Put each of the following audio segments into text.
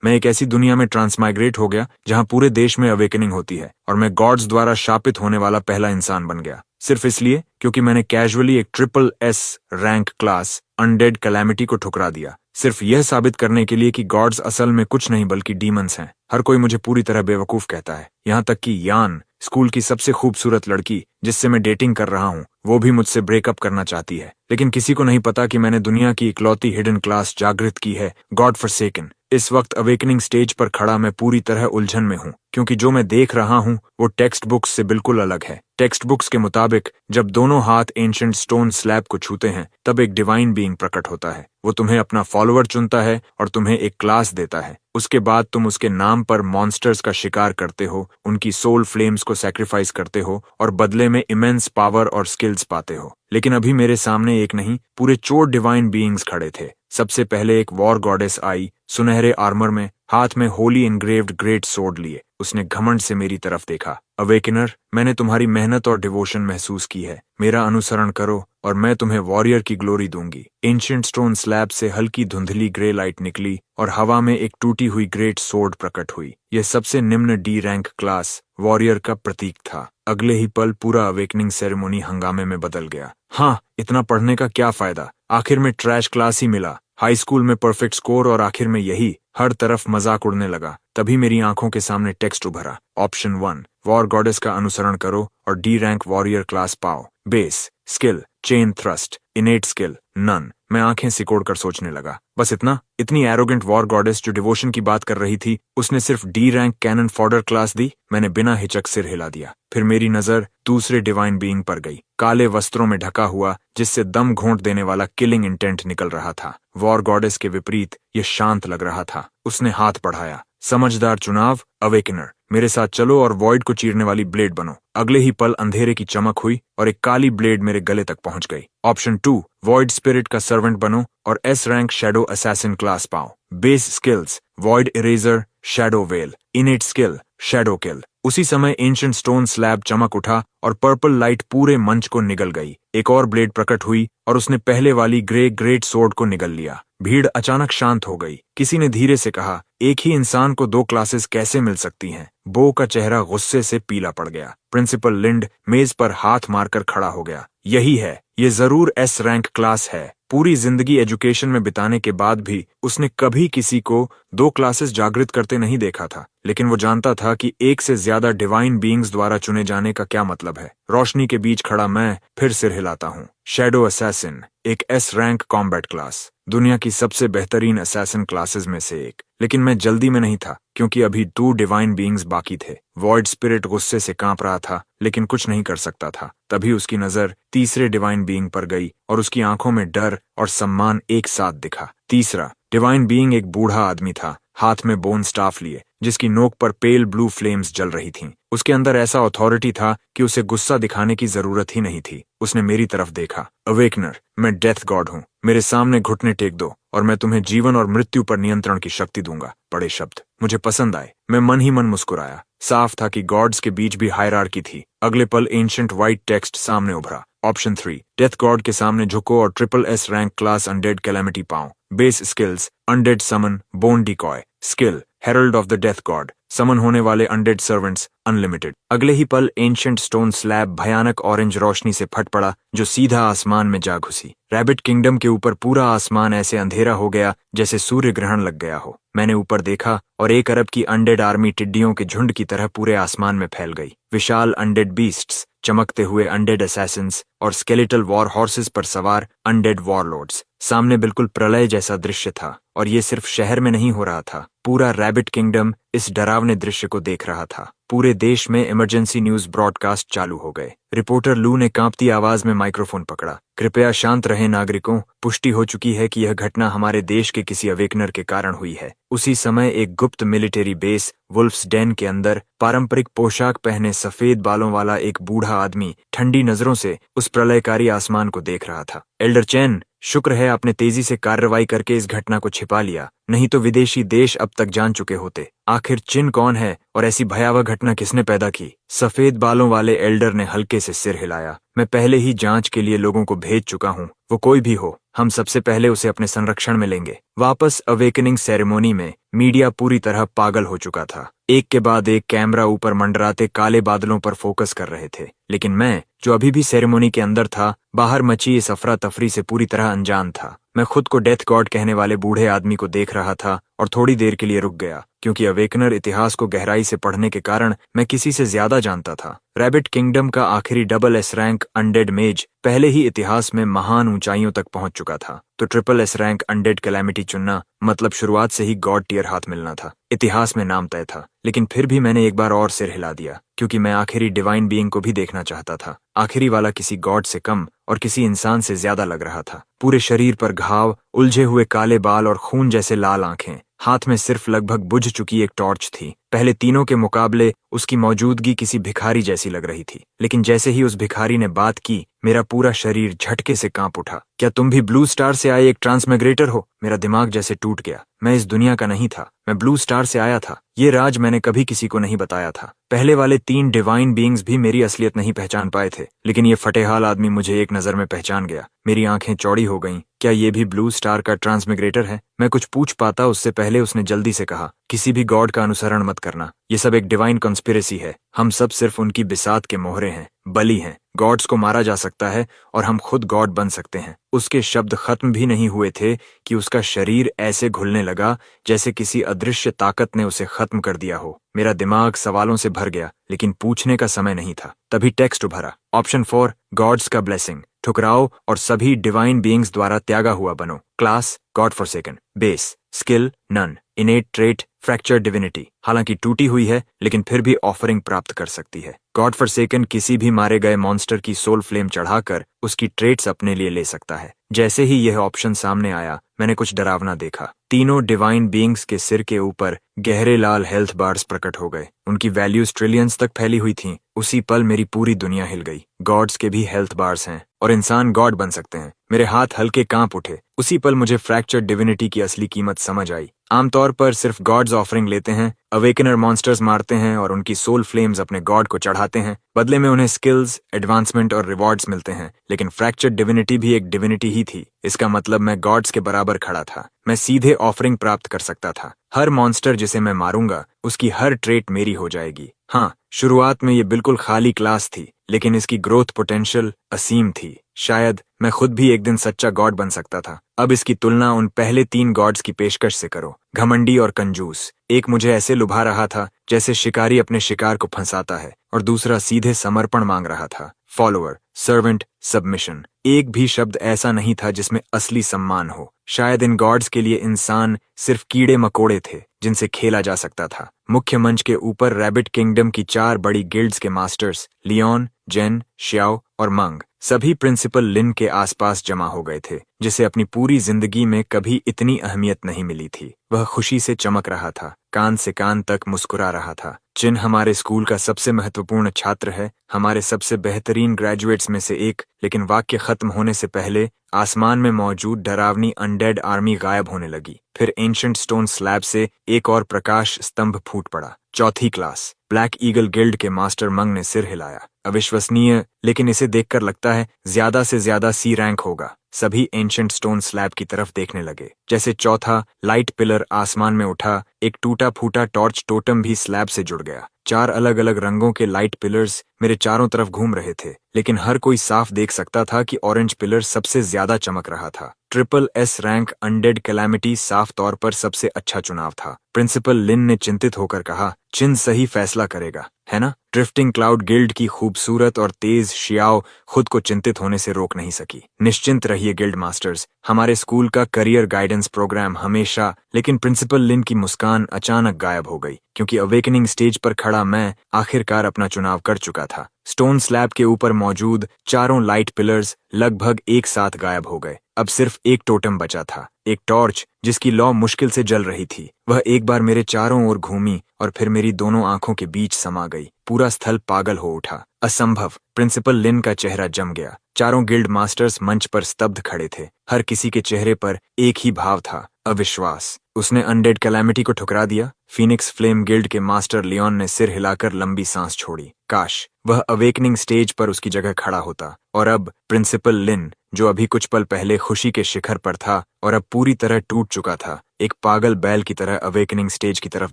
मैं एक ऐसी दुनिया में ट्रांसमाइग्रेट हो गया जहां पूरे देश में अवेकनिंग होती है और मैं गॉड्स द्वारा शापित होने वाला पहला इंसान बन गया, सिर्फ इसलिए क्योंकि मैंने कैजुअली एक SSS rank class undead calamity को ठुकरा दिया, सिर्फ यह साबित करने के लिए कि गॉड्स असल में कुछ नहीं बल्कि डीमंस हैं। हर कोई मुझे पूरी तरह बेवकूफ कहता है, यहाँ तक कि यान, स्कूल की सबसे खूबसूरत लड़की जिससे मैं डेटिंग कर रहा हूँ, वो भी मुझसे ब्रेकअप करना चाहती है। लेकिन किसी को नहीं पता कि मैंने दुनिया की इकलौती हिडन क्लास जागृत की है, गॉड फॉरसेकन। इस वक्त अवेकनिंग स्टेज पर खड़ा मैं पूरी तरह उलझन में हूँ, क्योंकि जो मैं देख रहा हूँ वो टेक्स्ट बुक्स से बिल्कुल अलग है। टेक्स्ट बुक्स के मुताबिक जब दोनों हाथ एंशिएंट स्टोन स्लैब को छूते हैं तब एक डिवाइन बीइंग प्रकट होता है। वो तुम्हें अपना फॉलोअर चुनता है और तुम्हें एक क्लास देता है। उसके बाद तुम उसके नाम पर मॉन्स्टर्स का शिकार करते हो, उनकी सोल फ्लेम्स को सैक्रिफाइस करते हो और बदले में इमेंस पावर और स्किल्स पाते हो। लेकिन अभी मेरे सामने एक नहीं, पूरे 4 डिवाइन बीइंग्स खड़े थे। सबसे पहले एक वॉर गॉडेस आई, सुनहरे आर्मर में, हाथ में होली इनग्रेव्ड ग्रेट सोर्ड लिए। उसने घमंड से मेरी तरफ देखा। अवेकनर, मैंने तुम्हारी मेहनत और डिवोशन महसूस की है, मेरा अनुसरण करो और मैं तुम्हें वॉरियर की ग्लोरी दूंगी। एंशिएंट स्टोन स्लैब से हल्की धुंधली ग्रे लाइट निकली और हवा में एक टूटी हुई ग्रेट सोर्ड प्रकट हुई। यह सबसे निम्न डी रैंक क्लास वॉरियर का प्रतीक था। अगले ही पल पूरा अवेकनिंग सेरेमनी हंगामे में बदल गया। हाँ, इतना पढ़ने का क्या फायदा, आखिर में ट्रैश क्लास ही मिला। हाई स्कूल में परफेक्ट स्कोर और आखिर में यही, हर तरफ मजाक उड़ने लगा। तभी मेरी आंखों के सामने टेक्स्ट उभरा। ऑप्शन 1, वॉर गॉडेस का अनुसरण करो और डी रैंक वॉरियर क्लास पाओ। Base skill, chain thrust, innate skill, none. मैं आंखें सिकोड़कर सोचने लगा, बस इतना? इतनी एरोगेंट वॉर गॉडेस जो डिवोशन की बात कर रही थी, उसने सिर्फ D rank cannon fodder class दी। मैंने बिना हिचक सिर हिला दिया। फिर मेरी नजर दूसरे डिवाइन बीइंग पर गई, काले वस्त्रों में ढका हुआ, जिससे दम घोंट देने वाला किलिंग इंटेंट निकल रहा था। वॉर गॉडेस के विपरीत यह शांत लग रहा था। उसने हाथ बढ़ाया। समझदार चुनाव, अवेकनर, मेरे साथ चलो और वॉइड को चीरने वाली ब्लेड बनो। अगले ही पल अंधेरे की चमक हुई और एक काली ब्लेड मेरे गले तक पहुंच गई। ऑप्शन 2, वॉइड स्पिरिट का सर्वेंट बनो और S rank shadow assassin class पाओ। Base skills, void eraser, shadow veil, innate skill, shadow kill. उसी समय एंशिएंट स्टोन स्लैब चमक उठा और पर्पल लाइट पूरे मंच को निगल गई। एक और ब्लेड प्रकट हुई और उसने पहले वाली ग्रे ग्रेट सोर्ड को निगल लिया। भीड़ अचानक शांत हो गई। किसी ने धीरे से कहा, एक ही इंसान को 2 क्लासेस कैसे मिल सकती हैं? बो का चेहरा गुस्से से पीला पड़ गया। प्रिंसिपल लिंड मेज पर हाथ मारकर खड़ा हो गया। यही है, ये जरूर S रैंक क्लास है। पूरी जिंदगी एजुकेशन में बिताने के बाद भी उसने कभी किसी को 2 क्लासेस जागृत करते नहीं देखा था। लेकिन वो जानता था कि एक से ज्यादा डिवाइन बीइंग्स द्वारा चुने जाने का क्या मतलब है। रोशनी के बीच खड़ा मैं फिर सिर हिलाता हूँ। शैडो असैसिन, एक S रैंक कॉम्बैट क्लास, दुनिया की सबसे बेहतरीन असैसिन क्लासेस में से एक। लेकिन मैं जल्दी में नहीं था, क्योंकि अभी 2 डिवाइन बीइंग्स बाकी थे। वॉइड स्पिरिट गुस्से से कांप रहा था, लेकिन कुछ नहीं कर सकता था। तभी उसकी नजर तीसरे डिवाइन बीइंग पर गई और उसकी आंखों में डर और सम्मान एक साथ दिखा। तीसरा डिवाइन बीइंग एक बूढ़ा आदमी था, हाथ में बोन स्टाफ लिए, जिसकी नोक पर पेल ब्लू फ्लेम्स जल रही थीं। उसके अंदर ऐसा अथॉरिटी था कि उसे गुस्सा दिखाने की जरूरत ही नहीं थी। उसने मेरी तरफ देखा। अवेकनर, मैं डेथ गॉड हूँ, मेरे सामने घुटने टेक दो और मैं तुम्हें जीवन और मृत्यु पर नियंत्रण की शक्ति दूंगा। बड़े शब्द मुझे पसंद आए। मैं मन ही मन मुस्कुराया। साफ था कि गॉड्स के बीच भी हायरार्की थी। अगले पल एंशिएंट व्हाइट टेक्स्ट सामने उभरा। ऑप्शन 3, डेथ गॉड के सामने झुको और SSS rank class undead calamity पाओ। Base skills, undead summon, bone decoy. Skill, herald of the death god, summon होने वाले अनडेड सर्वेंट्स अनलिमिटेड। अगले ही पल एंशिएंट स्टोन स्लैब भयानक ऑरेंज रोशनी से फट पड़ा, जो सीधा आसमान में जा घुसी। रैबिट किंगडम के ऊपर पूरा आसमान ऐसे अंधेरा हो गया जैसे सूर्य ग्रहण लग गया हो। मैंने ऊपर देखा और 1 अरब की अनडेड आर्मी टिड्डियों के झुंड की तरह पूरे आसमान में फैल गई। विशाल अनडेड बीस्ट्स, चमकते हुए अनडेड असैसिन्स और स्केलेटल वॉर हॉर्सेस पर सवार अनडेड वॉरलॉर्ड्स। सामने बिल्कुल प्रलय जैसा दृश्य था, और ये सिर्फ शहर में नहीं हो रहा था। पूरा रैबिट किंगडम इस डरावने दृश्य को देख रहा था। पूरे देश में इमरजेंसी न्यूज ब्रॉडकास्ट चालू हो गए। रिपोर्टर लू ने कांपती आवाज में माइक्रोफोन पकड़ा। कृपया शांत रहें नागरिकों, पुष्टि हो चुकी है कि यह घटना हमारे देश के किसी अवेकनर के कारण हुई है। उसी समय एक गुप्त मिलिट्री बेस वुल्फ्स डेन के अंदर पारंपरिक पोशाक पहने सफेद बालों वाला एक बूढ़ा आदमी ठंडी नजरों से उस प्रलयकारी आसमान को देख रहा था। एल्डर चैन, शुक्र है आपने तेजी से कार्रवाई करके इस घटना को छिपा लिया, नहीं तो विदेशी देश अब तक जान चुके होते। आखिर चिन कौन है और ऐसी भयावह घटना किसने पैदा की? सफेद बालों वाले एल्डर ने हल्के से सिर हिलाया। मैं पहले ही जांच के लिए लोगों को भेज चुका हूँ। वो कोई भी हो, हम सबसे पहले उसे अपने संरक्षण में लेंगे। वापस अवेकनिंग सेरेमोनी में मीडिया पूरी तरह पागल हो चुका था। एक के बाद एक कैमरा ऊपर मंडराते काले बादलों पर फोकस कर रहे थे, लेकिन मैं, जो अभी भी सेरेमोनी के अंदर था, बाहर मची इस अफरा तफरी से पूरी तरह अनजान था। मैं खुद को डेथ गॉड कहने वाले बूढ़े आदमी को देख रहा था और थोड़ी देर के लिए रुक गया, क्योंकि अवेकनर इतिहास को गहराई से पढ़ने के कारण मैं किसी से ज्यादा जानता था। रैबिट किंगडम का आखिरी डबल एस रैंक अनडेड मेज पहले ही इतिहास में महान ऊंचाइयों तक पहुंच चुका था, तो triple S rank undead calamity चुनना मतलब शुरुआत से ही गॉड टियर हाथ मिलना था। इतिहास में नाम तय था, लेकिन फिर भी मैंने एक बार और सिर हिला दिया, क्योंकि मैं आखिरी डिवाइन बीइंग को भी देखना चाहता था। आखिरी वाला किसी गॉड से कम और किसी इंसान से ज्यादा लग रहा था। पूरे शरीर पर घाव, उलझे हुए काले बाल और खून जैसे लाल आंखें। हाथ में सिर्फ लगभग बुझ चुकी एक टॉर्च थी। पहले तीनों के मुकाबले उसकी मौजूदगी किसी भिखारी जैसी लग रही थी, लेकिन जैसे ही उस भिखारी ने बात की, मेरा पूरा शरीर झटके से कांप उठा। क्या तुम भी ब्लू स्टार से आए एक ट्रांसमिग्रेटर हो? मेरा दिमाग जैसे टूट गया। मैं इस दुनिया का नहीं था, मैं ब्लू स्टार से आया था। ये राज मैंने कभी किसी को नहीं बताया था। पहले वाले 3 डिवाइन बीइंग्स भी मेरी असलियत नहीं पहचान पाए थे, लेकिन ये फटेहाल आदमी मुझे एक नजर में पहचान गया। मेरी आंखें चौड़ी हो गईं। क्या ये भी ब्लू स्टार का ट्रांसमिग्रेटर है? मैं कुछ पूछ पाता उससे पहले उसने जल्दी से कहा, किसी भी गॉड का अनुसरण मत करना। ये सब एक डिवाइन कॉन्स्पिरेसी है। हम सब सिर्फ उनकी बिसात के मोहरे हैं, बलि हैं। गॉड्स को मारा जा सकता है और हम खुद गॉड बन सकते हैं। उसके शब्द खत्म भी नहीं हुए थे कि उसका शरीर ऐसे घुलने लगा जैसे किसी अदृश्य ताकत ने उसे खत्म कर दिया हो। मेरा दिमाग सवालों से भर गया, लेकिन पूछने का समय नहीं था। तभी टेक्स्ट उभरा, ऑप्शन 4, गॉड्स का ब्लेसिंग। ठुकराओ और सभी डिवाइन बीइंग्स द्वारा त्यागा हुआ बनो। Class, god forsaken. Base, skill, none. Innate trait, fracture divinity. हालांकि टूटी हुई है, लेकिन फिर भी ऑफरिंग प्राप्त कर सकती है। गॉड फॉरसेकन किसी भी मारे गए मॉन्स्टर की सोल फ्लेम चढ़ाकर उसकी ट्रेट्स अपने लिए ले सकता है। जैसे ही यह ऑप्शन सामने आया, मैंने कुछ डरावना देखा। तीनों डिवाइन बीइंग्स के सिर के ऊपर गहरे लाल हेल्थ बार्स प्रकट हो गए। उनकी वैल्यूज ट्रिलियंस तक फैली हुई थीं। उसी पल मेरी पूरी दुनिया हिल गई। गॉड्स के भी हेल्थ बार्स हैं और इंसान गॉड बन सकते हैं। मेरे हाथ हल्के कांप उठे। उसी पल मुझे फ्रैक्चर डिविनिटी की असली कीमत समझ आई। आमतौर पर सिर्फ गॉड्स ऑफरिंग लेते हैं, अवेकनर मॉन्स्टर्स मारते हैं और उनकी सोल फ्लेम्स अपने गॉड को चढ़ाते हैं। बदले में उन्हें स्किल्स, एडवांसमेंट और रिवॉर्ड्स मिलते हैं। लेकिन फ्रैक्चर डिविनिटी भी एक डिविनिटी ही थी। इसका मतलब मैं गॉड्स के बराबर खड़ा था। मैं सीधे ऑफरिंग प्राप्त कर सकता था। हर मॉन्स्टर जिसे मैं मारूंगा, उसकी हर ट्रेट मेरी हो जाएगी। हाँ, शुरुआत में ये बिल्कुल खाली क्लास थी, लेकिन इसकी ग्रोथ पोटेंशियल असीम थी। शायद मैं खुद भी एक दिन सच्चा गॉड बन सकता था। अब इसकी तुलना उन पहले 3 गॉड्स की पेशकश से करो। घमंडी और कंजूस। एक मुझे ऐसे लुभा रहा था जैसे शिकारी अपने शिकार को फंसाता है, और दूसरा सीधे समर्पण मांग रहा था। Follower, servant, submission. एक भी शब्द ऐसा नहीं था जिसमें असली सम्मान हो। शायद इन गॉड्स के लिए इंसान सिर्फ कीड़े मकोड़े थे जिनसे खेला जा सकता था। मुख्य मंच के ऊपर रैबिट किंगडम की 4 बड़ी गिल्ड्स के मास्टर्स लियोन, जेन, श्याओ और मंग सभी प्रिंसिपल लिन के आसपास जमा हो गए थे, जिसे अपनी पूरी जिंदगी में कभी इतनी अहमियत नहीं मिली थी। वह खुशी से चमक रहा था, कान से कान तक मुस्कुरा रहा था। चिन हमारे स्कूल का सबसे महत्वपूर्ण छात्र है, हमारे सबसे बेहतरीन ग्रेजुएट्स में से एक। लेकिन वाक्य खत्म होने से पहले आसमान में मौजूद डरावनी अनडेड आर्मी गायब होने लगी। फिर एंशंट स्टोन स्लैब से एक और प्रकाश स्तंभ फूट पड़ा। चौथी क्लास। ब्लैक ईगल गिल्ड के मास्टर मंग ने सिर हिलाया। अविश्वसनीय, लेकिन इसे देखकर लगता है ज्यादा से ज्यादा सी रैंक होगा। सभी एंशंट स्टोन स्लैब की तरफ देखने लगे। जैसे चौथा लाइट पिलर आसमान में उठा, एक टूटा फूटा टॉर्च टोटम भी स्लैब से जुड़ गया। 4 अलग अलग रंगों के लाइट पिलर्स मेरे चारों तरफ घूम रहे थे, लेकिन हर कोई साफ देख सकता था कि ऑरेंज पिलर सबसे ज्यादा चमक रहा था। Triple S rank undead calamity साफ तौर पर सबसे अच्छा चुनाव था। प्रिंसिपल लिन ने चिंतित होकर कहा, चिन सही फैसला करेगा, है ना? ड्रिफ्टिंग क्लाउड गिल्ड की खूबसूरत और तेज शियाओ खुद को चिंतित होने से रोक नहीं सकी। निश्चिंत रहिए गिल्ड मास्टर्स, हमारे स्कूल का करियर गाइडेंस प्रोग्राम हमेशा। लेकिन प्रिंसिपल लिन की मुस्कान अचानक गायब हो गई, क्योंकि अवेकनिंग स्टेज पर खड़ा मैं आखिरकार अपना चुनाव कर चुका था। स्टोन स्लैब के ऊपर मौजूद 4 लाइट पिलर्स लगभग एक साथ गायब हो गए। अब सिर्फ एक टोटम बचा था, एक टॉर्च जिसकी लौ मुश्किल से जल रही थी। वह एक बार मेरे चारों ओर घूमी और फिर मेरी दोनों आंखों के बीच समा गई। पूरा स्थल पागल हो उठा। असंभव। प्रिंसिपल लिन का चेहरा जम गया। चारों गिल्ड मास्टर्स मंच पर स्तब्ध खड़े थे। हर किसी के चेहरे पर एक ही भाव था, अविश्वास। उसने अनडेड कैलामिटी को ठुकरा दिया। फीनिक्स फ्लेम गिल्ड के मास्टर लियोन ने सिर हिलाकर लंबी सांस छोड़ी। काश वह अवेकनिंग स्टेज पर उसकी जगह खड़ा होता। और अब प्रिंसिपल लिन, जो अभी कुछ पल पहले खुशी के शिखर पर था और अब पूरी तरह टूट चुका था, एक पागल बैल की तरह अवेकनिंग स्टेज की तरफ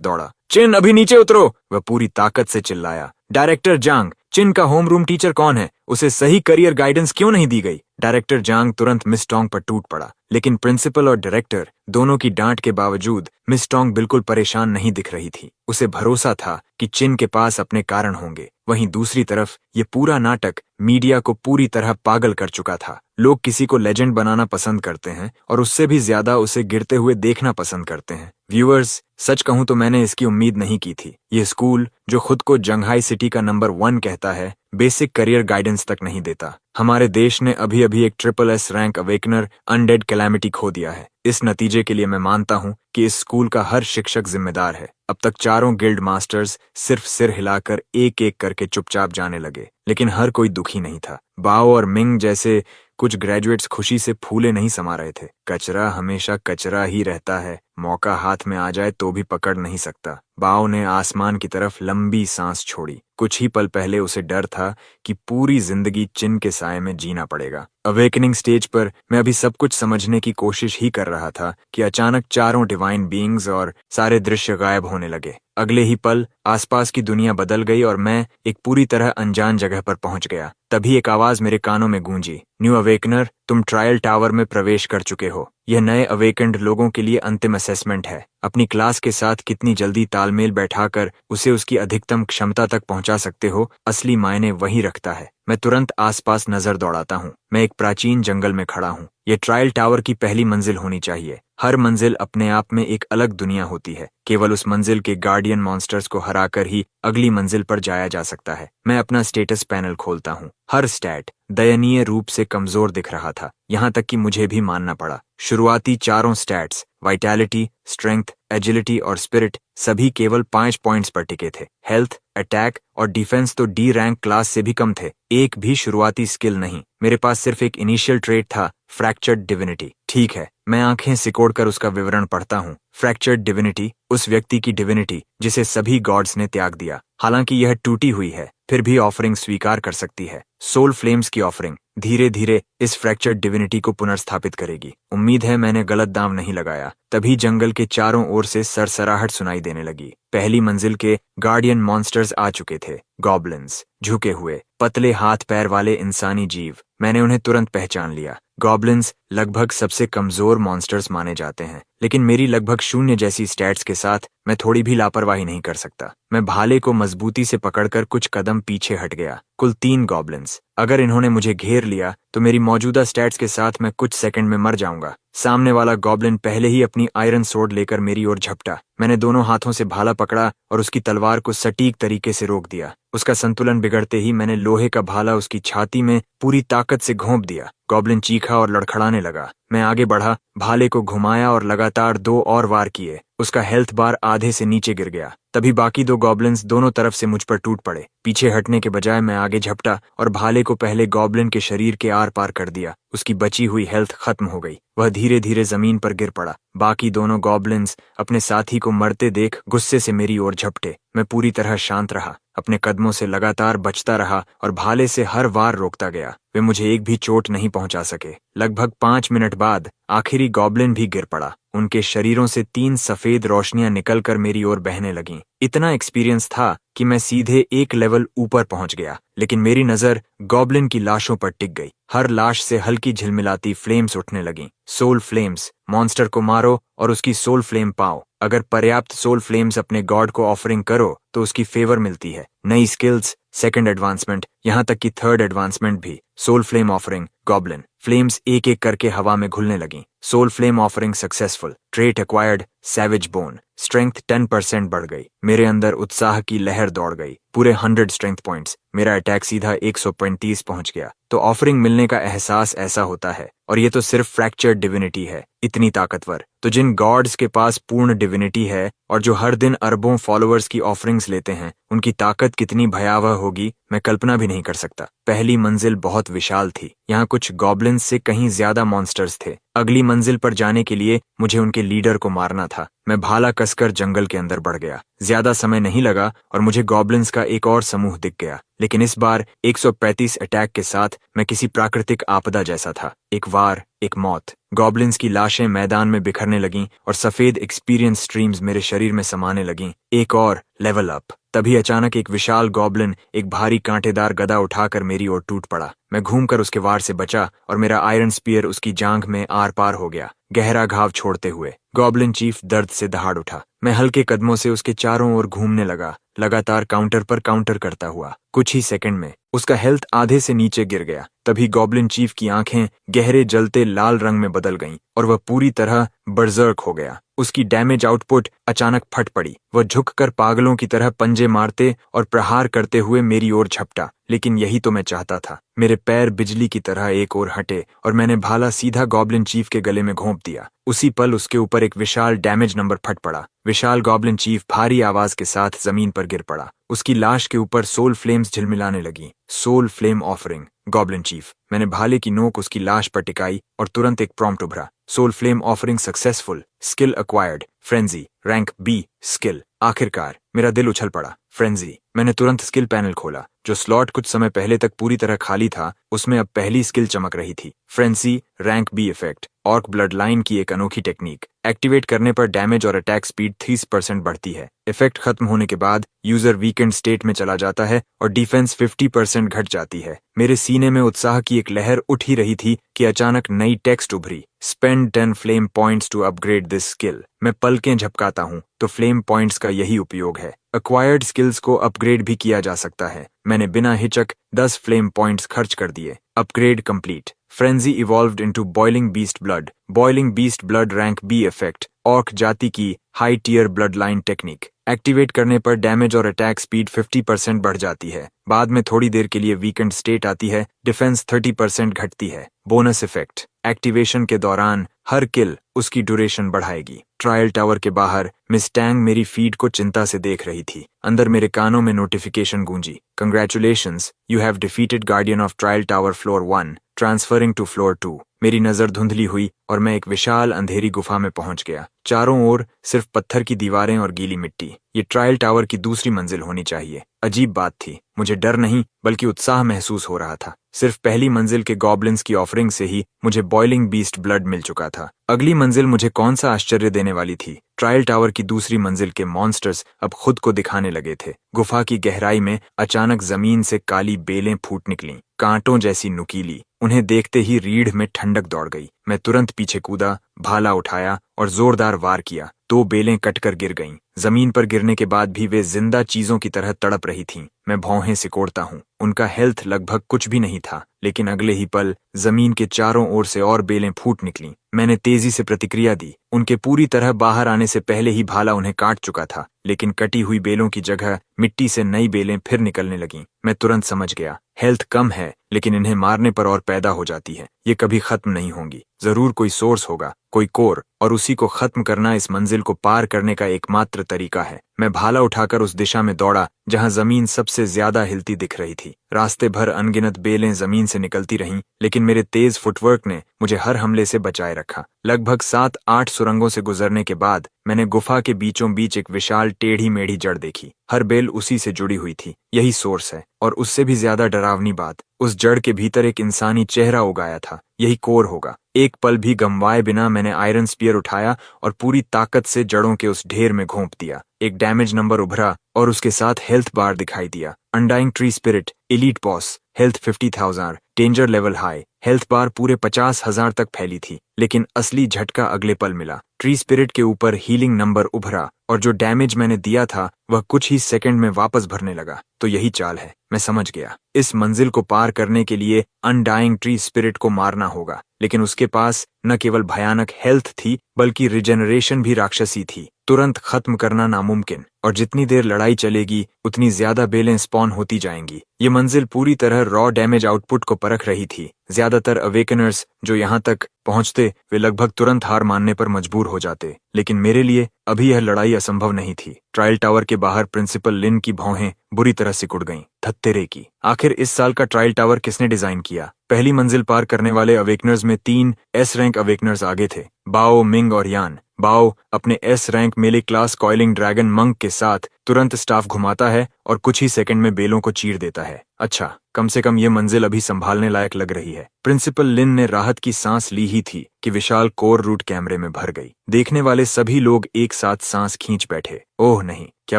दौड़ा। चिन, अभी नीचे उतरो! वह पूरी ताकत से चिल्लाया। डायरेक्टर जांग, चिन का होमरूम टीचर कौन है? उसे सही करियर गाइडेंस क्यों नहीं दी गई? डायरेक्टर जांग तुरंत मिस टोंग पर टूट पड़ा, लेकिन प्रिंसिपल और डायरेक्टर दोनों की डांट के बावजूद मिस टोंग बिल्कुल परेशान नहीं दिख रही थी। उसे भरोसा था कि चिन के पास अपने कारण होंगे। वहीं दूसरी तरफ ये पूरा नाटक मीडिया को पूरी तरह पागल कर चुका था। लोग किसी को लेजेंड बनाना पसंद करते हैं और उससे भी ज्यादा उसे गिरते हुए देखना पसंद करते हैं। व्यूअर्स, सच कहूं तो मैंने इसकी उम्मीद नहीं की थी। ये स्कूल जो खुद को जंघाई सिटी का नंबर 1 कहता है, बेसिक करियर गाइडेंस तक नहीं देता। हमारे देश ने अभी अभी एक SSS rank awakener undead calamity खो दिया है। इस नतीजे के लिए मैं मानता हूं कि इस स्कूल का हर शिक्षक जिम्मेदार है। अब तक चारों गिल्ड मास्टर्स सिर्फ सिर हिलाकर एक एक करके चुपचाप जाने लगे, लेकिन हर कोई दुखी नहीं था। बाओ और मिंग जैसे कुछ ग्रेजुएट्स खुशी से फूले नहीं समा रहे थे। कचरा हमेशा कचरा ही रहता है, मौका हाथ में आ जाए तो भी पकड़ नहीं सकता। बाओ ने आसमान की तरफ लंबी सांस छोड़ी। कुछ ही पल पहले उसे डर था कि पूरी जिंदगी चिन के साए में जीना पड़ेगा। अवेकनिंग स्टेज पर मैं अभी सब कुछ समझने की कोशिश ही कर रहा था कि अचानक चारों डिवाइन बीइंग्स और सारे दृश्य गायब होने लगे। अगले ही पल आसपास की दुनिया बदल गई और मैं एक पूरी तरह अनजान जगह पर पहुंच गया। तभी एक आवाज मेरे कानों में गूंजी, न्यू अवेकनर, तुम ट्रायल टावर में प्रवेश कर चुके हो। यह नए अवेकेंड लोगों के लिए अंतिम असेसमेंट है। अपनी क्लास के साथ कितनी जल्दी तालमेल बैठाकर उसे उसकी अधिकतम क्षमता तक पहुंचा सकते हो, असली मायने वही रखता है। मैं तुरंत आसपास नजर दौड़ाता हूँ। मैं एक प्राचीन जंगल में खड़ा हूँ। ये ट्रायल टावर की पहली मंजिल होनी चाहिए। हर मंजिल अपने आप में एक अलग दुनिया होती है। केवल उस मंजिल के गार्डियन मॉन्स्टर्स को हराकर ही अगली मंजिल पर जाया जा सकता है। मैं अपना स्टेटस पैनल खोलता हूँ। हर स्टैट दयनीय रूप से कमजोर दिख रहा था, यहाँ तक कि मुझे भी मानना पड़ा। शुरुआती चारों स्टैट्स, वाइटैलिटी, स्ट्रेंथ, एजिलिटी और स्पिरिट, सभी केवल 5 पॉइंट्स पर टिके थे। हेल्थ, अटैक और डिफेंस तो डी रैंक क्लास से भी कम थे। एक भी शुरुआती स्किल नहीं। मेरे पास सिर्फ एक इनिशियल ट्रेट था, फ्रैक्चर्ड डिविनिटी। ठीक है, मैं आंखें सिकोड़कर उसका विवरण पढ़ता हूँ। फ्रैक्चर्ड डिविनिटी, उस व्यक्ति की डिविनिटी जिसे सभी गॉड्स ने त्याग दिया। हालांकि यह टूटी हुई है, फिर भी ऑफरिंग स्वीकार कर सकती है। सोल फ्लेम्स की ऑफरिंग धीरे धीरे इस फ्रैक्चर्ड डिविनिटी को पुनर्स्थापित करेगी। उम्मीद है मैंने गलत दांव नहीं लगाया। तभी जंगल के चारों ओर से सरसराहट सुनाई देने लगी। पहली मंजिल के गार्डियन मॉन्स्टर्स आ चुके थे। गॉब्लिन्स, झुके हुए, पतले हाथ पैर वाले इंसानी जीव। मैंने उन्हें तुरंत पहचान लिया। गॉब्लिन्स लगभग सबसे कमजोर मॉन्स्टर्स माने जाते हैं, लेकिन मेरी लगभग 0 जैसी स्टैट्स के साथ मैं थोड़ी भी लापरवाही नहीं कर सकता। मैं भाले को मजबूती से पकड़कर कुछ कदम पीछे हट गया। कुल 3 गॉब्लिन्स। अगर इन्होंने मुझे घेर लिया तो मेरी मौजूदा स्टैट्स के साथ मैं कुछ सेकंड में मर जाऊंगा। सामने वाला गॉब्लिन पहले ही अपनी आयरन सोर्ड लेकर मेरी ओर झपटा। मैंने दोनों हाथों से भाला पकड़ा और उसकी तलवार को सटीक तरीके से रोक दिया। उसका संतुलन बिगड़ते ही मैंने लोहे का भाला उसकी छाती में पूरी ताकत से घोंप दिया। गॉब्लिन चीखा और लड़खड़ाने लगा। मैं आगे बढ़ा, भाले को घुमाया और लगातार 2 और वार किए। उसका हेल्थ बार आधे से नीचे गिर गया। तभी बाकी 2 गॉब्लिन्स दोनों तरफ से मुझ पर टूट पड़े। पीछे हटने के बजाय मैं आगे झपटा और भाले को पहले गॉब्लिन के शरीर के आर पार कर दिया। उसकी बची हुई हेल्थ खत्म हो गई। वह धीरे धीरे जमीन पर गिर पड़ा। बाकी दोनों गॉब्लिन्स अपने साथी को मरते देख गुस्से से मेरी ओर झपटे। मैं पूरी तरह शांत रहा, अपने कदमों से लगातार बचता रहा और भाले से हर वार रोकता गया। वे मुझे एक भी चोट नहीं पहुंचा सके। लगभग 5 मिनट बाद आखिरी गॉब्लिन भी गिर पड़ा। उनके शरीरों से 3 सफेद रोशनियां निकलकर मेरी ओर बहने लगीं। इतना एक्सपीरियंस था कि मैं सीधे एक लेवल ऊपर पहुंच गया, लेकिन मेरी नजर गॉब्लिन की लाशों पर टिक गई। हर लाश से हल्की झिलमिलाती फ्लेम्स उठने लगीं। सोल फ्लेम्स, मॉन्स्टर को मारो और उसकी सोल फ्लेम पाओ। अगर पर्याप्त सोल फ्लेम्स अपने गॉड को ऑफरिंग करो तो उसकी फेवर मिलती है। नई स्किल्स, सेकंड एडवांसमेंट, यहाँ तक कि थर्ड एडवांसमेंट भी। Soul flame offering, goblin. Flames एक एक करके हवा में घुलने लगीं। Soul flame offering successful. Trait acquired, savage bone. Strength 10% बढ़ गई। मेरे अंदर उत्साह की लहर दौड़ गई। पूरे 100 स्ट्रेंथ पॉइंट्स। मेरा अटैक सीधा 135 पहुंच गया। तो ऑफरिंग मिलने का एहसास ऐसा होता है, और ये तो सिर्फ फ्रैक्चर्ड डिविनिटी है। इतनी ताकतवर, तो जिन गॉड्स के पास पूर्ण डिविनिटी है और जो हर दिन अरबों फॉलोअर्स की ऑफरिंग्स लेते हैं, उनकी ताकत कितनी भयावह होगी मैं कल्पना भी नहीं कर सकता। पहली मंजिल बहुत विशाल थी। यहाँ कुछ गॉब्लिन्स से कहीं ज्यादा मॉन्स्टर्स थे। अगली मंजिल पर जाने के लिए मुझे उनके लीडर को मारना था। मैं भाला कसकर जंगल के अंदर बढ़ गया। ज्यादा समय नहीं लगा और मुझे गॉब्लिन्स का एक और समूह दिख गया, लेकिन इस बार 135 अटैक के साथ मैं किसी प्राकृतिक आपदा जैसा था। एक वार, एक मौत। गॉब्लिन्स की लाशें मैदान में बिखरने लगीं और सफेद एक्सपीरियंस स्ट्रीम्स मेरे शरीर में समाने लगीं। एक और लेवल अप। तभी अचानक एक विशाल गॉब्लिन एक भारी कांटेदार गदा उठाकर मेरी ओर टूट पड़ा। मैं घूमकर उसके वार से बचा और मेरा आयरन स्पीयर उसकी जांघ में आर पार हो गया, गहरा घाव छोड़ते हुए। गॉब्लिन चीफ दर्द से दहाड़ उठा। मैं हल्के कदमों से उसके चारों ओर घूमने लगा, लगातार काउंटर पर काउंटर करता हुआ। कुछ ही सेकंड में उसका हेल्थ आधे से नीचे गिर गया। तभी गॉब्लिन चीफ की आंखें गहरे जलते लाल रंग में बदल गईं और वह पूरी तरह बर्जर्क हो गया। उसकी डैमेज आउटपुट अचानक फट पड़ी। वह झुककर पागलों की तरह पंजे मारते और प्रहार करते हुए मेरी ओर झपटा। लेकिन यही तो मैं चाहता था। मेरे पैर बिजली की तरह एक ओर हटे और मैंने भाला सीधा गॉब्लिन चीफ के गले में घोंप दिया। उसी पल उसके ऊपर एक विशाल डैमेज नंबर फट पड़ा। विशाल गॉब्लिन चीफ भारी आवाज के साथ जमीन पर गिर पड़ा। उसकी लाश के ऊपर सोल फ्लेम्स झिलमिलाने लगी। Soul flame offering, goblin chief. मैंने भाले की नोक उसकी लाश पर टिकाई और तुरंत एक प्रॉम्प्ट उभरा। Soul flame offering successful, skill acquired, frenzy, rank B, skill. आखिरकार मेरा दिल उछल पड़ा। फ्रेंजी। मैंने तुरंत स्किल पैनल खोला। जो स्लॉट कुछ समय पहले तक पूरी तरह खाली था, उसमें अब पहली स्किल चमक रही थी। Frenzy, rank B effect, orc blood line की एक अनोखी टेक्निक। एक्टिवेट करने पर डैमेज और अटैक स्पीड 30% बढ़ती है। इफेक्ट खत्म होने के बाद यूजर वीकेंड स्टेट में चला जाता है और डिफेंस 50% घट जाती है। मेरे सीने में उत्साह की एक लहर उठ ही रही थी कि अचानक नई टेक्स्ट उभरी। Spend 10 flame points to upgrade this skill. मैं पलकें झपकाता हूँ तो फ्लेम पॉइंट्स का यही उपयोग है। एक्वायर्ड स्किल्स को अपग्रेड भी किया जा सकता है। मैंने बिना हिचक 10 फ्लेम पॉइंट्स खर्च कर दिए। Upgrade complete. Frenzy evolved into boiling beast blood. Boiling beast blood rank B effect, orc जाति की high tier blood line technique. Activate करने पर डैमेज और अटैक स्पीड 50% बढ़ जाती है। बाद में थोड़ी देर के लिए वीकेंड स्टेट आती है। डिफेंस 30% घटती है। बोनस इफेक्ट, एक्टिवेशन के दौरान हर किल उसकी ड्यूरेशन बढ़ाएगी। ट्रायल टावर के बाहर मिस टैंग मेरी फीड को चिंता से देख रही थी। अंदर मेरे कानों में नोटिफिकेशन गूंजी। Congratulations, you have defeated guardian of trial tower floor 1, transferring to floor 2। मेरी नजर धुंधली हुई और मैं एक विशाल अंधेरी गुफा में पहुंच गया। चारों ओर सिर्फ पत्थर की दीवारें और गीली मिट्टी। ये ट्रायल टावर की दूसरी मंजिल होनी चाहिए। अजीब बात थी, मुझे डर नहीं बल्कि उत्साह महसूस हो रहा था। सिर्फ पहली मंजिल के गॉब्लिन्स की ऑफरिंग से ही मुझे बॉइलिंग बीस्ट ब्लड मिल चुका था। अगली मंजिल मुझे कौन सा आश्चर्य देने वाली थी। ट्रायल टावर की दूसरी मंजिल के मॉन्स्टर्स अब खुद को दिखाने लगे थे। गुफा की गहराई में अचानक जमीन से काली बेलें फूट निकलीं, कांटों जैसी नुकीली। उन्हें देखते ही रीढ़ में ठंडक दौड़ गई। मैं तुरंत पीछे कूदा, भाला उठाया और जोरदार वार किया। 2 बेलें कटकर गिर गईं। जमीन पर गिरने के बाद भी वे जिंदा चीजों की तरह तड़प रही थीं। मैं भौहें सिकोड़ता हूँ। उनका हेल्थ लगभग कुछ भी नहीं था, लेकिन अगले ही पल जमीन के चारों ओर से और बेलें फूट निकलीं। मैंने तेजी से प्रतिक्रिया दी। उनके पूरी तरह बाहर आने से पहले ही भाला उन्हें काट चुका था, लेकिन कटी हुई बेलों की जगह मिट्टी से नई बेलें फिर निकलने लगीं। मैं तुरंत समझ गया, हेल्थ कम है, लेकिन इन्हें मारने पर और पैदा हो जाती है। ये कभी खत्म नहीं होंगी। जरूर कोई सोर्स होगा, कोई कोर, और उसी को खत्म करना इस मंजिल को पार करने का एकमात्र तरीका है। मैं भाला उठाकर उस दिशा में दौड़ा जहां जमीन सबसे ज्यादा हिलती दिख रही थी। रास्ते भर अनगिनत बेलें जमीन से निकलती रहीं, लेकिन मेरे तेज फुटवर्क ने मुझे हर हमले से बचाए रखा। लगभग 7-8 सुरंगों से गुजरने के बाद मैंने गुफा के बीचों बीच एक विशाल टेढ़ी मेढ़ी जड़ देखी। हर बेल उसी से जुड़ी हुई थी। यही सोर्स है, और उससे भी ज्यादा डरावनी बात, उस जड़ के भीतर एक इंसानी चेहरा उगाया था। यही कोर होगा। एक पल भी गंवाए बिना मैंने आयरन स्पीयर उठाया और पूरी ताकत से जड़ों के उस ढेर में घोंप दिया। एक डैमेज नंबर उभरा और उसके साथ हेल्थ बार दिखाई दिया। Undying tree spirit, elite boss, health 50,000, danger level high. Health बार पूरे 50,000 तक फैली थी, लेकिन असली झटका अगले पल मिला। ट्री स्पिरिट के ऊपर हीलिंग नंबर उभरा और जो डैमेज मैंने दिया था वह कुछ ही सेकंड में वापस भरने लगा। तो यही चाल है, मैं समझ गया। इस मंजिल को पार करने के लिए अनडाइंग ट्री स्पिरिट को मारना होगा, लेकिन उसके पास न केवल भयानक हेल्थ थी बल्कि रिजेनरेशन भी राक्षसी थी। तुरंत खत्म करना नामुमकिन, और जितनी देर लड़ाई चलेगी उतनी ज्यादा बेलें स्पॉन होती जाएंगी। ये मंजिल पूरी तरह रॉ डैमेज आउटपुट को परख रही थी। ज्यादातर अवेकनर्स जो यहाँ तक पहुंचते वे लगभग तुरंत हार मानने पर मजबूर हो जाते, लेकिन मेरे लिए अभी यह लड़ाई असंभव नहीं थी। ट्रायल टावर के बाहर प्रिंसिपल लिन की भौहें बुरी तरह सिकुड़ गईं। धत्तेरे की, आखिर इस साल का ट्रायल टावर किसने डिजाइन किया? पहली मंजिल पार करने वाले अवेकनर्स में 3 एस रैंक अवेकनर्स आगे थे, बाओ, मिंग और यान। बाओ अपने एस रैंक मेले क्लास कॉइलिंग ड्रैगन मंक के साथ तुरंत स्टाफ घुमाता है और कुछ ही सेकंड में बेलों को चीर देता है। अच्छा, कम से कम ये मंजिल अभी संभालने लायक लग रही है। प्रिंसिपल लिन ने राहत की सांस ली ही थी कि विशाल कोर रूट कैमरे में भर गई। देखने वाले सभी लोग एक साथ सांस खींच बैठे। ओह नहीं, क्या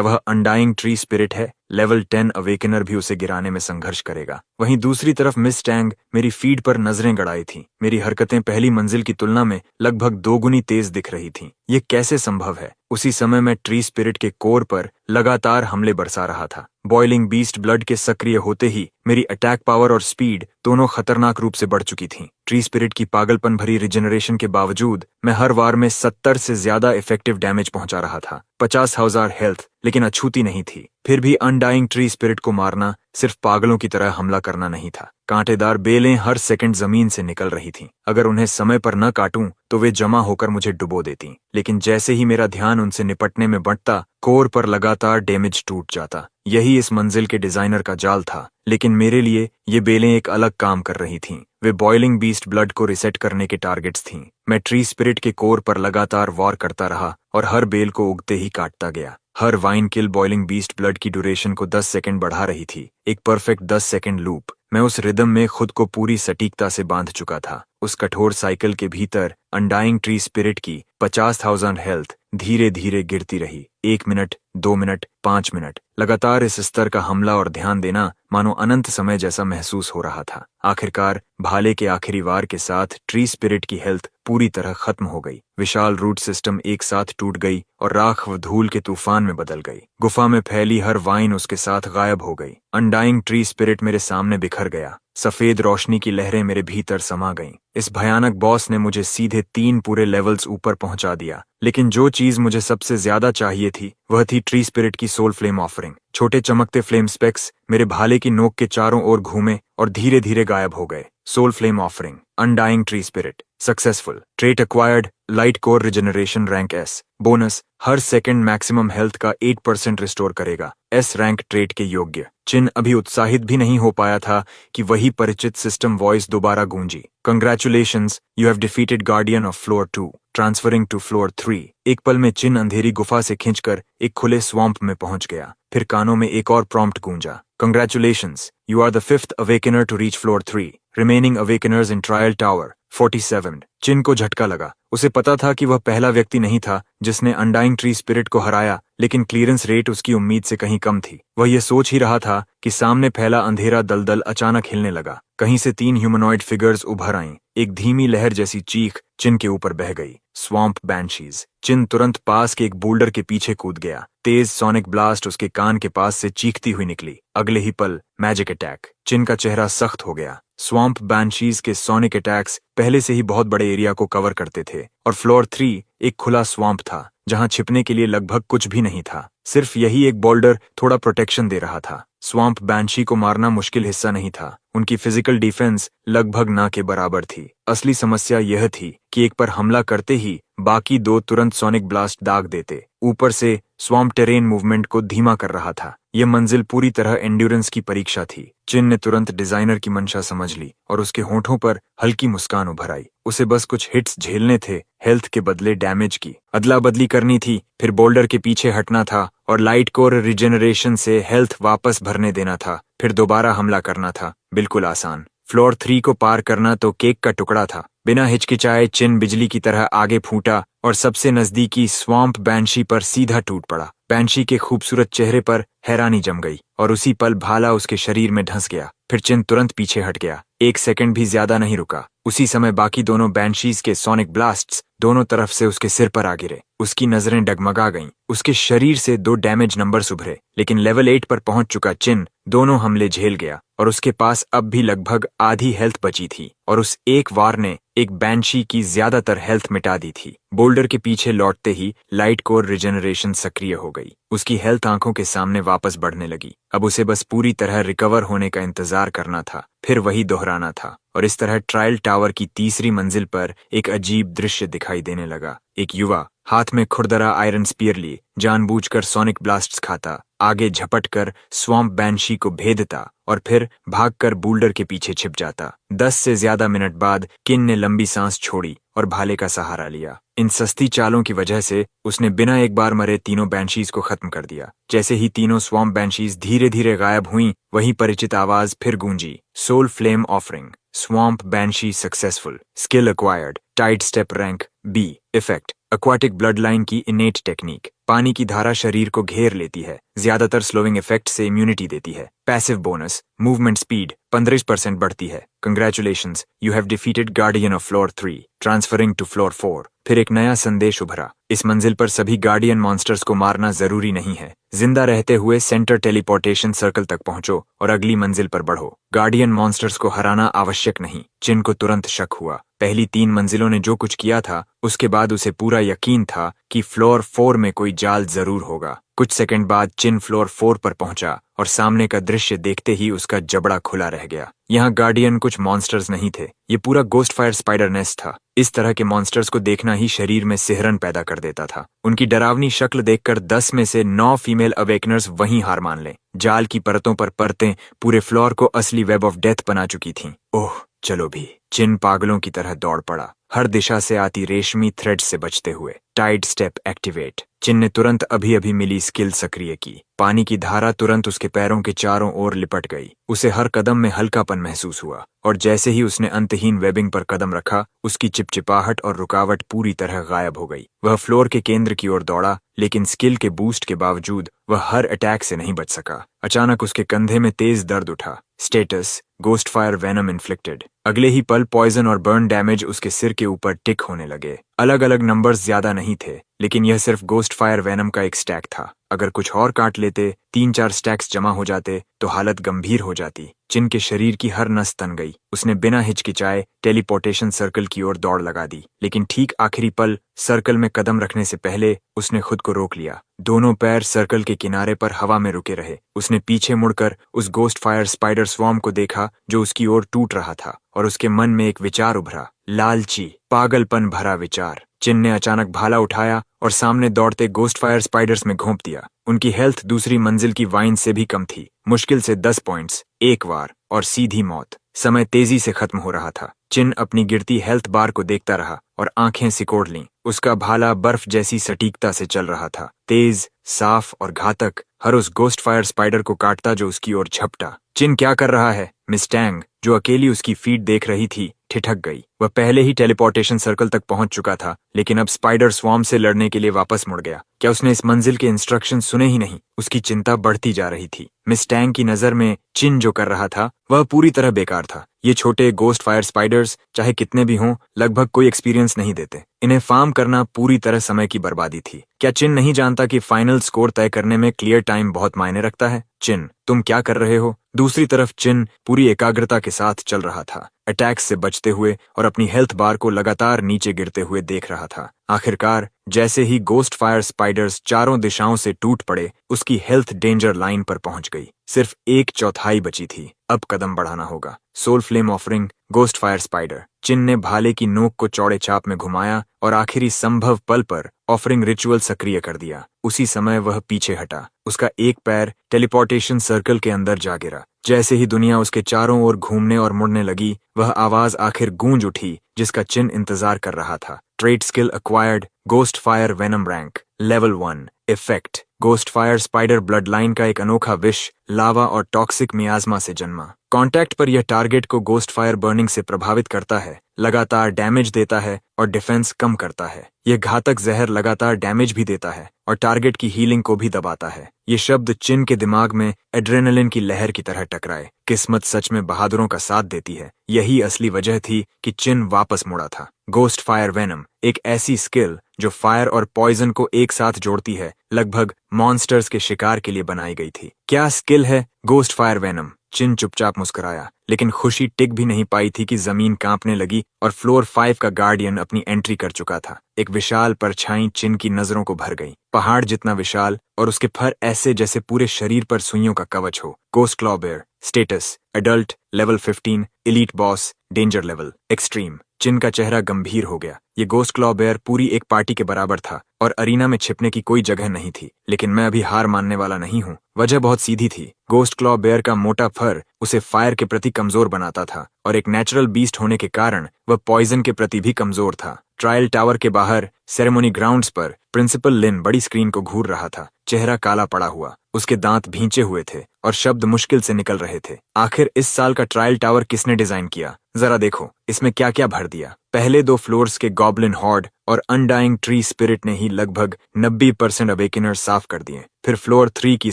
वह अनडाइंग ट्री स्पिरिट है? लेवल 10 अवेकनर भी उसे गिराने में संघर्ष करेगा। वहीं दूसरी तरफ मिस टैंग मेरी फीड पर नजरें गड़ाई थी। मेरी हरकतें पहली मंजिल की तुलना में लगभग 2 गुनी तेज दिख रही थीं। ये कैसे संभव है? उसी समय मैं ट्री स्पिरिट के कोर पर लगातार हमले बरसा रहा था। बॉइलिंग बीस्ट ब्लड के सक्रिय होते ही मेरी अटैक पावर और स्पीड दोनों खतरनाक रूप से बढ़ चुकी थीं। ट्री स्पिरिट की पागलपन भरी रिजेनरेशन के बावजूद मैं हर वार में 70 से ज्यादा इफेक्टिव डैमेज पहुंचा रहा था। 50,000 हेल्थ, लेकिन अछूती नहीं थी। फिर भी अनडाइंग ट्री स्पिरिट को मारना सिर्फ पागलों की तरह हमला करना नहीं था। कांटेदार बेलें हर सेकंड जमीन से निकल रही थीं। अगर उन्हें समय पर न काटूं तो वे जमा होकर मुझे डुबो देतीं। लेकिन जैसे ही मेरा ध्यान उनसे निपटने में बंटता, कोर पर लगातार डैमेज टूट जाता। यही इस मंजिल के डिजाइनर का जाल था, लेकिन मेरे लिए ये बेलें एक अलग काम कर रही थीं। वे बॉइलिंग बीस्ट ब्लड को रिसेट करने के टारगेट्स थीं। मैं ट्री स्पिरिट के कोर पर लगातार वॉर करता रहा और हर बेल को उगते ही काटता गया। हर वाइन किल बॉइलिंग बीस्ट ब्लड की ड्यूरेशन को 10 सेकंड बढ़ा रही थी। एक परफेक्ट 10 सेकंड लूप। मैं उस रिदम में खुद को पूरी सटीकता से बांध चुका था। उस कठोर साइकिल के भीतर अनडाइंग ट्री स्पिरिट की 50,000 हेल्थ धीरे धीरे गिरती रही। 1 मिनट, 2 मिनट, 5 मिनट, लगातार इस स्तर का हमला और ध्यान देना मानो अनंत समय जैसा महसूस हो रहा था। आखिरकार भाले के आखिरी वार के साथ ट्री स्पिरिट की हेल्थ पूरी तरह खत्म हो गई। विशाल रूट सिस्टम एक साथ टूट गई और राख व धूल के तूफान में बदल गई। गुफा में फैली हर वाइन उसके साथ गायब हो गई। अनडाइंग ट्री स्पिरिट मेरे सामने बिखर गया। सफेद रोशनी की लहरें मेरे भीतर समा गईं। इस भयानक बॉस ने मुझे सीधे 3 पूरे लेवल्स ऊपर पहुंचा दिया। लेकिन जो चीज मुझे सबसे ज्यादा चाहिए थी वह थी ट्री स्पिरिट की सोल फ्लेम ऑफरिंग। छोटे चमकते फ्लेम स्पेक्स मेरे भाले की नोक के चारों ओर घूमे और धीरे धीरे गायब हो गए। Soul flame offering, undying tree spirit, successful, trait acquired, light core regeneration rank S, bonus, हर सेकंड मैक्सिमम हेल्थ का 8% रिस्टोर करेगा। एस रैंक ट्रेट के योग्य। चिन अभी उत्साहित भी नहीं हो पाया था कि वही परिचित सिस्टम वॉइस दोबारा गूंजी। Congratulations, you have defeated guardian of floor 2, transferring to floor 3। एक पल में चिन अंधेरी गुफा से खींचकर एक खुले स्वैम्प में पहुंच गया। फिर कानों में एक और प्रॉम्प्ट गूंजा। Congratulations, you are the 5th awakener to reach floor 3। Remaining awakeners in trial tower 47। Chin को झटका लगा। उसे पता था कि वह पहला व्यक्ति नहीं था जिसने अनडाइंग ट्री स्पिरिट को हराया, लेकिन क्लियरेंस रेट उसकी उम्मीद से कहीं कम थी। वह यह सोच ही रहा था कि सामने फैला अंधेरा दलदल अचानक हिलने लगा। कहीं से 3 ह्यूमनॉइड फिगर्स उभर आईं। एक धीमी लहर जैसी चीख चिन के ऊपर बह गई। स्वैम्प बैंशीज। चिन तुरंत पास के एक बोल्डर के पीछे कूद गया। तेज सोनिक ब्लास्ट उसके कान के पास से चीखती हुई निकली। अगले ही पल मैजिक अटैक। चिन का चेहरा सख्त हो गया। स्वैम्प बैंशीज के सोनिक अटैक्स पहले से ही बहुत बड़े एरिया को कवर करते थे और फ्लोर 3 एक खुला स्वैम्प था जहां छिपने के लिए लगभग कुछ भी नहीं था। सिर्फ यही एक बोल्डर थोड़ा प्रोटेक्शन दे रहा था। स्वैम्प बैंशी को मारना मुश्किल हिस्सा नहीं था। उनकी फिजिकल डिफेंस लगभग ना के बराबर थी। असली समस्या यह थी कि एक पर हमला करते ही बाकी 2 तुरंत सोनिक ब्लास्ट दाग देते। ऊपर से स्वैम्प टेरेन मूवमेंट को धीमा कर रहा था। यह मंजिल पूरी तरह एंड्योरेंस की परीक्षा थी। चिन ने तुरंत डिजाइनर की मंशा समझ ली और उसके होठों पर हल्की मुस्कान उभर आई। उसे बस कुछ हिट्स झेलने थे, हेल्थ के बदले डैमेज की। अदला बदली करनी थी, फिर बोल्डर के पीछे हटना था और लाइट कोर रिजेनरेशन से हेल्थ वापस भरने देना था, फिर दोबारा हमला करना था। बिल्कुल आसान। फ्लोर 3 को पार करना तो केक का टुकड़ा था। बिना हिचकिचाए चिन बिजली की तरह आगे फूटा और सबसे नजदीकी स्वैम्प बैंशी पर सीधा टूट पड़ा। बैंशी के खूबसूरत चेहरे पर हैरानी जम गई और उसी पल भाला उसके शरीर में धंस गया। फिर चिन तुरंत पीछे हट गया। 1 सेकंड भी ज्यादा नहीं रुका। उसी समय बाकी दोनों बैंशीज के सोनिक ब्लास्ट्स दोनों तरफ से उसके सिर पर आ गिरे। उसकी नजरें डगमगा गईं। उसके शरीर से 2 डैमेज नंबर्स उभरे, लेकिन लेवल 8 पर पहुंच चुका चिन दोनों हमले झेल गया और उसके पास अब भी लगभग आधी हेल्थ बची थी और उस एक वार ने एक बैंशी की ज्यादातर हेल्थ मिटा दी थी। बोल्डर के पीछे लौटते ही लाइट कोर रिजेनरेशन सक्रिय हो गई। उसकी हेल्थ आंखों के सामने वापस बढ़ने लगी। अब उसे बस पूरी तरह रिकवर होने का इंतजार करना था, फिर वही दोहराना था। और इस तरह ट्रायल टावर की तीसरी मंजिल पर एक अजीब दृश्य दिखाई देने लगा। एक युवा हाथ में खुरदरा आयरन स्पीयर लिए जानबूझकर सोनिक ब्लास्ट्स खाता, आगे झपटकर स्वॉम्प बैंशी को भेदता और फिर भागकर बोल्डर के पीछे छिप जाता। 10 से ज्यादा मिनट बाद किन ने लंबी सांस छोड़ी और भाले का सहारा लिया। इन सस्ती चालों की वजह से उसने बिना एक बार मरे तीनों बैंशीज को खत्म कर दिया। जैसे ही तीनों स्वॉम्प बैंशीज धीरे धीरे गायब हुईं, वही परिचित आवाज फिर गूंजी, soul flame offering, swamp banshee successful, skill acquired, tide step rank B, effect aquatic blood line की इनेट टेक्निक, पानी की धारा शरीर को घेर लेती है, ज्यादातर स्लोइंग इफेक्ट से इम्यूनिटी देती है। पैसिव बोनस, मूवमेंट स्पीड 15% बढ़ती है। Congratulations, you have defeated guardian of floor 3, transferring to floor 4। फिर एक नया संदेश उभरा, इस मंजिल पर सभी गार्डियन मॉन्स्टर्स को मारना जरूरी नहीं है। जिंदा रहते हुए सेंटर टेलीपोर्टेशन सर्कल तक पहुंचो और अगली मंजिल पर बढ़ो। गार्डियन मॉन्स्टर्स को हराना आवश्यक नहीं। चिन को तुरंत शक हुआ। पहली 3 मंजिलों ने जो कुछ किया था, उसके बाद उसे पूरा यकीन था कि फ्लोर 4 में कोई जाल जरूर होगा। कुछ सेकंड बाद चिन फ्लोर 4 पर पहुंचा और सामने का दृश्य देखते ही उसका जबड़ा खुला रह गया। यहाँ गार्डियन कुछ मॉन्स्टर्स नहीं थे, ये पूरा गोस्ट फायर स्पाइडर नेस्ट था। इस तरह के मॉन्स्टर्स को देखना ही शरीर में सिहरन पैदा कर देता था। उनकी डरावनी शक्ल देखकर 10 में से 9 फीमेल अवेकनर्स वहीं हार मान ले। जाल की परतों पर परतें पूरे फ्लोर को असली वेब ऑफ डेथ बना चुकी थीं। ओह चलो भी। चिन पागलों की तरह दौड़ पड़ा, हर दिशा से आती रेशमी थ्रेड्स से बचते हुए। Tide step activate. चिन ने तुरंत अभी अभी मिली स्किल सक्रिय की। पानी की धारा तुरंत उसके पैरों के चारों ओर लिपट गई। उसे हर कदम में हल्कापन महसूस हुआ और जैसे ही उसने अंतहीन वेबिंग पर कदम रखा, उसकी चिपचिपाहट और रुकावट पूरी तरह गायब हो गई। वह फ्लोर के केंद्र की ओर दौड़ा, लेकिन स्किल के बूस्ट के बावजूद वह हर अटैक से नहीं बच सका। अचानक उसके कंधे में तेज दर्द उठा। Status ghost fire venom inflicted. अगले ही पल पॉइजन और बर्न डैमेज उसके सिर के ऊपर टिक होने लगे। अलग अलग नंबर्स ज्यादा नहीं थे, लेकिन यह सिर्फ गोस्ट फायर वेनम का एक स्टैक था। अगर कुछ और काट लेते, 3-4 स्टैक्स जमा हो जाते तो हालत गंभीर हो जाती। चिन के शरीर की हर नस तन गई। उसने बिना हिचकिचाए टेलीपोर्टेशन सर्कल की ओर दौड़ लगा दी, लेकिन ठीक आखिरी पल सर्कल में कदम रखने से पहले उसने खुद को रोक लिया। दोनों पैर सर्कल के किनारे पर हवा में रुके रहे। उसने पीछे मुड़कर उस गोस्ट फायर स्पाइडर स्वॉर्म को देखा जो उसकी ओर टूट रहा था, और उसके मन में एक विचार उभरा, लालची, पागलपन भरा विचार। चिन ने अचानक भाला उठाया और सामने दौड़ते गोस्ट फायर स्पाइडर्स में घोंप दिया। उनकी हेल्थ दूसरी मंजिल की वाइन से भी कम थी। मुश्किल से 10 पॉइंट्स, एक वार और सीधी मौत। समय तेजी से खत्म हो रहा था। चिन अपनी गिरती हेल्थ बार को देखता रहा और आंखें सिकोड़ लीं। उसका भाला बर्फ जैसी सटीकता से चल रहा था, तेज, साफ और घातक, हर उस गोस्ट फायर स्पाइडर को काटता जो उसकी ओर झपटा। चिन क्या कर रहा है? मिस टैंग, जो अकेली उसकी फीड देख रही थी, ठिठक गई। वह पहले ही टेलीपोर्टेशन सर्कल तक पहुंच चुका था, लेकिन अब स्पाइडर स्वॉर्म से लड़ने के लिए वापस मुड़ गया। क्या उसने इस मंजिल के इंस्ट्रक्शन सुने ही नहीं? उसकी चिंता बढ़ती जा रही थी। मिस टैंग की नजर में चिन जो कर रहा था वह पूरी तरह बेकार था। ये छोटे गोस्ट फायर स्पाइडर्स चाहे कितने भी हों, लगभग कोई एक्सपीरियंस नहीं देते। इन्हें फार्म करना पूरी तरह समय की बर्बादी थी। क्या चिन नहीं जानता कि फाइनल स्कोर तय करने में क्लियर टाइम बहुत मायने रखता है? चिन, तुम क्या कर रहे हो? दूसरी तरफ चिन पूरी एकाग्रता के साथ चल रहा था, अटैक्स से बचते हुए और अपनी हेल्थ बार को लगातार नीचे गिरते हुए देख रहा था। आखिरकार जैसे ही गोस्ट फायर स्पाइडर्स चारों दिशाओं से टूट पड़े, उसकी हेल्थ डेंजर लाइन पर पहुंच गई। सिर्फ 1/4 बची थी। अब कदम बढ़ाना होगा। Soul flame offering, ghost fire spider. Chin ने भाले की नोक को चौड़े चाप में घुमाया और आखिरी संभव पल पर ऑफरिंग रिचुअल सक्रिय कर दिया। उसी समय वह पीछे हटा। उसका एक पैर टेलीपोर्टेशन सर्कल के अंदर जा गिरा। जैसे ही दुनिया उसके चारों ओर घूमने और मुड़ने लगी, वह आवाज आखिर गूंज उठी जिसका चिन इंतजार कर रहा था। Trade skill acquired, ghost fire venom rank level 1। Effect ghost fire spider blood line का एक अनोखा विष, लावा और टॉक्सिक मियाज्मा से जन्मा। कांटेक्ट पर यह टारगेट को गोस्ट फायर बर्निंग से प्रभावित करता है, लगातार डैमेज देता है और डिफेंस कम करता है। यह घातक जहर लगातार डैमेज भी देता है और टारगेट की हीलिंग को भी दबाता है। ये शब्द चिन के दिमाग में एड्रेनलिन की लहर की तरह टकराए। किस्मत सच में बहादुरों का साथ देती है। यही असली वजह थी कि चिन वापस मुड़ा था। गोस्ट फायर वेनम, एक ऐसी स्किल जो फायर और पॉइजन को एक साथ जोड़ती है, लगभग मॉन्स्टर्स के शिकार के लिए बनाई गई थी। क्या स्किल है गोस्ट फायर वेनम? चिन चुपचाप मुस्कुराया, लेकिन खुशी टिक भी नहीं पाई थी कि जमीन कांपने लगी और फ्लोर 5 का गार्डियन अपनी एंट्री कर चुका था। एक विशाल परछाई चिन की नजरों को भर गई, पहाड़ जितना विशाल, और उसके फर ऐसे जैसे पूरे शरीर पर सुइयों का कवच हो। Ghost claw bear, status adult, level 15, elite boss, danger level extreme. Chin का चेहरा गंभीर हो गया। ये गोस्ट क्लॉ बेयर पूरी एक पार्टी के बराबर था और अरीना में छिपने की कोई जगह नहीं थी। लेकिन मैं अभी हार मानने वाला नहीं हूँ। वजह बहुत सीधी थी। गोस्ट क्लॉ बेयर का मोटा फर उसे फायर के प्रति कमजोर बनाता था और एक नेचुरल बीस्ट होने के कारण वह पॉइजन के प्रति भी कमजोर था। ट्रायल टावर के बाहर सेरेमनी ग्राउंड्स पर प्रिंसिपल लिन बड़ी स्क्रीन को घूर रहा था। चेहरा काला पड़ा हुआ, उसके दांत भींचे हुए थे और शब्द मुश्किल से निकल रहे थे। आखिर इस साल का ट्रायल टावर किसने डिजाइन किया? जरा देखो इसमें क्या क्या भर दिया। पहले 2 फ्लोर्स के गॉब्लिन हॉर्ड और अनडाइंग ट्री स्पिरिट ने ही लगभग 90% अवेकनर्स साफ कर दिए। फिर फ्लोर 3 की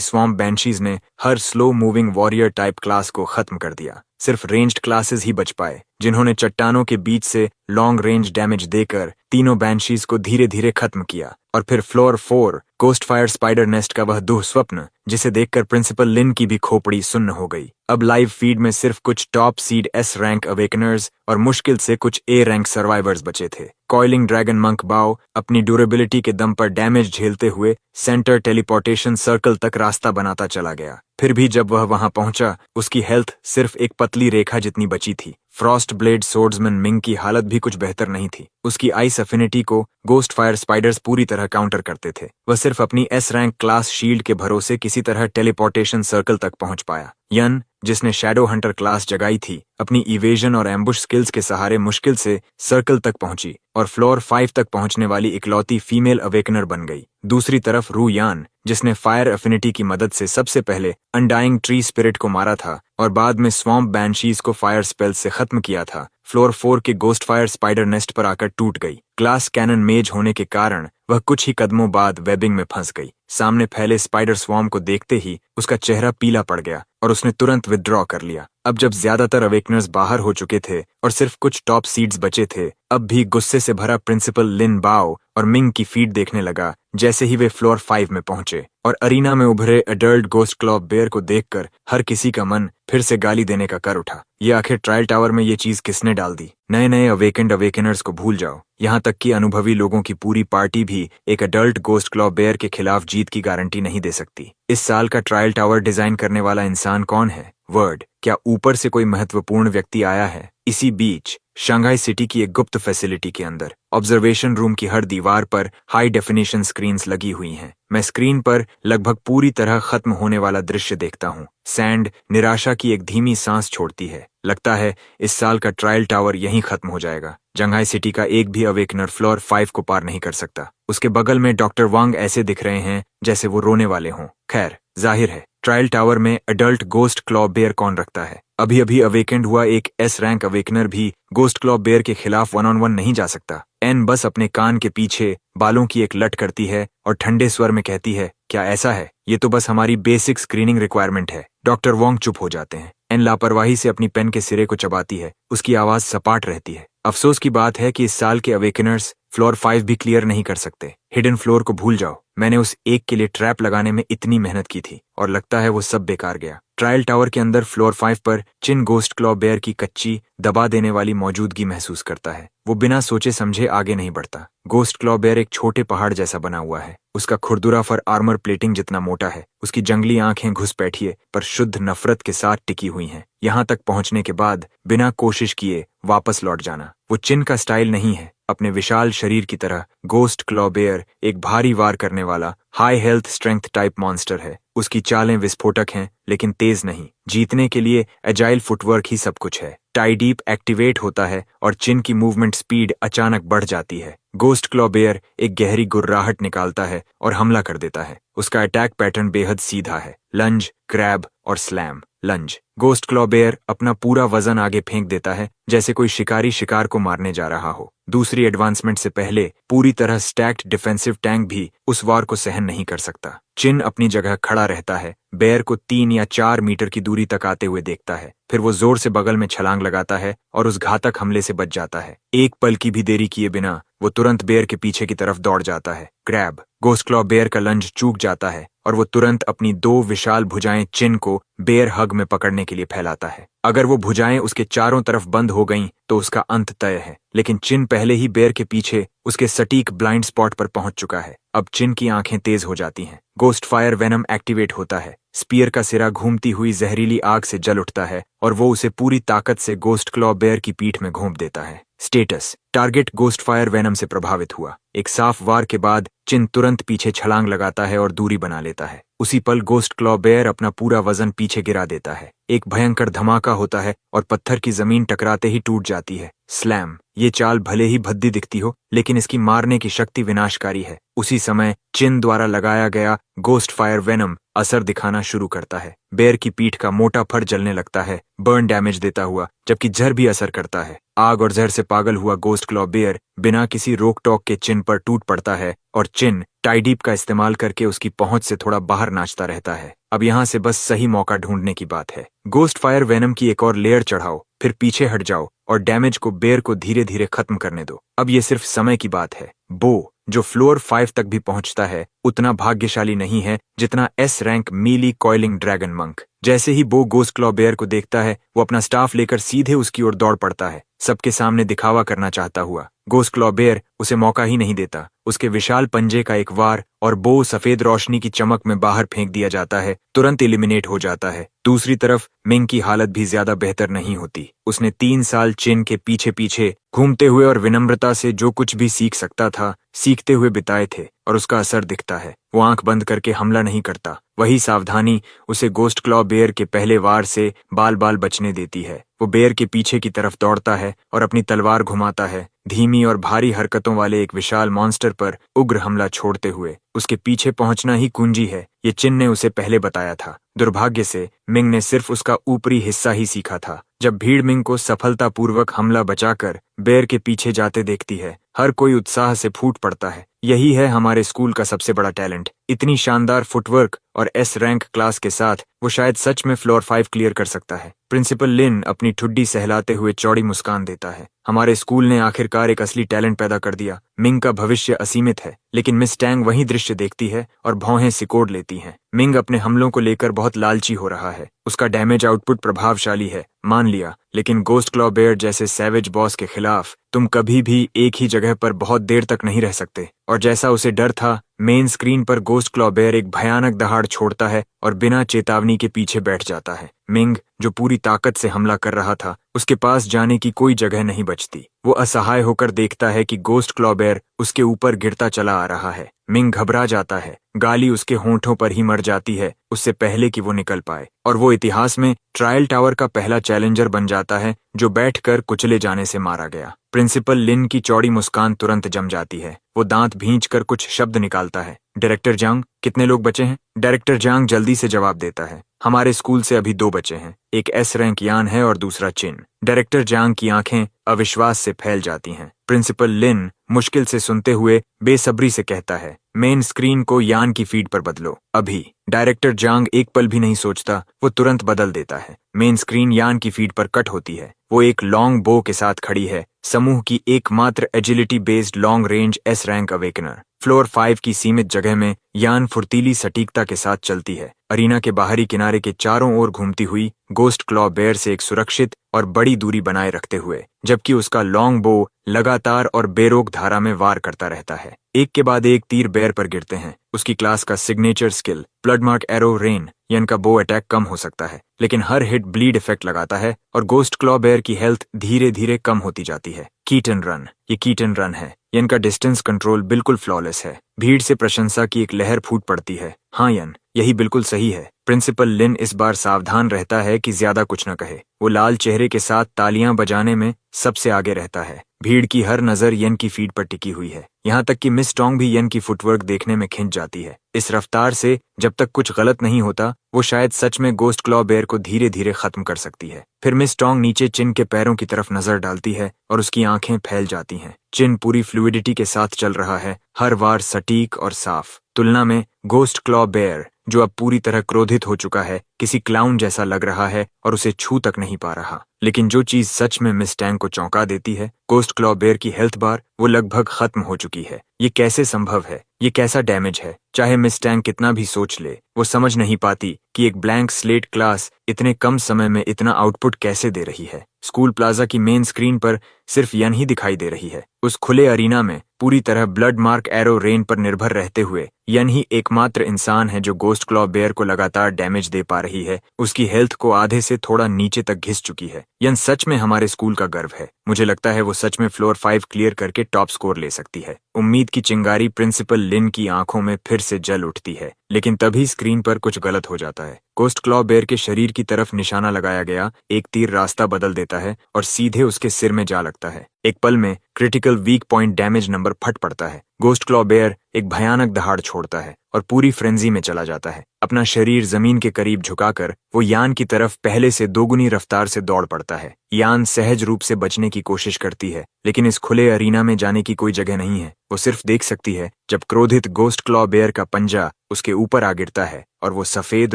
स्वॉम्प बैंशीज ने हर slow moving warrior type class को खत्म कर दिया। सिर्फ रेंज्ड क्लासेस ही बच पाए, जिन्होंने चट्टानों के बीच से लॉन्ग रेंज डैमेज देकर तीनों बैंशीज को धीरे धीरे खत्म किया। और फिर floor 4 ghost fire spider nest का वह दुःस्वप्न, जिसे देखकर प्रिंसिपल लिन की भी खोपड़ी सुन्न हो गई। अब लाइव फीड में सिर्फ कुछ टॉप सीड S रैंक अवेकनर्स और मुश्किल से कुछ A रैंक सर्वाइवर्स बचे थे। कॉइलिंग ड्रैगन मंक बाओ अपनी ड्यूरेबिलिटी के दम पर डैमेज झेलते हुए सेंटर टेलीपोर्टेशन सर्कल तक रास्ता बनाता चला गया। फिर भी जब वह वहां पहुंचा, उसकी हेल्थ सिर्फ एक पतली रेखा जितनी बची थी। फ्रॉस्ट ब्लेड सोर्ड्समैन मिंग की हालत भी कुछ बेहतर नहीं थी। उसकी आइस अफिनिटी को गोस्ट फायर स्पाइडर्स पूरी तरह काउंटर करते थे। वह सिर्फ अपनी S रैंक क्लास शील्ड के भरोसे किसी तरह टेलीपोर्टेशन सर्कल तक पहुंच पाया। यन, जिसने शैडो हंटर क्लास जगाई थी, अपनी इवेजन और एम्बुश स्किल्स के सहारे मुश्किल से सर्कल तक पहुंची और फ्लोर 5 तक पहुंचने वाली इकलौती फीमेल अवेकनर बन गई। दूसरी तरफ रू यान, जिसने फायर अफिनिटी की मदद से सबसे पहले अनडाइंग ट्री स्पिरिट को मारा था और बाद में स्वॉम्प बैंशीज को फायर स्पेल से खत्म किया था, फ्लोर 4 के गोस्ट फायर स्पाइडर नेस्ट पर आकर टूट गई। ग्लास कैनन मेज होने के कारण वह कुछ ही कदमों बाद वेबिंग में फंस गई। सामने फैले स्पाइडर स्वॉर्म को देखते ही उसका चेहरा पीला पड़ गया और उसने तुरंत विथड्रॉ कर लिया। अब जब ज्यादातर अवेकनर्स बाहर हो चुके थे और सिर्फ कुछ टॉप सीड्स बचे थे, अब भी गुस्से से भरा प्रिंसिपल लिन बाओ और मिंग की फीड देखने लगा जैसे ही वे फ्लोर 5 में पहुंचे। और अरीना में उभरे एडल्ट गोस्ट क्लॉ बेयर को देखकर हर किसी का मन फिर से गाली देने का कर उठा। ये आखिर ट्रायल टावर में ये चीज किसने डाल दी? नए नए अवेकेंड अवेकनर्स को भूल जाओ, यहाँ तक कि अनुभवी लोगों की पूरी पार्टी भी एक एडल्ट गोस्ट क्लॉ बेयर के खिलाफ जीत की गारंटी नहीं दे सकती। इस साल का ट्रायल टावर डिजाइन करने वाला इंसान कौन है? वर्ड, क्या ऊपर से कोई महत्वपूर्ण व्यक्ति आया है? इसी बीच शंघाई सिटी की एक गुप्त फैसिलिटी के अंदर ऑब्जर्वेशन रूम की हर दीवार पर हाई डेफिनेशन स्क्रीन्स लगी हुई हैं। मैं स्क्रीन पर लगभग पूरी तरह खत्म होने वाला दृश्य देखता हूँ। सैंड निराशा की एक धीमी सांस छोड़ती है। लगता है इस साल का ट्रायल टावर यहीं खत्म हो जाएगा। शंघाई सिटी का एक भी अवेकनर फ्लोर 5 को पार नहीं कर सकता। उसके बगल में डॉक्टर वांग ऐसे दिख रहे हैं जैसे वो रोने वाले हों। खैर, जाहिर है ट्रायल टावर में एडल्ट गोस्ट क्लॉ बेयर कौन रखता है? अभी अभी अवेकेंड हुआ एक S रैंक अवेकनर भी गोस्ट क्लॉ बेयर के खिलाफ 1-on-1 नहीं जा सकता। एन बस अपने कान के पीछे बालों की एक लट करती है और ठंडे स्वर में कहती है, क्या ऐसा है? ये तो बस हमारी बेसिक स्क्रीनिंग रिक्वायरमेंट है। डॉक्टर वोंग चुप हो जाते हैं। एन लापरवाही से अपनी पेन के सिरे को चबाती है। उसकी आवाज सपाट रहती है। अफसोस की बात है कि इस साल के अवेकनर्स फ्लोर 5 भी क्लियर नहीं कर सकते। हिडन फ्लोर को भूल जाओ, मैंने उस एक के लिए ट्रैप लगाने में इतनी मेहनत की थी और लगता है वो सब बेकार गया। ट्रायल टावर के अंदर फ्लोर 5 पर चिन गोस्ट क्लॉ बेयर की कच्ची दबा देने वाली मौजूदगी महसूस करता है। वो बिना सोचे समझे आगे नहीं बढ़ता। गोस्ट क्लॉ बेयर एक छोटे पहाड़ जैसा बना हुआ है। उसका खुरदुरा फर आर्मर प्लेटिंग जितना मोटा है। उसकी जंगली आंखें घुसपैठिए पर शुद्ध नफरत के साथ टिकी हुई हैं। यहाँ तक पहुंचने के बाद बिना कोशिश किए वापस लौट जाना वो चिन का स्टाइल नहीं है। अपने विशाल शरीर की तरह गोस्ट क्लॉ बेयर एक भारी वार करने वाला high health strength type monster है। उसकी चालें विस्फोटक हैं लेकिन तेज नहीं। जीतने के लिए एजाइल फुटवर्क ही सब कुछ है। टाई डीप एक्टिवेट होता है और चिन की मूवमेंट स्पीड अचानक बढ़ जाती है। गोस्ट क्लॉ बेयर एक गहरी गुर्राहट निकालता है और हमला कर देता है। उसका अटैक पैटर्न बेहद सीधा है, लंज, ग्रैब और स्लैम। लंज। गोस्ट क्लॉ बेयर अपना पूरा वजन आगे फेंक देता है जैसे कोई शिकारी शिकार को मारने जा रहा हो। दूसरी एडवांसमेंट से पहले पूरी तरह स्टैक्ड डिफेंसिव टैंक भी उस वार को सहन नहीं कर सकता। चिन अपनी जगह खड़ा रहता है, बेयर को 3 या 4 मीटर की दूरी तक आते हुए देखता है। फिर वो जोर से बगल में छलांग लगाता है और उस घातक हमले से बच जाता है। एक पल की भी देरी किए बिना वो तुरंत बेयर के पीछे की तरफ दौड़ जाता है। ग्रैब। गोस्ट क्लॉ बेयर का लंज चूक जाता है और वो तुरंत अपनी 2 विशाल भुजाएं चिन को बेयर हग में पकड़ने के लिए फैलाता है। अगर वो भुजाएं उसके चारों तरफ बंद हो गईं तो उसका अंत तय है, लेकिन चिन पहले ही बेयर के पीछे उसके सटीक ब्लाइंड स्पॉट पर पहुंच चुका है। अब चिन की आंखें तेज हो जाती हैं। गोस्ट फायर वेनम एक्टिवेट होता है। स्पीयर का सिरा घूमती हुई जहरीली आग से जल उठता है और वो उसे पूरी ताकत से गोस्ट क्लॉ बेयर की पीठ में घोंप देता है। Status. Target ghost fire venom से प्रभावित हुआ। एक साफ वार के बाद चिन तुरंत पीछे छलांग लगाता है और दूरी बना लेता है। उसी पल गोस्ट क्लॉ बेयर अपना पूरा वजन पीछे गिरा देता है। एक भयंकर धमाका होता है और पत्थर की जमीन टकराते ही टूट जाती है। स्लैम। ये चाल भले ही भद्दी दिखती हो, लेकिन इसकी मारने की शक्ति विनाशकारी है। उसी समय चिन द्वारा लगाया गया गोस्ट फायर वेनम असर दिखाना शुरू करता है। बेयर की पीठ का मोटा फर जलने लगता है, बर्न डैमेज देता हुआ, जबकि जहर भी असर करता है। आग और जहर से पागल हुआ गोस्ट क्लॉ बेयर बिना किसी रोक टोक के चिन पर टूट पड़ता है और चिन टाइडीप का इस्तेमाल करके उसकी पहुंच से थोड़ा बाहर नाचता रहता है। अब यहाँ से बस सही मौका ढूंढने की बात है। गोस्ट फायर वेनम की एक और लेयर चढ़ाओ, फिर पीछे हट जाओ और डैमेज को बेयर को धीरे धीरे खत्म करने दो। अब ये सिर्फ समय की बात है। बो, जो फ्लोर 5 तक भी पहुंचता है, उतना भाग्यशाली नहीं है जितना S rank mealy coiling dragon monk. जैसे ही बो गोस्ट क्लॉ बेयर को देखता है, वो अपना स्टाफ लेकर सीधे उसकी ओर दौड़ पड़ता है, सबके सामने दिखावा करना चाहता हुआ। गोस्ट क्लॉ बेयर उसे मौका ही नहीं देता। उसके विशाल पंजे का एक वार और बो सफेद रोशनी की चमक में बाहर फेंक दिया जाता है, तुरंत एलिमिनेट हो जाता है। दूसरी तरफ मिंग की हालत भी ज्यादा बेहतर नहीं होती। उसने 3 साल चिन के पीछे पीछे घूमते हुए और विनम्रता से जो कुछ भी सीख सकता था, सीखते हुए बिताए थे और उसका असर दिखता है। वो आंख बंद करके हमला नहीं करता। वही सावधानी उसे गोस्ट क्लॉ बेयर के पहले वार से बाल बाल बचने देती है। वो बेयर के पीछे की तरफ दौड़ता है और अपनी तलवार घुमाता है, धीमी और भारी हरकतों वाले एक विशाल मॉन्स्टर पर उग्र हमला छोड़ते हुए। उसके पीछे पहुंचना ही कुंजी है, ये चिन ने उसे पहले बताया था। दुर्भाग्य से मिंग ने सिर्फ उसका ऊपरी हिस्सा ही सीखा था। जब भीड़ मिंग को सफलतापूर्वक हमला बचाकर बेयर के पीछे जाते देखती है, हर कोई उत्साह से फूट पड़ता है। यही है हमारे स्कूल का सबसे बड़ा टैलेंट। इतनी शानदार फुटवर्क और एस रैंक क्लास के साथ वो शायद सच में फ्लोर 5 क्लियर कर सकता है। प्रिंसिपल लिन अपनी ठुड्डी सहलाते हुए चौड़ी मुस्कान देता है। हमारे स्कूल ने आखिरकार एक असली टैलेंट पैदा कर दिया। मिंग का भविष्य असीमित है। लेकिन मिस टैंग वही दृश्य देखती है और भौहें सिकोड़ लेती हैं। मिंग अपने हमलों को लेकर बहुत लालची हो रहा है। उसका डैमेज आउटपुट प्रभावशाली है, मान लिया, लेकिन गोस्ट क्लॉ बेयर जैसे सैवेज बॉस के खिलाफ तुम कभी भी एक ही जगह पर बहुत देर तक नहीं रह सकते। और जैसा उसे डर था, मेन स्क्रीन पर गोस्ट क्लॉ बेयर एक भयानक दहाड़ छोड़ता है और बिना चेतावनी के पीछे बैठ जाता है। मिंग, जो पूरी ताकत से हमला कर रहा था, उसके पास जाने की कोई जगह नहीं बचती। वो असहाय होकर देखता है कि गोस्ट क्लॉ बेयर उसके ऊपर गिरता चला आ रहा है। मिंग घबरा जाता है। गाली उसके होंठों पर ही मर जाती है उससे पहले कि वो निकल पाए, और वो इतिहास में ट्रायल टावर का पहला चैलेंजर बन जाता है जो बैठकर कुचले जाने से मारा गया। प्रिंसिपल लिन की चौड़ी मुस्कान तुरंत जम जाती है। वो दांत भींचकर कुछ शब्द निकालता है। डायरेक्टर जांग, कितने लोग बचे हैं? डायरेक्टर जांग जल्दी से जवाब देता है, हमारे स्कूल से अभी 2 बचे हैं। एक एस रैंक यान है और दूसरा चिन। डायरेक्टर जांग की आंखें अविश्वास से फैल जाती हैं। प्रिंसिपल लिन मुश्किल से सुनते हुए बेसब्री से कहता है, मेन स्क्रीन को यान की फीड पर बदलो, अभी। डायरेक्टर जांग एक पल भी नहीं सोचता, वो तुरंत बदल देता है। मेन स्क्रीन यान की फीड पर कट होती है। वो एक लॉन्ग बो के साथ खड़ी है, समूह की एकमात्र agility based long range S rank awakener. Floor 5 की सीमित जगह में यान फुर्तीली सटीकता के साथ चलती है, अरीना के बाहरी किनारे के चारों ओर घूमती हुई, गोस्ट क्लॉ बेयर से एक सुरक्षित और बड़ी दूरी बनाए रखते हुए, जबकि उसका लॉन्ग बो लगातार और बेरोक धारा में वार करता रहता है। एक के बाद एक तीर बेयर पर गिरते हैं। उसकी क्लास का सिग्नेचर स्किल ब्लडमार्क एरो रेन यान का बो अटैक कम हो सकता है, लेकिन हर हिट ब्लीड इफेक्ट लगाता है और गोस्ट क्लॉ बेयर की हेल्थ धीरे धीरे कम होती जाती है। कीटन रन, ये कीटन रन है। यान का डिस्टेंस कंट्रोल बिल्कुल फ्लॉलेस है। भीड़ से प्रशंसा की एक लहर फूट पड़ती है। हाँ यन, यही बिल्कुल सही है। प्रिंसिपल लिन इस बार सावधान रहता है कि ज्यादा कुछ न कहे। वो लाल चेहरे के साथ तालियां बजाने में सबसे आगे रहता है। भीड़ की हर नजर यन की फीड पर टिकी हुई है, यहाँ तक कि मिस टोंग भी यन की फुटवर्क देखने में खिंच जाती है। इस रफ्तार से जब तक कुछ गलत नहीं होता, वो शायद सच में गोस्ट क्लॉ बेयर को धीरे धीरे खत्म कर सकती है। फिर मिस टोंग नीचे चिन के पैरों की तरफ नजर डालती है और उसकी आंखें फैल जाती हैं। चिन पूरी फ्लूइडिटी के साथ चल रहा है, हर वार सटीक और साफ। तुलना में गोस्ट क्लॉ बेयर, जो अब पूरी तरह क्रोधित हो चुका है, किसी क्लाउन जैसा लग रहा है और उसे छू तक नहीं पा रहा। लेकिन जो चीज सच में मिस टैंग को चौंका देती है, गोस्ट क्लॉ बेयर की हेल्थ बार वो लगभग खत्म हो चुकी है। ये कैसे संभव है? ये कैसा डैमेज है? चाहे मिस टैंग कितना भी सोच ले, वो समझ नहीं पाती कि एक ब्लैंक स्लेट क्लास इतने कम समय में इतना आउटपुट कैसे दे रही है। स्कूल प्लाजा की मेन स्क्रीन पर सिर्फ यन ही दिखाई दे रही है। उस खुले अरीना में पूरी तरह ब्लड मार्क एरो रेन पर निर्भर रहते हुए यन ही एकमात्र इंसान है जो गोस्ट क्लॉ बेयर को लगातार डैमेज दे पा रही है। उसकी हेल्थ को आधे से थोड़ा नीचे तक घिस चुकी है। यन सच में हमारे स्कूल का गर्व है। मुझे लगता है वो सच में फ्लोर 5 क्लियर करके टॉप स्कोर ले सकती है। उम्मीद की चिंगारी प्रिंसिपल लिन की आंखों में फिर से जल उठती है। लेकिन तभी स्क्रीन पर कुछ गलत हो जाता है। गोस्ट क्लॉ बेयर के शरीर की तरफ निशाना लगाया गया एक तीर रास्ता बदल देता है और सीधे उसके सिर में जा लगता है। एक पल में critical weak point damage number फट पड़ता है। गोस्ट क्लॉ बेयर एक भयानक दहाड़ छोड़ता है और पूरी फ्रेंजी में चला जाता है। अपना शरीर जमीन के करीब झुकाकर वो यान की तरफ पहले से दोगुनी रफ्तार से दौड़ पड़ता है। यान सहज रूप से बचने की कोशिश करती है, लेकिन इस खुले अरीना में जाने की कोई जगह नहीं है। वो सिर्फ देख सकती है जब क्रोधित गोस्ट क्लॉ बेयर का पंजा उसके ऊपर आ गिरता है और वो सफेद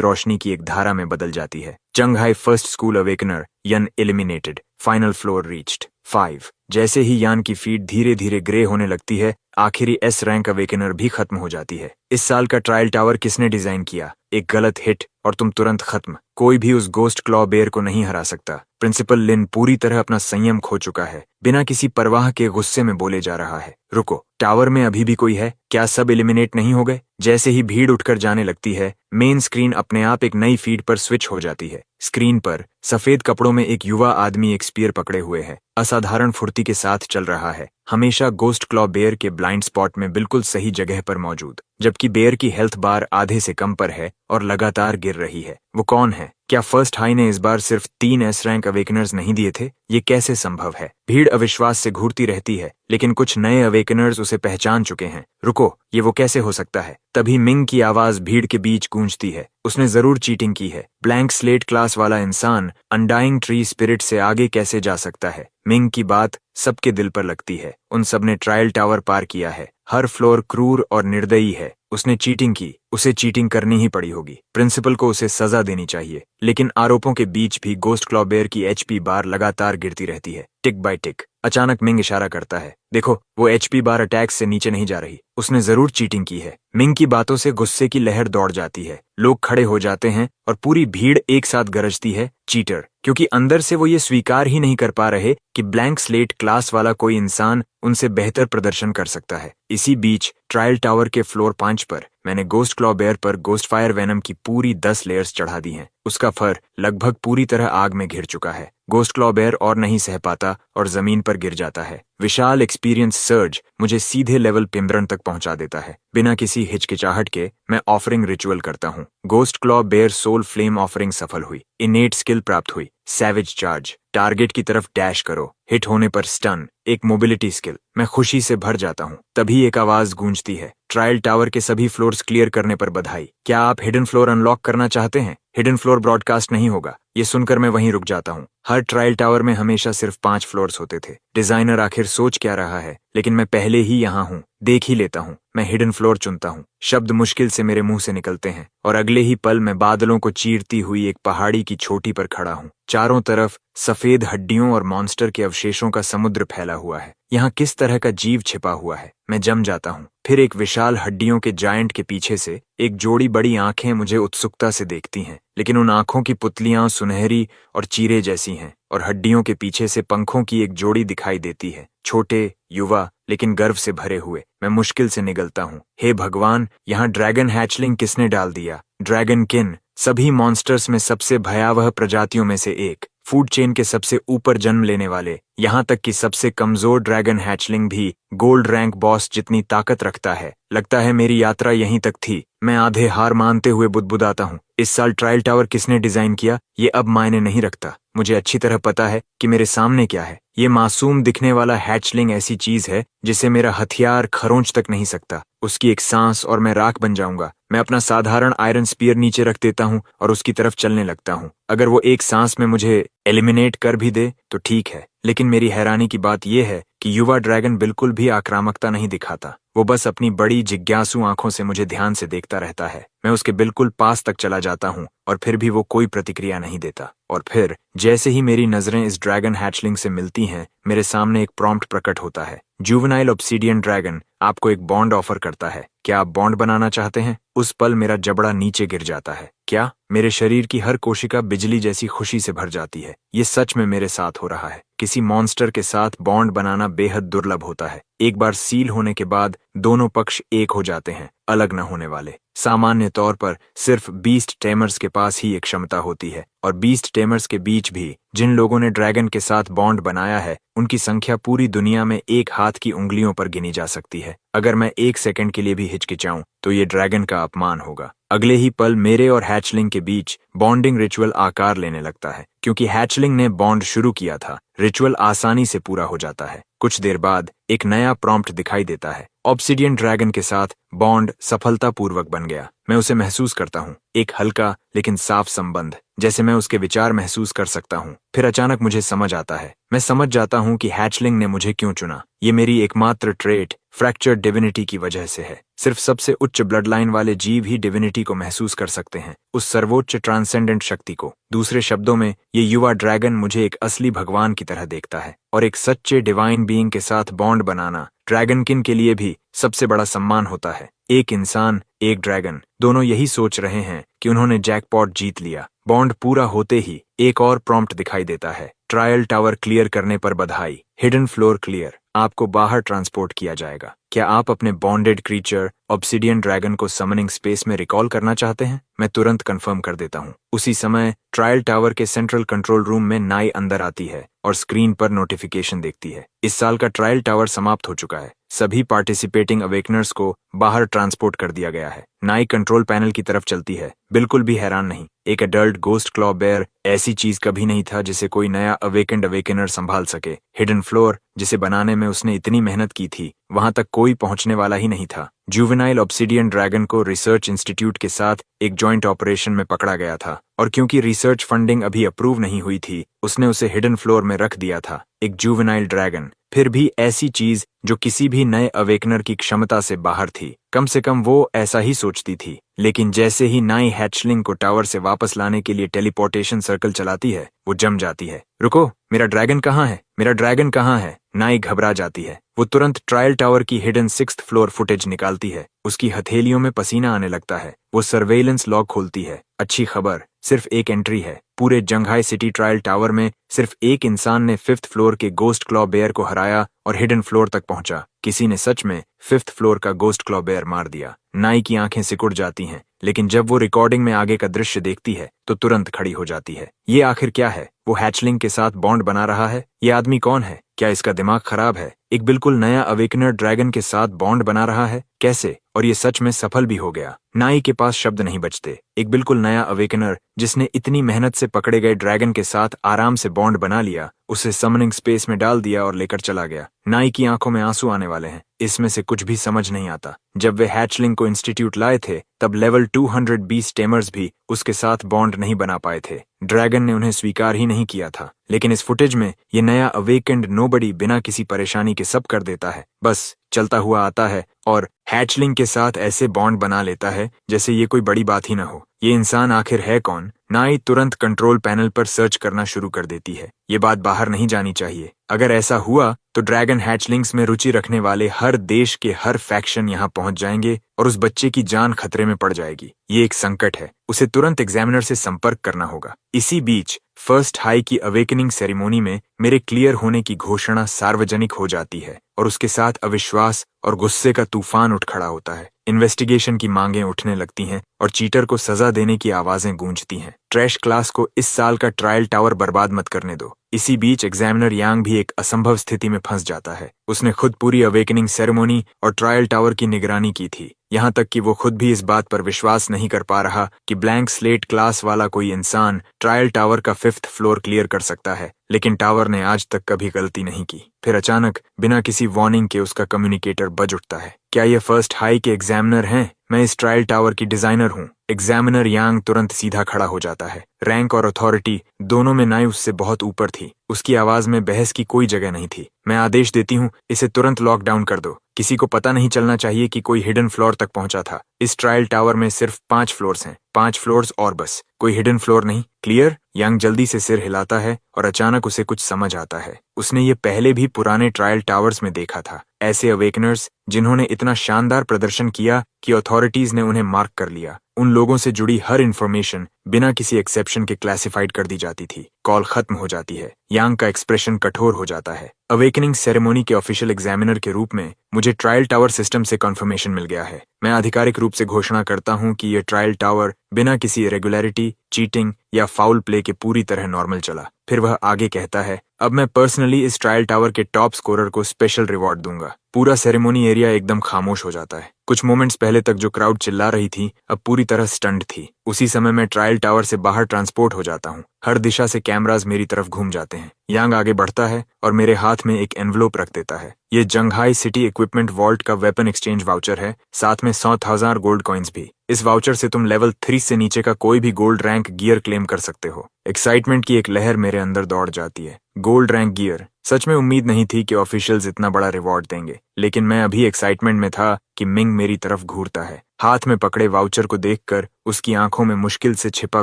रोशनी की एक धारा में बदल जाती है। चंगहाई फर्स्ट स्कूल अवेकनर यन एलिमिनेटेड, फाइनल फ्लोर रीच्ड 5। जैसे ही यान की फीड धीरे धीरे ग्रे होने लगती है, आखिरी एस रैंक अवेकनर भी खत्म हो जाती है। इस साल का ट्रायल टावर किसने डिजाइन किया? एक गलत हिट और तुम तुरंत खत्म। कोई भी उस गोस्ट क्लॉ बेयर को नहीं हरा सकता। प्रिंसिपल लिन पूरी तरह अपना संयम खो चुका है। बिना किसी परवाह के गुस्से में बोले जा रहा है, रुको, टावर में अभी भी कोई है क्या? सब एलिमिनेट नहीं हो गए? जैसे ही भीड़ उठकर जाने लगती है, मेन स्क्रीन अपने आप एक नई फीड पर स्विच हो जाती है। स्क्रीन पर सफेद कपड़ों में एक युवा आदमी एक स्पीयर पकड़े हुए है, असाधारण फुर्ती के साथ चल रहा है, हमेशा गोस्ट क्लॉ बेयर के ब्लाइंड स्पॉट में बिल्कुल सही जगह पर मौजूद, जबकि बेयर की हेल्थ बार आधे से कम पर है और लगातार गिर रही है। वो कौन है? क्या फर्स्ट हाई ने इस बार सिर्फ 3 एस रैंक अवेकनर्स नहीं दिए थे? ये कैसे संभव है? भीड़ अविश्वास से घूरती रहती है, लेकिन कुछ नए अवेकनर्स उसे पहचान चुके हैं। रुको, ये वो कैसे हो सकता है? तभी मिंग की आवाज भीड़ के बीच गूंजती है। उसने जरूर चीटिंग की है। ब्लैंक स्लेट क्लास वाला इंसान अनडाइंग ट्री स्पिरिट से आगे कैसे जा सकता है? मिंग की बात सबके दिल पर लगती है। उन सब ने ट्रायल टावर पार किया है। हर फ्लोर क्रूर और निर्दयी है। उसने चीटिंग की, उसे चीटिंग करनी ही पड़ी होगी। प्रिंसिपल को उसे सजा देनी चाहिए। लेकिन आरोपों के बीच भी गोस्ट क्लॉ बेयर की एचपी बार लगातार गिरती रहती है, टिक बाय टिक। अचानक मिंग इशारा करता है, देखो, वो एचपी बार अटैक से नीचे नहीं जा रही। उसने जरूर चीटिंग की है। मिंग की बातों से गुस्से की लहर दौड़ जाती है। लोग खड़े हो जाते हैं और पूरी भीड़ एक साथ गरजती है, चीटर, क्योंकि अंदर से वो ये स्वीकार ही नहीं कर पा रहे कि ब्लैंक स्लेट क्लास वाला कोई इंसान उनसे बेहतर प्रदर्शन कर सकता है। इसी बीच ट्रायल टावर के फ्लोर 5 पर मैंने गोस्ट क्लॉ बेयर पर गोस्ट फायर वेनम की पूरी 10 लेयर्स चढ़ा दी हैं। उसका फर लगभग पूरी तरह आग में घिर चुका है। गोस्ट क्लॉ बेयर और नहीं सह पाता और जमीन पर गिर जाता है। विशाल एक्सपीरियंस सर्ज मुझे सीधे लेवल पिम्बरन तक पहुंचा देता है। बिना किसी हिचकिचाहट के मैं ऑफरिंग रिचुअल करता हूँ। Ghost claw bear soul flame offering सफल हुई। इनेट स्किल प्राप्त हुई, सैवेज चार्ज। टारगेट की तरफ डैश करो, हिट होने पर स्टन, एक मोबिलिटी स्किल। मैं खुशी से भर जाता हूँ। तभी एक आवाज गूंजती है, ट्रायल टावर के सभी फ्लोर्स क्लियर करने पर बधाई। क्या आप हिडन फ्लोर अनलॉक करना चाहते हैं? हिडन फ्लोर ब्रॉडकास्ट नहीं होगा। ये सुनकर मैं वहीं रुक जाता हूँ। हर ट्रायल टावर में हमेशा सिर्फ 5 फ्लोर्स होते थे। डिजाइनर आखिर सोच क्या रहा है? लेकिन मैं पहले ही यहाँ हूँ, देख ही लेता हूँ। मैं हिडन फ्लोर चुनता हूँ। शब्द मुश्किल से मेरे मुंह से निकलते हैं और अगले ही पल मैं बादलों को चीरती हुई एक पहाड़ी की चोटी पर खड़ा हूँ। चारों तरफ सफेद हड्डियों और मॉन्स्टर के अवशेषों का समुद्र फैला हुआ है। यहाँ किस तरह का जीव छिपा हुआ है? मैं जम जाता हूँ। फिर एक विशाल हड्डियों के जायंट के पीछे से एक जोड़ी बड़ी आंखें मुझे उत्सुकता से देखती हैं, लेकिन उन आंखों की पुतलियां सुनहरी और चीरे जैसी हैं और हड्डियों के पीछे से पंखों की एक जोड़ी दिखाई देती है, छोटे, युवा, लेकिन गर्व से भरे हुए। मैं मुश्किल से निगलता हूँ, हे भगवान, यहाँ ड्रैगन हैचलिंग किसने डाल दिया? ड्रैगन किन, सभी मॉन्स्टर्स में सबसे भयावह प्रजातियों में से एक। फूड चेन के सबसे ऊपर जन्म लेने वाले, यहाँ तक कि सबसे कमजोर ड्रैगन हैचलिंग भी गोल्ड रैंक बॉस जितनी ताकत रखता है। लगता है मेरी यात्रा यहीं तक थी। मैं आधे हार मानते हुए बुदबुदाता हूँ। इस साल ट्रायल टावर किसने डिजाइन किया ये अब मायने नहीं रखता। मुझे अच्छी तरह पता है कि मेरे सामने क्या है। ये मासूम दिखने वाला हैचलिंग ऐसी चीज है जिसे मेरा हथियार खरोंच तक नहीं सकता। उसकी एक सांस और मैं राख बन जाऊंगा। मैं अपना साधारण आयरन स्पीयर नीचे रख देता हूँ और उसकी तरफ चलने लगता हूँ। अगर वो एक सांस में मुझे एलिमिनेट कर भी दे तो ठीक है, लेकिन मेरी हैरानी की बात यह है कि युवा ड्रैगन बिल्कुल भी आक्रामकता नहीं दिखाता। वो बस अपनी बड़ी जिज्ञासु आंखों से मुझे ध्यान से देखता रहता है। मैं उसके बिल्कुल पास तक चला जाता हूँ और फिर भी वो कोई प्रतिक्रिया नहीं देता। और फिर जैसे ही मेरी नजरें इस ड्रैगन हैचलिंग से मिलती हैं, मेरे सामने एक प्रॉम्प्ट प्रकट होता है। जुवेनाइल ऑब्सीडियन ड्रैगन आपको एक बॉन्ड ऑफर करता है। क्या आप बॉन्ड बनाना चाहते हैं? उस पल मेरा जबड़ा नीचे गिर जाता है। क्या? मेरे शरीर की हर कोशिका बिजली जैसी खुशी से भर जाती है। ये सच में मेरे साथ हो रहा है। किसी मॉन्स्टर के साथ बॉन्ड बनाना बेहद दुर्लभ होता है। एक बार सील होने के बाद दोनों पक्ष एक हो जाते हैं, अलग न होने वाले। सामान्य तौर पर सिर्फ बीस्ट टेमर्स के पास ही एक क्षमता होती है, और बीस्ट टेमर्स के बीच भी जिन लोगों ने ड्रैगन के साथ बॉन्ड बनाया है उनकी संख्या पूरी दुनिया में एक हाथ की उंगलियों पर गिनी जा सकती है। अगर मैं एक सेकंड के लिए भी हिचकिचाऊं तो ये ड्रैगन का अपमान होगा। अगले ही पल मेरे और हैचलिंग के बीच बॉन्डिंग रिचुअल आकार लेने लगता है। क्योंकि हैचलिंग ने बॉन्ड शुरू किया था, रिचुअल आसानी से पूरा हो जाता है। कुछ देर बाद एक नया प्रॉम्प्ट दिखाई देता है। ऑब्सिडियन ड्रैगन के साथ बॉन्ड सफलतापूर्वक बन गया। मैं उसे महसूस करता हूँ, एक हल्का लेकिन साफ संबंध, जैसे मैं उसके विचार महसूस कर सकता हूँ। फिर अचानक मुझे समझ आता है। मैं समझ जाता हूँ कि हैचलिंग ने मुझे क्यों चुना। ये मेरी एकमात्र ट्रेट फ्रैक्चर्ड डिविनिटी की वजह से है। सिर्फ सबसे उच्च ब्लड लाइन वाले जीव ही डिविनिटी को महसूस कर सकते हैं, उस सर्वोच्च ट्रांसेंडेंट शक्ति को। दूसरे शब्दों में, ये युवा ड्रैगन मुझे एक असली भगवान की तरह देखता है, और एक सच्चे डिवाइन बीइंग के साथ बॉन्ड बनाना ड्रैगनकिन के लिए भी सबसे बड़ा सम्मान होता है। एक इंसान, एक ड्रैगन, दोनों यही सोच रहे हैं कि उन्होंने जैकपॉट जीत लिया। बॉन्ड पूरा होते ही एक और प्रॉम्प्ट दिखाई देता है। ट्रायल टावर क्लियर करने पर बधाई। Hidden floor clear. आपको बाहर ट्रांसपोर्ट किया जाएगा। क्या आप अपने बॉन्डेड क्रीचर ऑब्सिडियन ड्रैगन को समनिंग स्पेस में रिकॉल करना चाहते हैं? मैं तुरंत कंफर्म कर देता हूँ। उसी समय ट्रायल टावर के सेंट्रल कंट्रोल रूम में नाई अंदर आती है और स्क्रीन पर नोटिफिकेशन देखती है। इस साल का ट्रायल टावर समाप्त हो चुका है। सभी पार्टिसिपेटिंग अवेकनर्स को बाहर ट्रांसपोर्ट कर दिया गया है। नाई कंट्रोल पैनल की तरफ चलती है, बिल्कुल भी हैरान नहीं। एक एडल्ट गोस्ट क्लॉ बेयर ऐसी चीज कभी नहीं था जिसे कोई नया अवेकेंड अवेकनर संभाल सके। हिडन फ्लोर, जिसे बनाने में उसने इतनी मेहनत की थी, वहां तक कोई पहुंचने वाला ही नहीं था। जुवेनाइल ऑब्सिडियन ड्रैगन को रिसर्च इंस्टीट्यूट के साथ एक जॉइंट ऑपरेशन में पकड़ा गया था, और क्योंकि रिसर्च फंडिंग अभी अप्रूव नहीं हुई थी, उसने उसे हिडन फ्लोर में रख दिया था। एक जुवेनाइल ड्रैगन, फिर भी ऐसी चीज जो किसी भी नए अवेकनर की क्षमता से बाहर थी। कम से कम वो ऐसा ही सोचती थी। लेकिन जैसे ही नाई हैचलिंग को टावर से वापस लाने के लिए टेलीपोर्टेशन सर्कल चलाती है, वो जम जाती है। रुको, मेरा ड्रैगन कहाँ है? मेरा ड्रैगन कहाँ है? नाई घबरा जाती है। वो तुरंत ट्रायल टावर की हिडन 6th फ्लोर फुटेज निकालती है। उसकी हथेलियों में पसीना आने लगता है। वो सर्वेलेंस लॉग खोलती है। अच्छी खबर, सिर्फ एक एंट्री है। पूरे जंघाई सिटी ट्रायल टावर में सिर्फ एक इंसान ने 5th फ्लोर के गोस्ट क्लॉ बेयर को हराया और हिडन फ्लोर तक पहुंचा। किसी ने सच में 5th फ्लोर का गोस्ट क्लॉ बेयर मार दिया। नाई की आंखें सिकुड़ जाती हैं, लेकिन जब वो रिकॉर्डिंग में आगे का दृश्य देखती है तो तुरंत खड़ी हो जाती है। ये आखिर क्या है? वो हैचलिंग के साथ बॉन्ड बना रहा है? ये आदमी कौन है? क्या इसका दिमाग खराब है? एक बिल्कुल नया अवेकनर ड्रैगन के साथ बॉन्ड बना रहा है? कैसे? और ये सच में सफल भी हो गया। नाई के पास शब्द नहीं बचते। एक बिल्कुल नया अवेकनर जिसने इतनी मेहनत से पकड़े गए ड्रैगन के साथ आराम से बॉन्ड बना लिया, उसे समनिंग स्पेस में डाल दिया और लेकर चला गया। नाई की आंखों में आंसू आने वाले हैं। इसमें से कुछ भी समझ नहीं आता। जब वे हैचलिंग को इंस्टीट्यूट लाए थे, तब लेवल 220 टेमर्स भी उसके साथ बॉन्ड नहीं बना पाए थे। ड्रैगन ने उन्हें स्वीकार ही नहीं किया था। लेकिन इस फुटेज में ये नया अवेकेंड नोबडी बिना किसी परेशानी के सब कर देता है। बस चलता हुआ आता है और हैचलिंग के साथ ऐसे बॉन्ड बना लेता है जैसे ये कोई बड़ी बात ही ना हो। ये इंसान आखिर है कौन? नाई तुरंत कंट्रोल पैनल पर सर्च करना शुरू कर देती है। ये बात बाहर नहीं जानी चाहिए। अगर ऐसा हुआ तो ड्रैगन हैचलिंग्स में रुचि रखने वाले हर देश के हर फैक्शन यहाँ पहुंच जाएंगे और उस बच्चे की जान खतरे में पड़ जाएगी। ये एक संकट है। उसे तुरंत एग्जामिनर से संपर्क करना होगा। इसी बीच फर्स्ट हाई की अवेकनिंग सेरेमोनी में मेरे क्लियर होने की घोषणा सार्वजनिक हो जाती है और उसके साथ अविश्वास और गुस्से का तूफान उठ खड़ा होता है। इन्वेस्टिगेशन की मांगें उठने लगती हैं और चीटर को सजा देने की आवाजें गूंजती हैं। ट्रैश क्लास को इस साल का ट्रायल टावर बर्बाद मत करने दो। इसी बीच एग्जामिनर यांग भी एक असंभव स्थिति में फंस जाता है। उसने खुद पूरी अवेकनिंग सेरेमनी और ट्रायल टावर की निगरानी की थी, यहाँ तक कि वो खुद भी इस बात पर विश्वास नहीं कर पा रहा कि ब्लैंक स्लेट क्लास वाला कोई इंसान ट्रायल टावर का 5th फ्लोर क्लियर कर सकता है। लेकिन टावर ने आज तक कभी गलती नहीं की। फिर अचानक बिना किसी वार्निंग के उसका कम्युनिकेटर बज उठता है। क्या ये फर्स्ट हाई के एग्जामिनर हैं? मैं इस ट्रायल टावर की डिजाइनर हूँ। एग्जामिनर यांग तुरंत सीधा खड़ा हो जाता है। रैंक और अथॉरिटी दोनों में नाई उससे बहुत ऊपर थी। उसकी आवाज में बहस की कोई जगह नहीं थी। मैं आदेश देती हूँ, इसे तुरंत लॉकडाउन कर दो। किसी को पता नहीं चलना चाहिए कि कोई हिडन फ्लोर तक पहुंचा था। इस ट्रायल टावर में सिर्फ 5 फ्लोर्स हैं, 5 फ्लोर्स और बस, कोई हिडन फ्लोर नहीं। क्लियर? यांग जल्दी से सिर हिलाता है और अचानक उसे कुछ समझ आता है। उसने ये पहले भी पुराने ट्रायल टावर्स में देखा था, ऐसे अवेकनर्स जिन्होंने इतना शानदार प्रदर्शन किया कि अथॉरिटीज ने उन्हें मार्क कर लिया। उन लोगों से जुड़ी हर इंफॉर्मेशन बिना किसी एक्सेप्शन के क्लासिफाइड कर दी जाती थी। कॉल खत्म हो जाती है। यांग का एक्सप्रेशन कठोर हो जाता है। अवेकनिंग सेरेमनी के ऑफिशियल एग्जामिनर के रूप में मुझे ट्रायल टावर सिस्टम से कंफर्मेशन मिल गया है। मैं आधिकारिक रूप से घोषणा करता हूं कि यह ट्रायल टावर बिना किसी इरेगुलरिटी, चीटिंग या फाउल प्ले के पूरी तरह नॉर्मल चला। फिर वह आगे कहता है, अब मैं पर्सनली इस ट्रायल टावर के टॉप स्कोरर को स्पेशल रिवॉर्ड दूंगा। पूरा सेरेमनी एरिया एकदम खामोश हो जाता है। कुछ मोमेंट्स पहले तक जो क्राउड चिल्ला रही थी, अब पूरी तरह स्टंड थी। उसी समय मैं ट्रायल टावर से बाहर ट्रांसपोर्ट हो जाता हूँ। हर दिशा से कैमराज मेरी तरफ घूम जाते हैं। यांग आगे बढ़ता है और मेरे हाथ में एक एनवलोप रख देता है। ये जंगहाई सिटी इक्विपमेंट वॉल्ट का वेपन एक्सचेंज वाउचर है, साथ में 100,000 गोल्ड कॉइन्स भी। इस वाउचर से तुम लेवल 3 से नीचे का कोई भी गोल्ड रैंक गियर क्लेम कर सकते हो। एक्साइटमेंट की एक लहर मेरे अंदर दौड़ जाती है। गोल्ड रैंक गियर, सच में उम्मीद नहीं थी कि ऑफिशियल्स इतना बड़ा रिवॉर्ड देंगे, लेकिन मैं अभी एक्साइटमेंट में था कि मिंग मेरी तरफ घूरता है। हाथ में पकड़े वाउचर को देखकर उसकी आंखों में मुश्किल से छिपा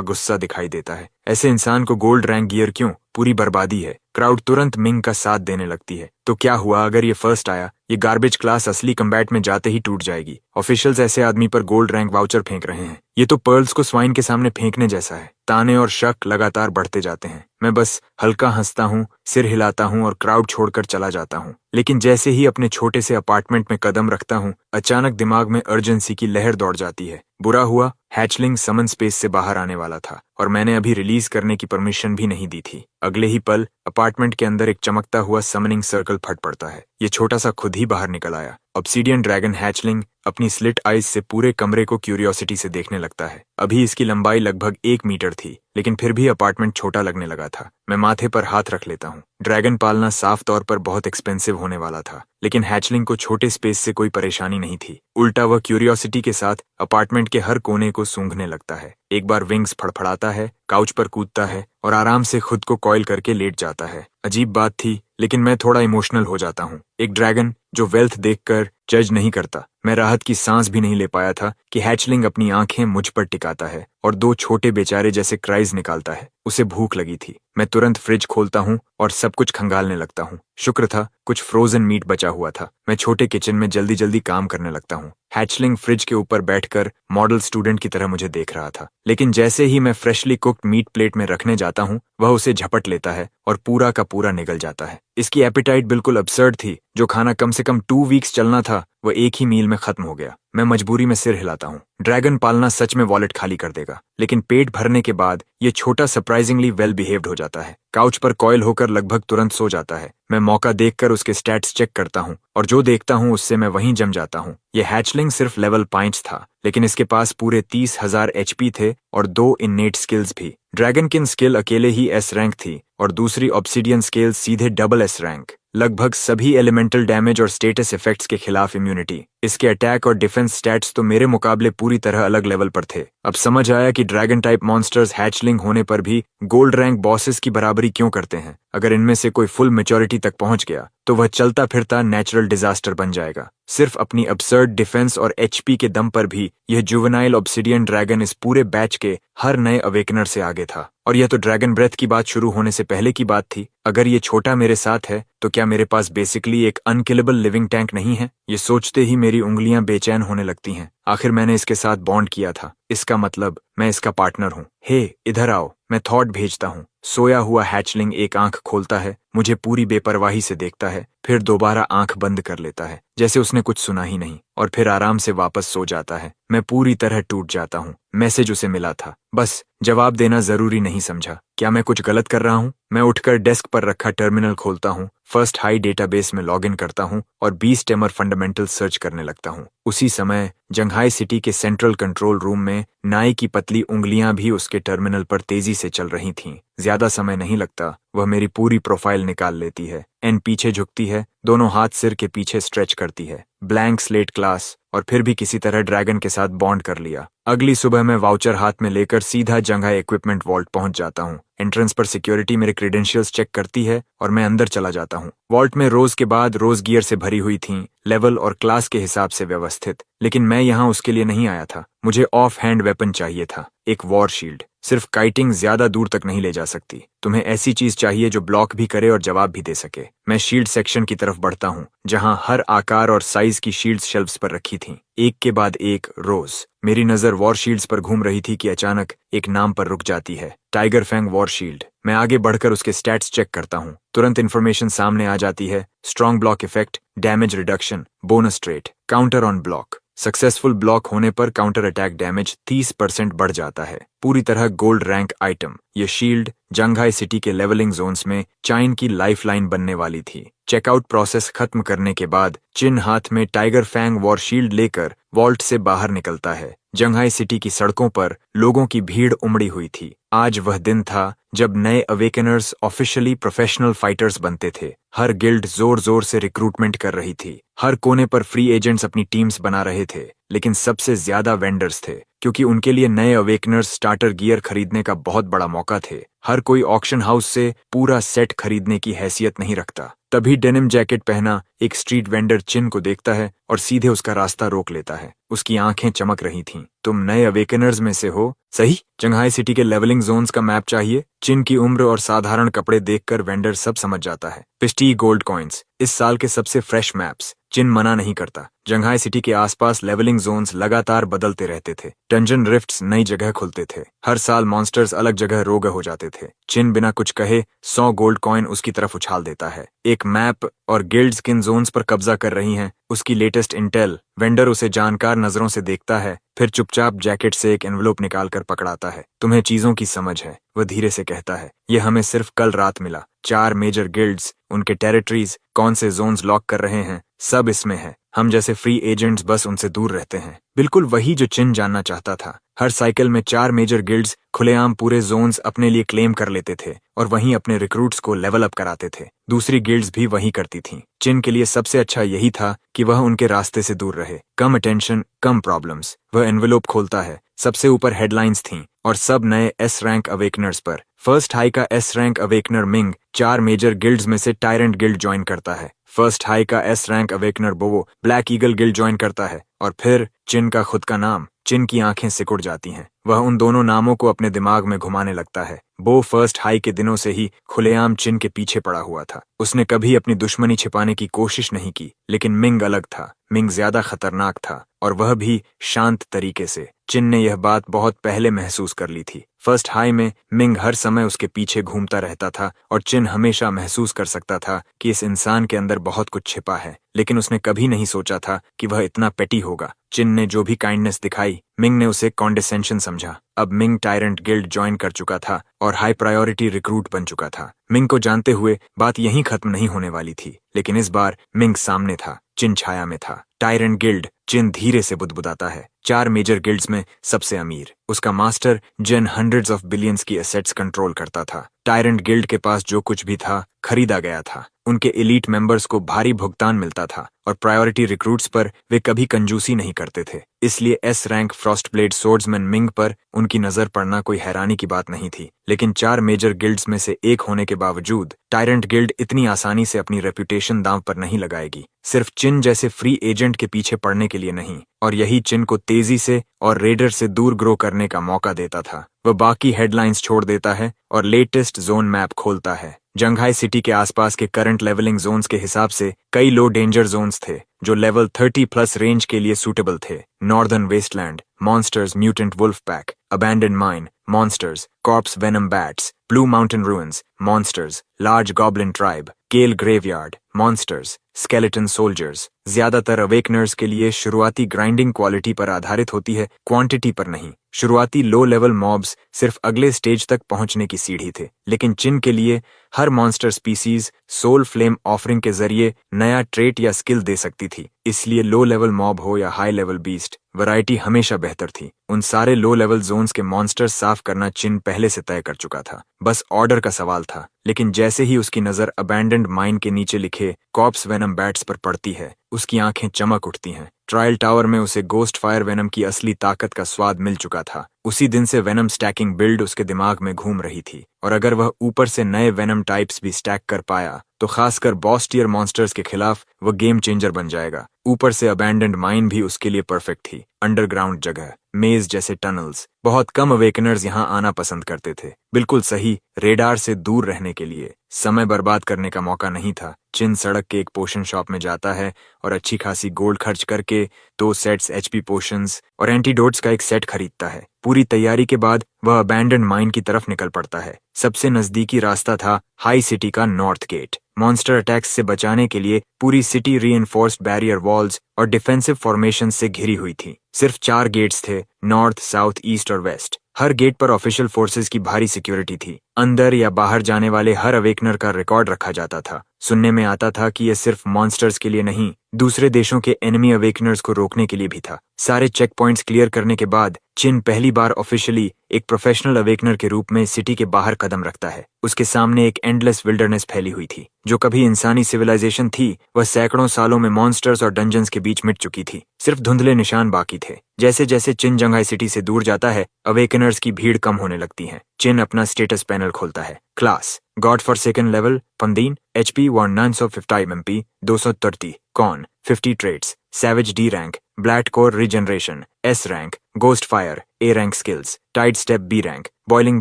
गुस्सा दिखाई देता है। ऐसे इंसान को गोल्ड रैंक गियर क्यों? पूरी बर्बादी है। क्राउड तुरंत मिंग का साथ देने लगती है। तो क्या हुआ अगर ये फर्स्ट आया? ये गार्बेज क्लास असली कम्बैट में जाते ही टूट जाएगी। ऑफिशियल्स ऐसे आदमी पर गोल्ड रैंक वाउचर फेंक रहे हैं। ये तो पर्ल्स को स्वाइन के सामने फेंकने जैसा है। ताने और शक लगातार बढ़ते जाते हैं। मैं बस हल्का हंसता हूँ, सिर हिलाता हूँ और क्राउड छोड़कर चला जाता हूँ। लेकिन जैसे ही अपने छोटे से अपार्टमेंट में कदम रखता हूँ, अचानक दिमाग में अर्जेंसी की लहर दौड़ जाती है। बुरा हुआ, हैचलिंग समन स्पेस से बाहर आने वाला था और मैंने अभी रिलीज करने की परमिशन भी नहीं दी थी। अगले ही पल अपार्टमेंट के अंदर एक चमकता हुआ समनिंग सर्कल फट पड़ता है। ये छोटा सा खुद ही बाहर निकल आया। ऑब्सीडियन ड्रैगन हैचलिंग अपनी स्लिट आइज से पूरे कमरे को क्यूरियोसिटी से देखने लगता है। अभी इसकी लंबाई लगभग 1 मीटर थी, लेकिन फिर भी अपार्टमेंट छोटा लगने लगा था। मैं माथे पर हाथ रख लेता हूँ। ड्रैगन पालना साफ तौर पर बहुत एक्सपेंसिव होने वाला था, लेकिन हैचलिंग को छोटे स्पेस से कोई परेशानी नहीं थी। उल्टा वह क्यूरियोसिटी के साथ अपार्टमेंट के हर कोने को सूंघने लगता है। एक बार विंग्स फड़फड़ाता है, काउच पर कूदता है और आराम से खुद को कॉइल करके लेट जाता है। अजीब बात थी, लेकिन मैं थोड़ा इमोशनल हो जाता हूँ। एक ड्रैगन जो वेल्थ देखकर जज नहीं करता। मैं राहत की सांस भी नहीं ले पाया था कि हैचलिंग अपनी आंखें मुझ पर टिकाता है और 2 छोटे बेचारे जैसे क्राइज निकालता है। उसे भूख लगी थी। मैं तुरंत फ्रिज खोलता हूँ और सब कुछ खंगालने लगता हूँ। शुक्र था कुछ फ्रोजन मीट बचा हुआ था। मैं छोटे किचन में जल्दी जल्दी काम करने लगता हूँ। हैचलिंग फ्रिज के ऊपर बैठकर मॉडल स्टूडेंट की तरह मुझे देख रहा था, लेकिन जैसे ही मैं फ्रेशली कुक्ड मीट प्लेट में रखने जाता हूँ, वह उसे झपट लेता है और पूरा का पूरा निगल जाता है। इसकी एपेटाइट बिल्कुल अब्सर्ड थी। जो खाना कम से कम 2 वीक्स चलना था, वह एक ही मील में खत्म हो गया। मैं मजबूरी में सिर हिलाता हूँ। ड्रैगन पालना सच में वॉलेट खाली कर देगा, लेकिन पेट भरने के बाद ये छोटा सरप्राइजिंगली वेल बिहेव्ड हो जाता है। काउच पर कॉइल होकर लगभग तुरंत सो जाता है। मैं मौका देखकर उसके स्टैट्स चेक करता हूँ और जो देखता हूँ उससे मैं वहीं जम जाता हूँ। ये हैचलिंग सिर्फ लेवल 5 था, लेकिन इसके पास पूरे 30,000 HP थे और 2 इन्नेट स्किल्स भी। ड्रैगनकिन स्किल अकेले ही S रैंक थी और दूसरी ऑब्सीडियन स्किल सीधे डबल S रैंक। लगभग सभी एलिमेंटल डैमेज और स्टेटस इफेक्ट्स के खिलाफ इम्यूनिटी। इसके अटैक और डिफेंस स्टैट्स तो मेरे मुकाबले पूरी तरह अलग लेवल पर थे। अब समझ आया कि ड्रैगन टाइप मॉन्स्टर्स हैचलिंग होने पर भी गोल्ड रैंक बॉसेस की बराबरी क्यों करते हैं। अगर इनमें से कोई फुल मैच्योरिटी तक पहुंच गया तो वह चलता फिरता नेचुरल डिजास्टर बन जाएगा। सिर्फ अपनी अब्सर्ड डिफेंस और HP के दम पर भी यह जुवेनाइल ऑब्सिडियन ड्रैगन इस पूरे बैच के हर नए अवेकनर से आगे था। और यह तो ड्रैगन ब्रेथ की बात शुरू होने से पहले की बात थी। अगर ये छोटा मेरे साथ है तो क्या मेरे पास बेसिकली एक अनकिलेबल लिविंग टैंक नहीं है? ये सोचते ही मेरी उंगलियां बेचैन होने लगती हैं। आखिर मैंने इसके साथ बॉन्ड किया था, इसका मतलब मैं इसका पार्टनर हूँ। हे इधर आओ, मैं थॉट भेजता हूँ। सोया हुआ हैचलिंग एक आंख खोलता है, मुझे पूरी बेपरवाही से देखता है, फिर दोबारा आंख बंद कर लेता है जैसे उसने कुछ सुना ही नहीं, और फिर आराम से वापस सो जाता है। मैं पूरी तरह टूट जाता हूँ। मैसेज उसे मिला था, बस जवाब देना जरूरी नहीं समझा। क्या मैं कुछ गलत कर रहा हूँ? मैं उठकर डेस्क पर रखा टर्मिनल खोलता हूँ, फर्स्ट हाई डेटाबेस में लॉगिन करता हूँ और 20 टेमर फंडामेंटल सर्च करने लगता हूँ। उसी समय जंघाई सिटी के सेंट्रल कंट्रोल रूम में नाई की पतली उंगलियां भी उसके टर्मिनल पर तेजी से चल रही थीं। ज्यादा समय नहीं लगता, वह मेरी पूरी प्रोफाइल निकाल लेती है। एन पीछे झुकती है, दोनों हाथ सिर के पीछे स्ट्रेच करती है। ब्लैंक स्लेट क्लास, और फिर भी किसी तरह ड्रैगन के साथ बॉन्ड कर लिया। अगली सुबह मैं वाउचर हाथ में लेकर सीधा जंघाई इक्विपमेंट वॉल्ट पहुंच जाता हूँ। एंट्रेंस पर सिक्योरिटी मेरे क्रेडेंशियल्स चेक करती है और मैं अंदर चला जाता हूँ। वॉल्ट में रोज के बाद रोज गियर से भरी हुई थीं, लेवल और क्लास के हिसाब से व्यवस्थित। लेकिन मैं यहाँ उसके लिए नहीं आया था। मुझे ऑफ हैंड वेपन चाहिए था, एक वॉर शील्ड। सिर्फ काइटिंग ज्यादा दूर तक नहीं ले जा सकती। तुम्हें ऐसी चीज चाहिए जो ब्लॉक भी करे और जवाब भी दे सके। मैं शील्ड सेक्शन की तरफ बढ़ता हूँ, जहाँ हर आकार और साइज की शील्ड्स शेल्फ्स पर रखी थीं, एक के बाद एक रोज। मेरी नजर वॉर शील्ड्स पर घूम रही थी कि अचानक एक नाम पर रुक जाती है, टाइगर फैंग वॉर शील्ड। मैं आगे बढ़कर उसके स्टैट्स चेक करता हूँ। तुरंत इन्फॉर्मेशन सामने आ जाती है। Strong block effect, damage reduction, bonus trait, counter on block. Successful block होने पर काउंटर अटैक डैमेज 30% बढ़ जाता है। पूरी तरह गोल्ड रैंक आइटम। ये शील्ड जंघाई सिटी के लेवलिंग जोन्स में चाइन की लाइफलाइन बनने वाली थी। चेकआउट प्रोसेस खत्म करने के बाद चिन हाथ में टाइगर फैंग वॉर शील्ड लेकर वॉल्ट से बाहर निकलता है। जंघाई सिटी की सड़कों पर लोगों की भीड़ उमड़ी हुई थी। आज वह दिन था जब नए अवेकनर्स ऑफिशियली प्रोफेशनल फाइटर्स बनते थे। हर गिल्ड जोर जोर से रिक्रूटमेंट कर रही थी। हर कोने पर फ्री एजेंट्स अपनी टीम्स बना रहे थे, लेकिन सबसे ज्यादा वेंडर्स थे, क्योंकि उनके लिए नए अवेकनर्स स्टार्टर गियर खरीदने का बहुत बड़ा मौका थे। हर कोई ऑक्शन हाउस से पूरा सेट खरीदने की हैसियत नहीं रखता। तभी डेनिम जैकेट पहना एक स्ट्रीट वेंडर चिन को देखता है और सीधे उसका रास्ता रोक लेता है। उसकी आंखें चमक रही थीं। तुम नए अवेकनर्स में से हो? सही। जंघाई सिटी के लेवलिंग जोन्स का मैप चाहिए। चिन की उम्र और साधारण कपड़े देखकर वेंडर सब समझ जाता है। 50 गोल्ड कॉइन्स, इस साल के सबसे फ्रेश मैप्स। चिन मना नहीं करता। जंघाई सिटी के आसपास लेवलिंग जोन्स लगातार बदलते रहते थे। डंजन रिफ्ट्स नई जगह खुलते थे। हर साल मॉन्स्टर्स अलग जगह रोग हो जाते थे। चिन बिना कुछ कहे 100 गोल्ड कॉइन उसकी तरफ उछाल देता है। एक मैप और गिल्ड्स किन जोन्स पर कब्जा कर रही हैं, उसकी लेटेस्ट इंटेल। वेंडर उसे जानकार नजरों से देखता है, फिर चुपचाप जैकेट से एक एनवलप निकालकर पकड़ाता है। तुम्हें चीजों की समझ है, वह धीरे से कहता है। यह हमें सिर्फ कल रात मिला। 4 मेजर गिल्ड्स, उनके टेरिटरीज, कौन से जोन्स लॉक कर रहे हैं, सब इसमें है। हम जैसे फ्री एजेंट्स बस उनसे दूर रहते हैं। बिल्कुल वही जो चिन जानना चाहता था। हर साइकिल में 4 मेजर गिल्ड्स खुलेआम पूरे जोन्स अपने लिए क्लेम कर लेते थे और वहीं अपने रिक्रूट्स को लेवल अप कराते थे। दूसरी गिल्ड्स भी वही करती थीं। चिन के लिए सबसे अच्छा यही था कि वह उनके रास्ते से दूर रहे। कम अटेंशन, कम प्रॉब्लम्स। वह एनवेलोप खोलता है। सबसे ऊपर हेडलाइंस थीं और सब नए एस रैंक अवेकनर्स पर। फर्स्ट हाई का S rank awakener Ming 4 major guilds में से टायरेंट गिल्ड ज्वाइन करता है। फर्स्ट हाई का एस रैंक अवेकनर बोवो ब्लैक ईगल गिल्ड ज्वाइन करता है। और फिर चिन का खुद का नाम। चिन की आंखें सिकुड़ जाती हैं। वह उन दोनों नामों को अपने दिमाग में घुमाने लगता है। बो फर्स्ट हाई के दिनों से ही खुलेआम चिन के पीछे पड़ा हुआ था। उसने कभी अपनी दुश्मनी छिपाने की कोशिश नहीं की, लेकिन मिंग अलग था। मिंग ज्यादा खतरनाक था, और वह भी शांत तरीके से। चिन ने यह बात बहुत पहले महसूस कर ली थी। फर्स्ट हाई में मिंग हर समय उसके पीछे घूमता रहता था और चिन हमेशा महसूस कर सकता था कि इस इंसान के अंदर बहुत कुछ छिपा है, लेकिन उसने कभी नहीं सोचा था कि वह इतना पेटी होगा। चिन ने जो भी काइंडनेस दिखाई, मिंग ने उसे कॉन्डेसेंशन समझा। अब मिंग टायरेंट गिल्ड ज्वाइन कर चुका था और हाई प्रायोरिटी रिक्रूट बन चुका था। मिंग को जानते हुए बात यहीं खत्म नहीं होने वाली थी, लेकिन इस बार मिंग सामने था। चिन छाया में था। Tyrant guild. चिन धीरे से बुदबुदाता है। 4 मेजर गिल्ड्स में सबसे अमीर। उसका master Jin hundreds of billions की एसेट्स कंट्रोल करता था। टायरेंट गिल्ड के पास जो कुछ भी था खरीदा गया था। उनके एलीट मेंबर्स को भारी भुगतान मिलता था और प्रायोरिटी रिक्रूट्स पर वे कभी कंजूसी नहीं करते थे। इसलिए S rank frost blade swordsman Ming पर उनकी नजर पड़ना कोई हैरानी की बात नहीं थी। लेकिन 4 मेजर गिल्ड्स में से एक होने के बावजूद टायरेंट गिल्ड इतनी आसानी से अपनी रेपुटेशन दांव पर नहीं लगाएगी, सिर्फ चिन जैसे फ्री एजेंट के पीछे पड़ने के लिए नहीं। और यही चिन को तेजी से और रेडर से दूर ग्रो करने का मौका देता था। वह बाकी हेडलाइंस छोड़ देता है और लेटेस्ट जोन मैप खोलता है। जंघाई सिटी के आसपास के करंट लेवलिंग जोन्स के हिसाब से कई लो डेंजर जोन्स थे जो लेवल 30 प्लस रेंज के लिए सूटेबल थे। Northern wasteland, monsters, mutant wolf pack, abandoned mine, monsters, corpse venom bats, blue mountain ruins, monsters, large goblin tribe, Gale graveyard, monsters, skeleton soldiers। ज्यादातर अवेकनर्स के लिए शुरुआती ग्राइंडिंग क्वालिटी पर आधारित होती है, क्वांटिटी पर नहीं। शुरुआती लो लेवल मॉब्स सिर्फ अगले स्टेज तक पहुंचने की सीढ़ी थे, लेकिन चिन के लिए हर monster species soul flame offering के जरिए नया ट्रेट या स्किल दे सकती थी। इसलिए लो लेवल मॉब हो या हाई लेवल बीस्ट, वैरायटी हमेशा बेहतर थी। उन सारे लो लेवल जोन्स के मॉन्स्टर साफ करना चिन पहले से तय कर चुका था, बस ऑर्डर का सवाल था। लेकिन जैसे ही उसकी नजर अबैंडन्ड माइन के नीचे लिखे कॉर्प्स वेनम बैट्स पर पड़ती है, उसकी आंखें चमक उठती हैं। ट्रायल टावर में उसे गोस्ट फायर वेनम की असली ताकत का स्वाद मिल चुका था। उसी दिन से वेनम स्टैकिंग बिल्ड उसके दिमाग में घूम रही थी, और अगर वह ऊपर से नए वेनम टाइप्स भी स्टैक कर पाया तो खासकर बॉस टियर मॉन्स्टर्स के खिलाफ वह गेम चेंजर बन जाएगा। ऊपर से अबैंडन्ड माइन भी उसके लिए परफेक्ट थी। अंडरग्राउंड जगह, मेज जैसे टनल्स, बहुत कम अवेकनर्स यहाँ आना पसंद करते थे। बिल्कुल सही, रेडार से दूर रहने के लिए। समय बर्बाद करने का मौका नहीं था। चिन सड़क के एक पोशन शॉप में जाता है और अच्छी खासी गोल्ड खर्च करके 2 सेट्स एचपी पोशंस और एंटीडोट्स का एक सेट खरीदता है। पूरी तैयारी के बाद वह अबैंडन्ड माइन की तरफ निकल पड़ता है। सबसे नजदीकी रास्ता था हाई सिटी का नॉर्थ गेट। मॉन्स्टर अटैक्स से बचाने के लिए पूरी सिटी रीइंफोर्स्ड बैरियर वॉल्स और डिफेंसिव फॉर्मेशन से घिरी हुई थी। सिर्फ 4 गेट्स थे, नॉर्थ, साउथ, ईस्ट और वेस्ट। हर गेट पर ऑफिशियल फोर्सेस की भारी सिक्योरिटी थी। अंदर या बाहर जाने वाले हर अवेकनर का रिकॉर्ड रखा जाता था। सुनने में आता था कि यह सिर्फ मॉन्स्टर्स के लिए नहीं, दूसरे देशों के एनिमी अवेकनर्स को रोकने के लिए भी था। सारे चेक पॉइंट्स क्लियर करने के बाद चिन पहली बार ऑफिशियली एक प्रोफेशनल अवेकनर के रूप में सिटी के बाहर कदम रखता है। उसके सामने एक एंडलेस विल्डरनेस फैली हुई थी। जो कभी इंसानी सिविलाइजेशन थी, वह सैकड़ों सालों में मॉन्स्टर्स और डंजन्स के बीच मिट चुकी थी। सिर्फ धुंधले निशान बाकी थे। जैसे जैसे चिन जंघाई सिटी से दूर जाता है, अवेकनर्स की भीड़ कम होने लगती है। चिन अपना स्टेटस पैनल खोलता है। Class god for second level 15 HP 1950 MP 230 con 50 traits savage D rank blood core regeneration S rank ghost fire A rank skills tide step B rank boiling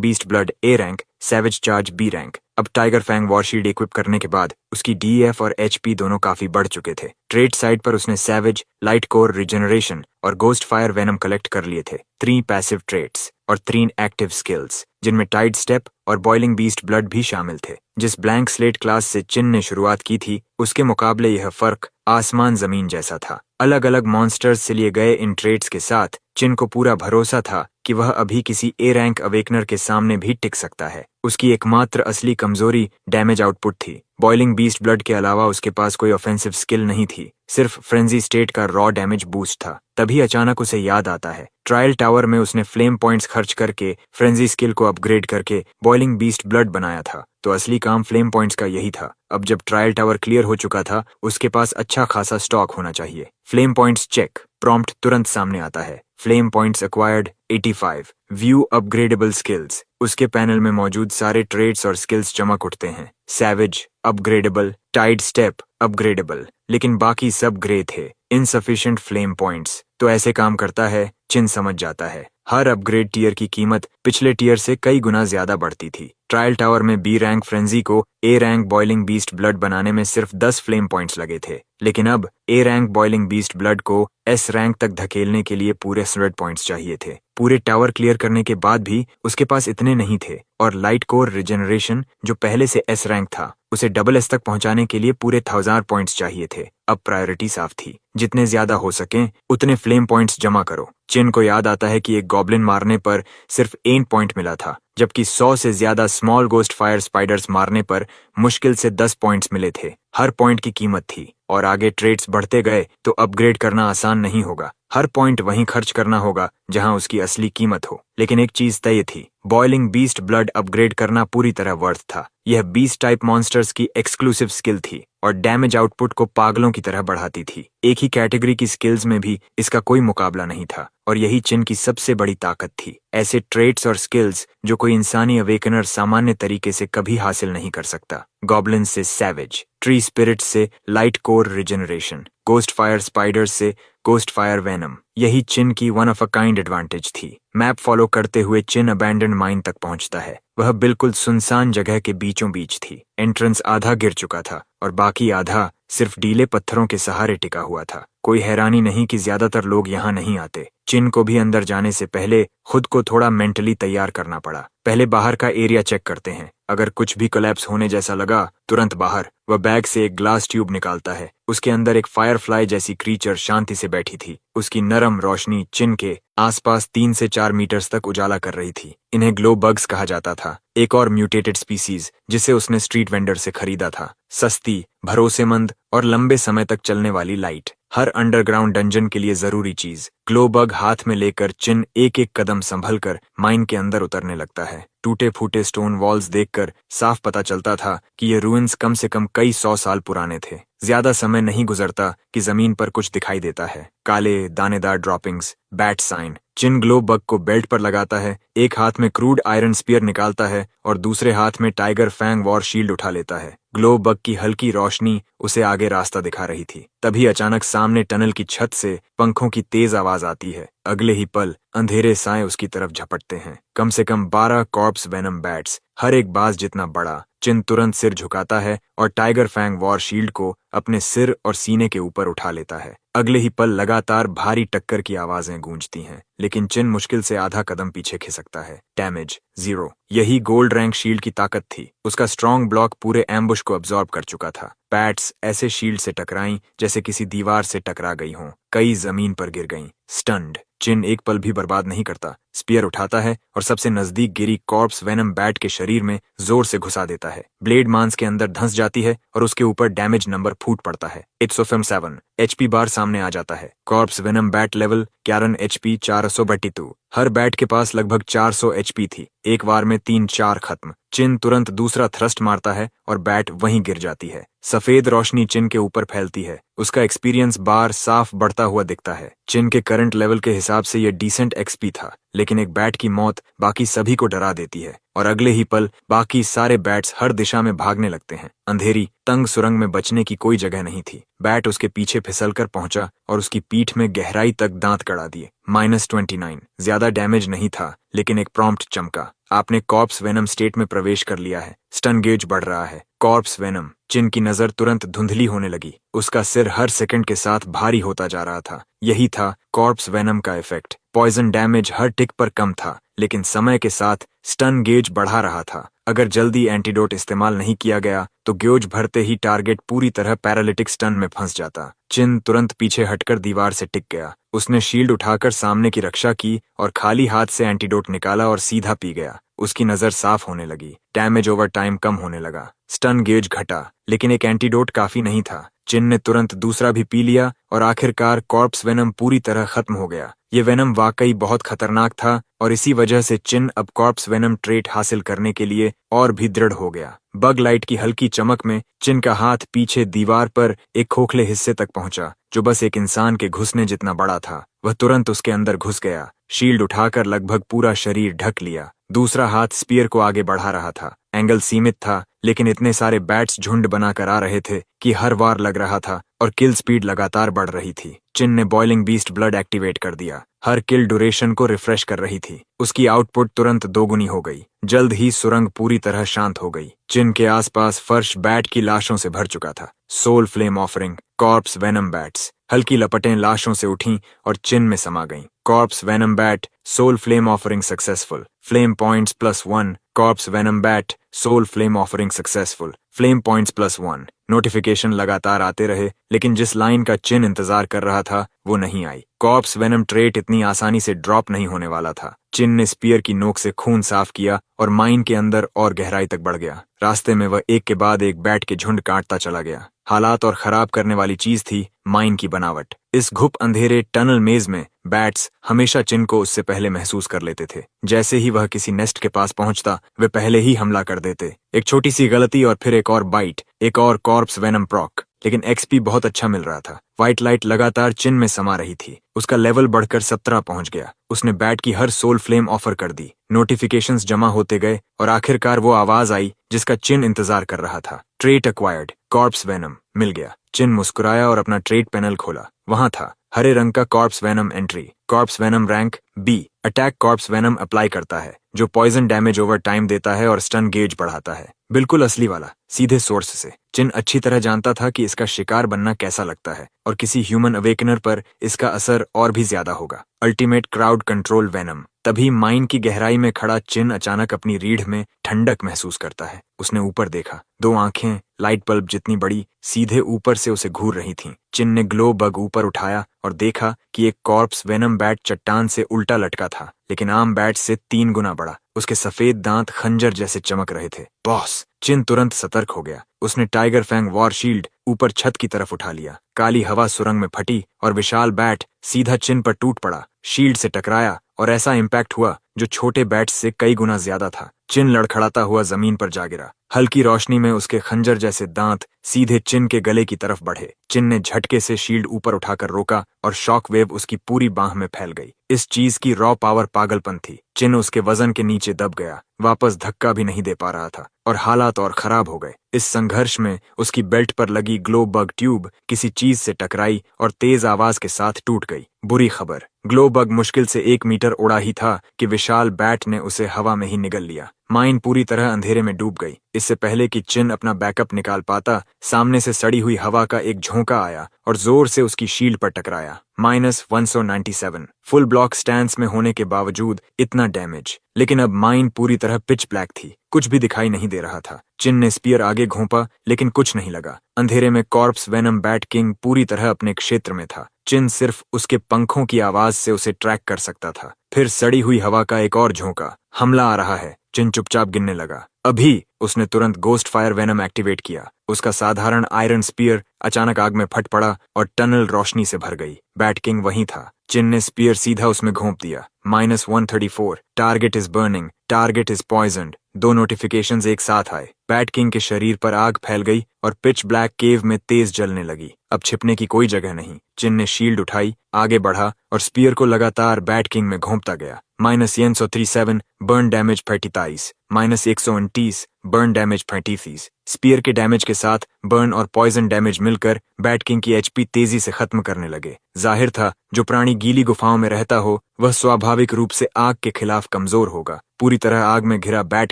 beast blood A rank savage charge B rank. अब tiger fang warshield equip करने के बाद उसकी DF और HP दोनों काफी बढ़ चुके थे। ट्रेड साइड पर उसने सैवेज, लाइट कोर रिजनरेशन और गोस्ट फायर वेनम कलेक्ट कर लिए थे। 3 पैसिव ट्रेड्स और 3 एक्टिव स्किल्स, जिनमें टाइड स्टेप और बॉइलिंग बीस्ट ब्लड भी शामिल थे। जिस ब्लैंक स्लेट क्लास से चिन ने शुरुआत की थी, उसके मुकाबले यह फर्क आसमान जमीन जैसा था। अलग अलग मॉन्स्टर्स से लिए गए इन ट्रेड्स के साथ चिन को पूरा भरोसा था कि वह अभी किसी A रैंक अवेकनर के सामने भी टिक सकता है। उसकी एकमात्र असली कमजोरी डैमेज आउटपुट थी। बॉइलिंग बीस्ट ब्लड के अलावा उसके पास कोई ऑफेंसिव स्किल नहीं थी, सिर्फ फ्रेंजी स्टेट का रॉ डैमेज बूस्ट था। तभी अचानक उसे याद आता है, ट्रायल टावर में उसने फ्लेम पॉइंट्स खर्च करके फ्रेंजी स्किल को अपग्रेड करके बॉइलिंग बीस्ट ब्लड बनाया था, तो असली काम फ्लेम पॉइंट्स का यही था। अब जब ट्रायल टावर क्लियर हो चुका था, उसके पास अच्छा खासा स्टॉक होना चाहिए। फ्लेम पॉइंट्स चेक, प्रॉम्प्ट तुरंत सामने आता है। Flame points acquired 85, view upgradable skills. उसके पैनल में मौजूद सारे ट्रेड्स और स्किल्स चमक उठते हैं। Savage upgradable, tide step upgradable, लेकिन बाकी सब ग्रे थे। Insufficient flame points. तो ऐसे काम करता है, चिन समझ जाता है। हर अपग्रेड टियर की कीमत पिछले टियर से कई गुना ज्यादा बढ़ती थी। ट्रायल टावर में B रैंक फ्रेंजी को A rank boiling beast blood बनाने में सिर्फ 10 फ्लेम पॉइंट्स लगे थे, लेकिन अब A rank boiling beast blood को S रैंक तक धकेलने के लिए पूरे 100 पॉइंट्स चाहिए थे। पूरे टावर क्लियर करने के बाद भी उसके पास इतने नहीं थे, और लाइट कोर रिजनरेशन जो पहले से S रैंक था, उसे डबल S तक पहुंचाने के लिए पूरे 1000 पॉइंट्स चाहिए थे। अब प्रायोरिटी साफ थी, जितने ज्यादा हो सकें उतने फ्लेम पॉइंट्स जमा करो। चिन को याद आता है कि एक गॉब्लिन मारने पर सिर्फ 1 पॉइंट मिला था, जबकि 100 से ज्यादा स्मॉल गोस्ट फायर स्पाइडर्स मारने पर मुश्किल से 10 पॉइंट्स मिले थे। हर पॉइंट की कीमत थी, और आगे ट्रेड्स बढ़ते गए तो अपग्रेड करना आसान नहीं होगा। हर पॉइंट वहीं खर्च करना होगा जहां उसकी असली कीमत हो। लेकिन एक चीज तय थी, बॉइलिंग बीस्ट ब्लड अपग्रेड करना पूरी तरह वर्थ था। यह बीस्ट टाइप मॉन्स्टर्स की एक्सक्लूसिव स्किल थी और डैमेज आउटपुट को पागलों की तरह बढ़ाती थी। एक ही कैटेगरी की स्किल्स में भी इसका कोई मुकाबला नहीं था, और यही चिन की सबसे बड़ी ताकत थी। ऐसे ट्रेड्स और स्किल्स जो कोई इंसानी अवेकनर सामान्य तरीके से कभी हासिल नहीं कर सकता। गॉब्लिन से सैवेज, ट्री स्पिरिट से light core regeneration, ghost fire spiders से गोस्ट फायर वेनम, यही चिन की one of a kind advantage थी। मैप फॉलो करते हुए चिन अबैंडन्ड माइन तक पहुंचता है। वह बिल्कुल सुनसान जगह के बीचों बीच थी। एंट्रेंस आधा गिर चुका था और बाकी आधा सिर्फ डीले पत्थरों के सहारे टिका हुआ था। कोई हैरानी नहीं कि ज्यादातर लोग यहाँ नहीं आते। चिन को भी अंदर जाने से पहले खुद को थोड़ा मेंटली तैयार करना पड़ा। पहले बाहर का एरिया चेक करते हैं, अगर कुछ भी कोलैप्स होने जैसा लगा तुरंत बाहर। वह बैग से एक ग्लास ट्यूब निकालता है। उसके अंदर एक फायरफ्लाई जैसी क्रीचर शांति से बैठी थी। उसकी नरम रोशनी चिन के आसपास 3 से 4 मीटर्स तक उजाला कर रही थी। इन्हें ग्लो बग्स कहा जाता था, एक और म्यूटेटेड स्पीसीज जिसे उसने स्ट्रीट वेंडर से खरीदा था। सस्ती, भरोसेमंद और लंबे समय तक चलने वाली लाइट, हर अंडरग्राउंड डंजन के लिए जरूरी चीज। ग्लो बग हाथ में लेकर चिन एक एक कदम संभल कर माइन के अंदर उतरने लगता है। टूटे फूटे स्टोन वॉल्स देखकर साफ पता चलता था कि ये रूइंस कम से कम कई 100 साल पुराने थे। ज्यादा समय नहीं गुजरता कि जमीन पर कुछ दिखाई देता है, काले दानेदार ड्रॉपिंग्स, बैट साइन। चिन ग्लो बग को बेल्ट पर लगाता है, एक हाथ में क्रूड आयरन स्पीयर निकालता है और दूसरे हाथ में टाइगर फैंग वॉर शील्ड उठा लेता है। ग्लो बग की हल्की रोशनी उसे आगे रास्ता दिखा रही थी। तभी अचानक सामने टनल की छत से पंखों की तेज आवाज आती है। अगले ही पल अंधेरे साए उसकी तरफ झपटते हैं। कम से कम 12 कॉर्प्स वेनम बैट्स, हर एक बाज जितना बड़ा। चिन तुरंत सिर झुकाता है और टाइगर फैंग वॉर शील्ड को अपने सिर और सीने के ऊपर उठा लेता है। अगले ही पल लगातार भारी टक्कर की आवाजें गूंजती हैं, लेकिन चिन मुश्किल से आधा कदम पीछे खिसकता है। डैमेज 0। यही गोल्ड रैंक शील्ड की ताकत थी। उसका स्ट्रॉन्ग ब्लॉक पूरे एम्बुश को अब्सॉर्ब कर चुका था। बैट्स ऐसे शील्ड से टकराईं जैसे किसी दीवार से टकरा गई हों। कई जमीन पर गिर गईं। स्टन्ड। चिन एक पल भी बर्बाद नहीं करता, स्पीयर उठाता है और सबसे नजदीक गिरी कॉर्प्स वेनम बैट के शरीर में जोर से घुसा देता है। ब्लेड मांस के अंदर धंस जाती है और उसके ऊपर डैमेज नंबर फूट पड़ता है। इट्स ऑफ 7 HP बार सामने आ जाता है। Corps venom bat level 11 HP 432। हर बैट के पास लगभग 400 HP थी। एक बार में 3-4 खत्म। चिन तुरंत दूसरा थ्रस्ट मारता है और बैट वहीं गिर जाती है। सफेद रोशनी चिन के ऊपर फैलती है। उसका एक्सपीरियंस बार साफ बढ़ता हुआ दिखता है। चिन के करंट लेवल के हिसाब से यह डिसेंट XP था, लेकिन एक बैट की मौत बाकी सभी को डरा देती है और अगले ही पल बाकी सारे बैट्स हर दिशा में भागने लगते हैं। अंधेरी तंग सुरंग में बचने की कोई जगह नहीं थी। बैट उसके पीछे फिसलकर पहुंचा और उसकी पीठ में गहराई तक दांत गड़ा दिए। -29। ज्यादा डैमेज नहीं था, लेकिन एक प्रॉम्प्ट चमका। आपने कॉर्प्स वेनम स्टेट में प्रवेश कर लिया है। स्टन गेज बढ़ रहा है। Corps venom. चिन की नजर तुरंत धुंधली होने लगी। उसका सिर हर सेकंड के साथ भारी होता जा रहा था। यही था कॉर्प्स वेनम का इफेक्ट। पॉइजन डैमेज हर टिक पर कम था, लेकिन समय के साथ स्टन गेज बढ़ा रहा था। अगर जल्दी एंटीडोट इस्तेमाल नहीं किया गया तो गेज भरते ही टारगेट पूरी तरह पैरालिटिक स्टन में फंस जाता। चिन तुरंत पीछे हटकर दीवार से टिक गया। उसने शील्ड उठाकर सामने की रक्षा की और खाली हाथ से एंटीडोट निकाला और सीधा पी गया। उसकी नजर साफ होने लगी। डैमेज ओवर टाइम कम होने लगा। स्टन गेज घटा, लेकिन एक एंटीडोट काफी नहीं था। चिन ने तुरंत दूसरा भी पी लिया और आखिरकार कॉर्प्स वेनम पूरी तरह खत्म हो गया। ये वेनम वाकई बहुत खतरनाक था और इसी वजह से चिन अब कॉर्प्स वेनम ट्रेट हासिल करने के लिए और भी दृढ़ हो गया। बग लाइट की हल्की चमक में चिन का हाथ पीछे दीवार पर एक खोखले हिस्से तक पहुंचा, जो बस एक इंसान के घुसने जितना बड़ा था। वह तुरंत उसके अंदर घुस गया। शील्ड उठाकर लगभग पूरा शरीर ढक लिया। दूसरा हाथ स्पीयर को आगे बढ़ा रहा था। एंगल सीमित था, लेकिन इतने सारे बैट्स झुंड बनाकर आ रहे थे कि हर वार लग रहा था और किल स्पीड लगातार बढ़ रही थी। चिन ने बॉइलिंग बीस्ट ब्लड एक्टिवेट कर दिया। हर किल ड्यूरेशन को रिफ्रेश कर रही थी। उसकी आउटपुट तुरंत दोगुनी हो गई। जल्द ही सुरंग पूरी तरह शांत हो गई। चिन के आसपास फर्श बैट की लाशों से भर चुका था। Soul flame offering, corpse venom bats. हल्की लपटें लाशों से उठीं और चिन में समा गईं। Corpse venom bat, soul flame offering successful. Flame points +1। Corpse venom bat, soul flame offering successful. Flame points +1। Notification लगातार आते रहे, लेकिन जिस लाइन का चिन इंतजार कर रहा था वो नहीं आई। कॉर्प्स वेनम ट्रेट इतनी आसानी से ड्रॉप नहीं होने वाला था। चिन ने स्पीयर की नोक से खून साफ किया और माइन के अंदर और गहराई तक बढ़ गया। रास्ते में वह एक के बाद एक बैट के झुंड काटता चला गया। हालात और खराब करने वाली चीज थी माइन की बनावट। इस घुप अंधेरे टनल मेज में बैट्स हमेशा चिन को उससे पहले महसूस कर लेते थे। जैसे ही वह किसी नेस्ट के पास पहुंचता, वे पहले ही हमला कर देते। एक छोटी सी गलती और फिर एक और बाइट, एक और कॉर्प्स वेनम प्रॉक। लेकिन XP बहुत अच्छा मिल रहा था। व्हाइट लाइट लगातार चिन में समा रही थी। उसका लेवल बढ़कर 17 पहुंच गया। उसने बैट की हर सोल फ्लेम ऑफर कर दी। नोटिफिकेशंस जमा होते गए और आखिरकार वो आवाज आई जिसका चिन इंतजार कर रहा था। ट्रेट एक्वायर्ड, कॉर्प्स वेनम मिल गया। चिन मुस्कुराया और अपना ट्रेट पैनल खोला। वहां था हरे रंग का corps venom entry. Corps venom rank B। Attack corps venom apply करता है, जो पॉइजन डैमेज ओवर टाइम देता है और स्टन गेज बढ़ाता है। बिल्कुल असली वाला, सीधे सोर्स से। चिन अच्छी तरह जानता था कि इसका शिकार बनना कैसा लगता है और किसी ह्यूमन अवेकनर पर इसका असर और भी ज्यादा होगा। Ultimate crowd control venom. तभी माइन की गहराई में खड़ा चिन अचानक अपनी रीढ़ में ठंडक महसूस करता है। उसने ऊपर देखा, दो आंखें लाइट बल्ब जितनी बड़ी सीधे ऊपर से उसे घूर रही थीं। चिन ने ग्लो बग ऊपर उठाया और देखा कि एक कॉर्प्स वेनम बैट चट्टान से उल्टा लटका था, लेकिन आम बैट से 3 गुना बड़ा। उसके सफेद दांत खंजर जैसे चमक रहे थे। बॉस! चिन तुरंत सतर्क हो गया। उसने टाइगर फैंग वॉर शील्ड ऊपर छत की तरफ उठा लिया। काली हवा सुरंग में फटी और विशाल बैट सीधा चिन पर टूट पड़ा। शील्ड से टकराया और ऐसा इम्पैक्ट हुआ जो छोटे बैट से कई गुना ज्यादा था। चिन लड़खड़ाता हुआ जमीन पर जा गिरा। हल्की रोशनी में उसके खंजर जैसे दांत सीधे चिन के गले की तरफ बढ़े। चिन ने झटके से शील्ड ऊपर उठाकर रोका और शॉक वेव उसकी पूरी बांह में फैल गई। इस चीज की रॉ पावर पागलपन थी। चिन उसके वजन के नीचे दब गया, वापस धक्का भी नहीं दे पा रहा था और हालात और खराब हो गए। इस संघर्ष में उसकी बेल्ट पर लगी ग्लो बग ट्यूब किसी चीज से टकराई और तेज आवाज के साथ टूट गई। बुरी खबर, ग्लो बग मुश्किल से 1 मीटर उड़ा ही था कि विशाल बैट ने उसे हवा में ही निगल लिया। माइन पूरी तरह अंधेरे में डूब गई। इससे पहले कि चिन अपना बैकअप निकाल पाता, सामने से सड़ी हुई हवा का एक झोंका आया और जोर से उसकी शील्ड पर टकराया। -197 फुल ब्लॉक स्टैंस में होने के बावजूद इतना डैमेज। लेकिन अब माइन पूरी तरह पिच ब्लैक थी, कुछ भी दिखाई नहीं दे रहा था। चिन ने स्पीयर आगे घोंपा, लेकिन कुछ नहीं लगा। अंधेरे में कॉर्प्स वेनम बैट किंग पूरी तरह अपने क्षेत्र में था। चिन सिर्फ उसके पंखों की आवाज से उसे ट्रैक कर सकता था। फिर सड़ी हुई हवा का एक और झोंका। हमला आ रहा है। चिन चुपचाप गिनने लगा। अभी! उसने तुरंत गोस्ट फायर वेनम एक्टिवेट किया। उसका साधारण आयरन स्पीयर अचानक आग में फट पड़ा और टनल रोशनी से भर गई। बैट किंग वहीं था। चिन ने स्पीयर सीधा उसमें घोंप दिया। -134 target is burning, target is poisoned. 2 notifications एक साथ आए। बैट किंग के शरीर पर आग फैल गई और पिच ब्लैक केव में तेज जलने लगी। अब छिपने की कोई जगह नहीं। चिन ने शील्ड उठाई, आगे बढ़ा और स्पीयर को लगातार बैट किंग में घोंपता गया। -137 burn damage 33, -129 burn damage 35। Spear के डैमेज के साथ बर्न और पॉइजन डैमेज मिलकर बैट किंग की एचपी तेजी से खत्म करने लगे। जाहिर था, जो प्राणी गीली गुफाओं में रहता हो वह स्वाभाविक रूप से आग के खिलाफ कमजोर होगा। पूरी तरह आग में घिरा बैट